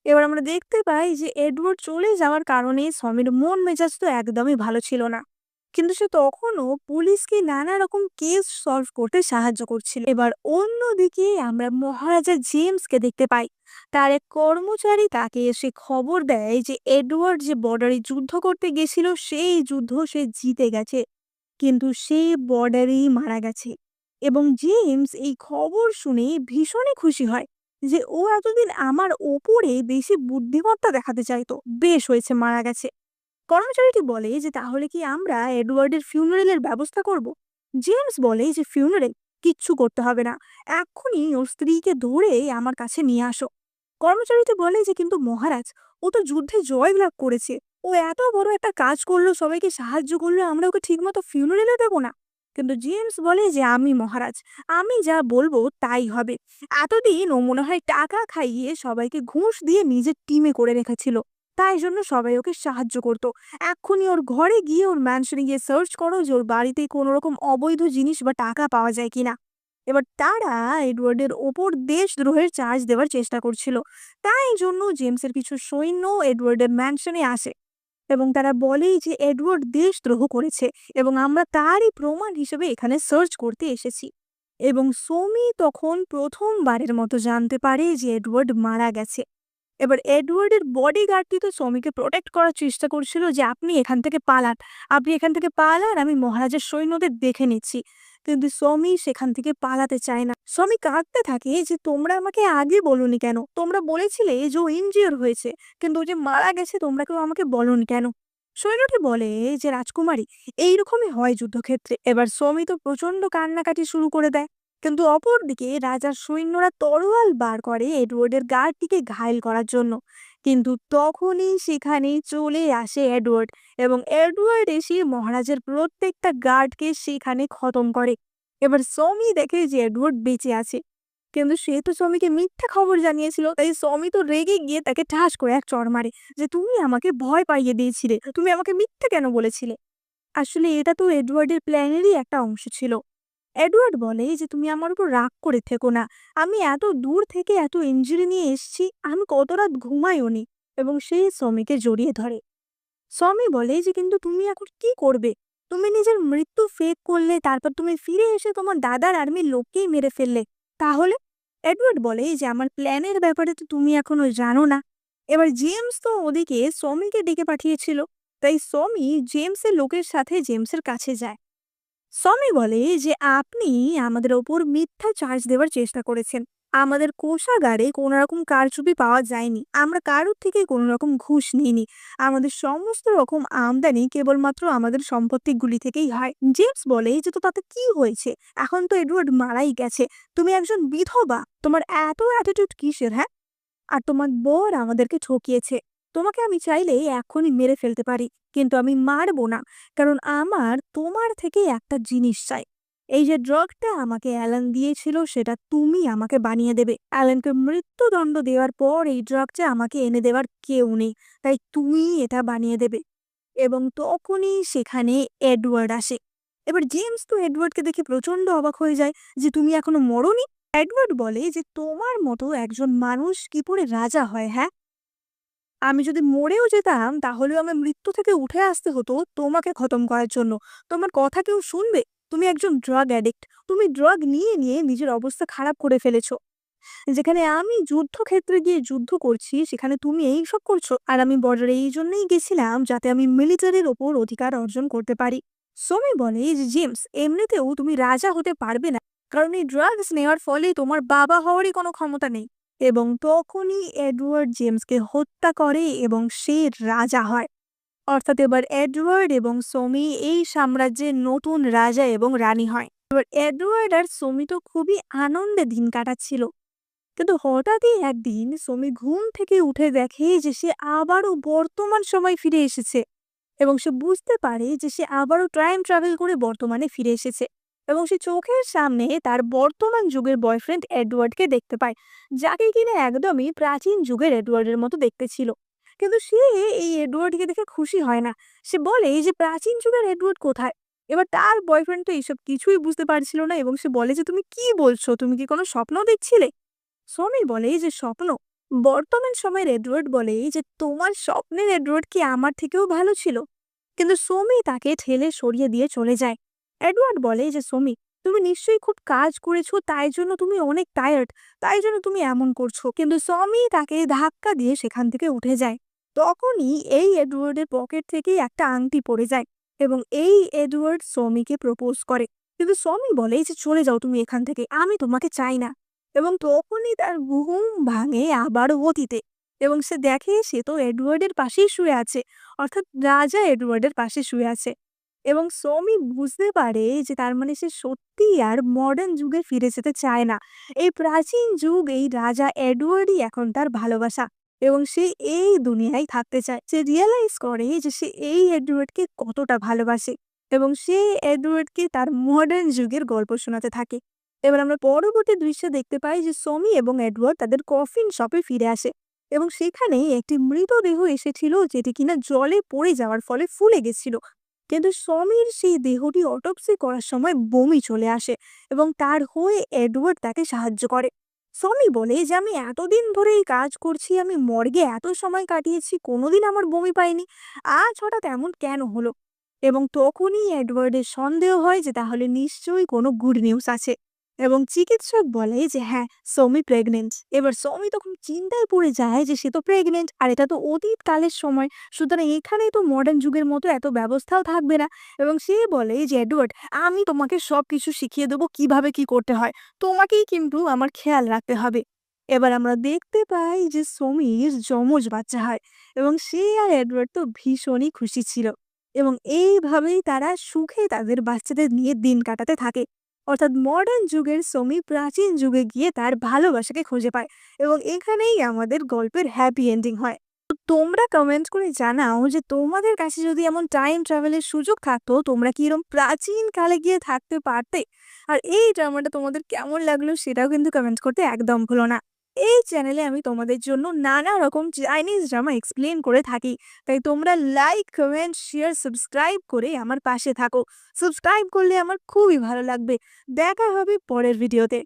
এবার আমরা দেখতে পাই যে এডওয়ার্ড চলে যাওয়ার কারণে সমির মন মেজাজ তো একদমই ভালো ছিল না। কিন্তু সে তখনও পুলিশকে নানা রকম কেস সলভ করতে সাহায্য করছিল। এবার অন্যদিকে আমরা মহারাজা জেমসকে দেখতে পাই। তার এক কর্মচারী তাকে এসে খবর দেয় যে এডওয়ার্ড যে বর্ডারে যুদ্ধ করতে গেছিল সেই যুদ্ধ সে জিতে গেছে, কিন্তু সে বর্ডারেই মারা গেছে। এবং জেমস এই খবর শুনে ভীষণই খুশি হয় যে ও এতদিন আমার ওপরে বেশি বুদ্ধিমত্তা দেখাতে চাইতো, বেশ হয়েছে মারা গেছে। কর্মচারীটি বলে যে তাহলে কি আমরা এডওয়ার্ডের ফিউনারেলের ব্যবস্থা করব? জেমস বলে যে ফিউনারেল কিচ্ছু করতে হবে না, এক্ষুনি ওর স্ত্রীকে ধরে আমার কাছে নিয়ে আসো। কর্মচারীটি বলে যে কিন্তু মহারাজ, ও তো যুদ্ধে জয়লাভ করেছে, ও এত বড় একটা কাজ করলো, সবাইকে সাহায্য করলো, আমরা ওকে ঠিকমতো ফিউনারেলে দেবো না? কিন্তু জেমস বলে যে আমি মহারাজ, আমি যা বলবো তাই হবে। এতদিন ও মনে হয় টাকা খাইয়ে সবাইকে ঘুষ দিয়ে নিজের টিমে করে রেখেছিল, তাই জন্য সবাই ওকে সাহায্য করতো। এক্ষুনি ওর ঘরে গিয়ে ওর ম্যানশনে গিয়ে সার্চ করো যে ওর বাড়িতে কোনো রকম অবৈধ জিনিস বা টাকা পাওয়া যায় কিনা। এবার তারা এডওয়ার্ডের ওপর দেশদ্রোহের চার্জ দেওয়ার চেষ্টা করছিল, তাই জন্য জেমসের কিছু সৈন্য এডওয়ার্ডের ম্যানশনে আসে এবং তারা বলে যে এডওয়ার্ড দেশদ্রোহ করেছে এবং আমরা তারই প্রমাণ হিসেবে এখানে সার্চ করতে এসেছি। এবং সোমি তখন প্রথমবারের মতো জানতে পারে যে এডওয়ার্ড মারা গেছে। এবার এডওয়ার্ডের বডিগার্ডটি তো সমিকে প্রোটেক্ট করার চেষ্টা করছিল যে আপনি এখান থেকে পালান, আপনি এখান থেকে পালান, আমি মহারাজের সৈন্যদের দেখে নিচ্ছি। কিন্তু সমি সেখান থেকে পালাতে চায় না। সমি কাঁদতে থাকে যে তোমরা আমাকে আগে বলনি কেন, তোমরা বলেছিলে যে ও ইনজিওর হয়েছে, কিন্তু ও যে মারা গেছে তোমরা কেউ আমাকে বলনি কেন? সৈন্যটি বলে যে রাজকুমারী, এইরকমই হয় যুদ্ধক্ষেত্রে। এবার সমি তো প্রচন্ড কান্নাকাটি শুরু করে দেয়। কিন্তু অপরদিকে রাজার সৈন্যরা তরোয়াল বার করে এডওয়ার্ডের গার্ডটিকে ঘায়েল করার জন্য। কিন্তু তখনই সেখানে চলে আসে এডওয়ার্ড, এবং এডওয়ার্ড এসে মহারাজের প্রত্যেকটা গার্ডকে সেখানে খতম করে। এবার সমি দেখে যে এডওয়ার্ড বেঁচে আছে, কিন্তু সে তো সমিকে মিথ্যা খবর জানিয়েছিল, তাই সমি তো রেগে গিয়ে তাকে ঠাস করে এক চড় মারে যে তুমি আমাকে ভয় পাইয়ে দিয়েছিলে, তুমি আমাকে মিথ্যা কেন বলেছিলে? আসলে এটা তো এডওয়ার্ডের প্ল্যানেরই একটা অংশ ছিল। এডওয়ার্ড বলে যে তুমি আমার উপর রাগ করে থেকো না, আমি এত দূর থেকে এত ইনজুরি নিয়ে এসেছি, আমি কত রাত ঘুমাইও নি। এবং সেই সমিকে জড়িয়ে ধরে। সমি বলে যে কিন্তু তুমি এখন কি করবে? তুমি নিজের মৃত্যু ফেক করলে, তারপর তুমি ফিরে এসে তোমার দাদার আর্মির লোককেই মেরে ফেললে, তাহলে? এডওয়ার্ড বলে যে আমার প্ল্যানের ব্যাপারে তো তুমি এখনো জানো না। এবার জেমস তো ওদিকে সমিকে ডেকে পাঠিয়েছিল, তাই সমি জেমসের লোকের সাথে জেমসের কাছে যায়। সমি বলে যে আপনি আমাদের ওপর মিথ্যা চার্জ দেওয়ার চেষ্টা করেছেন। আমাদের কোষাগারে কোনো রকম কারচুপি পাওয়া যায়নি, আমরা কারোর থেকে কোনো রকম ঘুষ নিইনি, আমাদের সমস্ত রকম আমদানি কেবলমাত্র আমাদের সম্পত্তিগুলি থেকেই হয়। জেমস বলে যে তো তাতে কি হয়েছে, এখন তো এডওয়ার্ড মারাই গেছে, তুমি একজন বিধবা, তোমার এত অ্যাটিটিউড কিসের, হ্যাঁ? আর তোমার বর আমাদেরকে ঠকিয়েছে, তোমাকে আমি চাইলেই এখনই মেরে ফেলতে পারি, কিন্তু আমি মারবো না, কারণ আমার তোমার থেকে একটা জিনিস চাই। এই যে ড্রাগটা আমাকে অ্যালান দিয়েছিল সেটা তুমি আমাকে বানিয়ে দেবে। অ্যালানকে মৃত্যুদণ্ড দেওয়ার পর এই ড্রাগটা আমাকে এনে দেওয়ার কেউ নেই, তাই তুমি এটা বানিয়ে দেবে। এবং তখনই সেখানে এডওয়ার্ড আসে। এবার জেমস তো এডওয়ার্ডকে দেখে প্রচন্ড অবাক হয়ে যায় যে তুমি এখনো মরোনি। এডওয়ার্ড বলে যে তোমার মতো একজন মানুষ কি করে রাজা হয়, হ্যাঁ? আমি যদি মরেও যেতাম তাহলেও আমার মৃত্যু থেকে উঠে আসতে হতো তোমাকে খতম করার জন্য। তোমার কথা কেউ শুনবে? তুমি একজন ড্রাগ অ্যাডিক্ট, তুমি ড্রাগ নিয়ে নিয়ে নিজের অবস্থা খারাপ করে ফেলেছো। যেখানে আমি যুদ্ধক্ষেত্রে গিয়ে যুদ্ধ করছি সেখানে তুমি এইসব করছো। আর আমি বর্ডারে এই জন্যই গেছিলাম যাতে আমি মিলিটারির ওপর অধিকার অর্জন করতে পারি। সোমি বলে যে জেমস, এমনিতেও তুমি রাজা হতে পারবে না, কারণ এই ড্রাগস নেওয়ার ফলে তোমার বাবা হওয়ারই কোনো ক্ষমতা নেই। এবং তখনই এডওয়ার্ড জেমসকে হত্যা করে এবং সে রাজা হয়। অর্থাৎ এবার এডওয়ার্ড এবং সোমি এই সাম্রাজ্যের নতুন রাজা এবং রানী হয়। এবার এডওয়ার্ড আর সোমি তো খুবই আনন্দে দিন কাটাচ্ছিল। কিন্তু হঠাৎই একদিন সমি ঘুম থেকে উঠে দেখে যে সে আবারও বর্তমান সময় ফিরে এসেছে এবং সে বুঝতে পারে যে সে আবারও টাইম ট্রাভেল করে বর্তমানে ফিরে এসেছে এবং সে চোখের সামনে তার বর্তমান যুগের বয়ফ্রেন্ড এডওয়ার্ডকে দেখতে পায়, যাকে কিনা একদমই প্রাচীন যুগের এডওয়ার্ডের মতো দেখতে ছিল। কিন্তু সে এই এডওয়ার্ডকে দেখে খুশি হয় না। সে বলে এই যে প্রাচীন যুগের এডওয়ার্ড কোথায়। এবার তার বয়ফ্রেন্ড তো এইসব কিছুই বুঝতে পারছিল না এবং সে বলে যে তুমি কি বলছো, তুমি কি কোনো স্বপ্ন দেখছিলে? সনি বলে যে স্বপ্ন? বর্তমান সময়ের এডওয়ার্ড বলে যে তোমার স্বপ্নের এডওয়ার্ড কি আমার থেকেও ভালো ছিল? কিন্তু সমি তাকে ঠেলে সরিয়ে দিয়ে চলে যায়। এডওয়ার্ড বলে যে সমি, তুমি নিশ্চয়ই খুব কাজ করেছো, তাই জন্য তুমি অনেক টায়ার্ড, তাই জন্য তুমি এমন করছো। কিন্তু সমি তাকে ধাক্কা দিয়ে সেখান থেকে উঠে যায়। তখনই এই এডওয়ার্ডের পকেট থেকেই একটা আংটি পড়ে যায় এবং এই এডওয়ার্ড সমিকে প্রপোজ করে। কিন্তু সমি বলে যে চলে যাও তুমি এখান থেকে, আমি তোমাকে চাই না। এবং তখনই তার ঘুম ভাঙে আবারও অতীতে এবং সে দেখে সে তো এডওয়ার্ডের পাশেই শুয়ে আছে, অর্থাৎ রাজা এডওয়ার্ডের পাশে শুয়ে আছে। এবং সমি বুঝতে পারে যে তার মানে সে সত্যিই আর মডার্ন যুগে ফিরে যেতে চায় না। এই প্রাচীন যুগ, এই রাজা এডওয়ার্ডই এখন তার ভালোবাসা এবং সে এই দুনিয়ায় থাকতে চায়। সে রিয়েলাইজ করে যে সে এই এডওয়ার্ডকে কতটা ভালোবাসে এবং সে এডওয়ার্ডকে তার মডার্ন যুগের গল্প শোনাতে থাকে। এবার আমরা পরবর্তী দৃশ্যে দেখতে পাই যে সমি এবং এডওয়ার্ড তাদের কফিন শপে ফিরে আসে এবং সেখানে একটি মৃতদেহ এসেছিল যেটি কিনা জলে পড়ে যাওয়ার ফলে ফুলে গেছিল। কিন্তু সমীর সেই দেহটি অটোপসি করার সময় বমি চলে আসে এবং তার হয়ে এডওয়ার্ড তাকে সাহায্য করে। সমি বলে যে আমি এতদিন ধরে এই কাজ করছি, আমি মর্গে এত সময় কাটিয়েছি, কোনোদিন আমার বমি পাইনি, আজ হঠাৎ এমন কেন হলো? এবং তখনই এডওয়ার্ডের সন্দেহ হয় যে তাহলে নিশ্চয়ই কোনো গুড নিউজ আছে এবং চিকিৎসক বলে যে হ্যাঁ, সমি প্রেগনেন্ট। এবার সমি তখন চিন্তায় পড়ে যায় যে সে তো প্রেগনেন্ট আর এটা তো অতীত কালের সময়, সুতরাং এখানে তো মডার্ন যুগের মতো এত ব্যবস্থাও থাকবে না। এবং সে বলে যে এডওয়ার্ড, আমি তোমাকে সবকিছু শিখিয়ে দেবো কিভাবে কি করতে হয়, তোমাকেই কিন্তু আমার খেয়াল রাখতে হবে। এবার আমরা দেখতে পাই যে সমির যমজ বাচ্চা হয় এবং সে আর এডওয়ার্ড তো ভীষণই খুশি ছিল এবং এইভাবেই তারা সুখে তাদের বাচ্চাদের নিয়ে দিন কাটাতে থাকে। অর্থাৎ মডার্ন যুগের সমি প্রাচীন যুগে গিয়ে তার ভালোবাসাকে খুঁজে পায় এবং এখানেই আমাদের গল্পের হ্যাপি এন্ডিং হয়। তো তোমরা কমেন্ট করে জানাও যে তোমাদের কাছে যদি এমন টাইম ট্রাভেলের সুযোগ থাকতো, তোমরা কি এরকম প্রাচীন কালে গিয়ে থাকতে পারতে? আর এই ড্রামাটা তোমাদের কেমন লাগলো সেটাও কিন্তু কমেন্ট করতে একদম ভুলো না। এই চ্যানেলে আমি তোমাদের জন্য নানা রকম চাইনিজ ড্রামা এক্সপ্লেন করে থাকি, তাই তোমরা লাইক, কমেন্ট, শেয়ার, সাবস্ক্রাইব করে আমার পাশে থাকো। সাবস্ক্রাইব করলে আমার খুবই ভালো লাগবে। দেখা হবে পরের ভিডিওতে।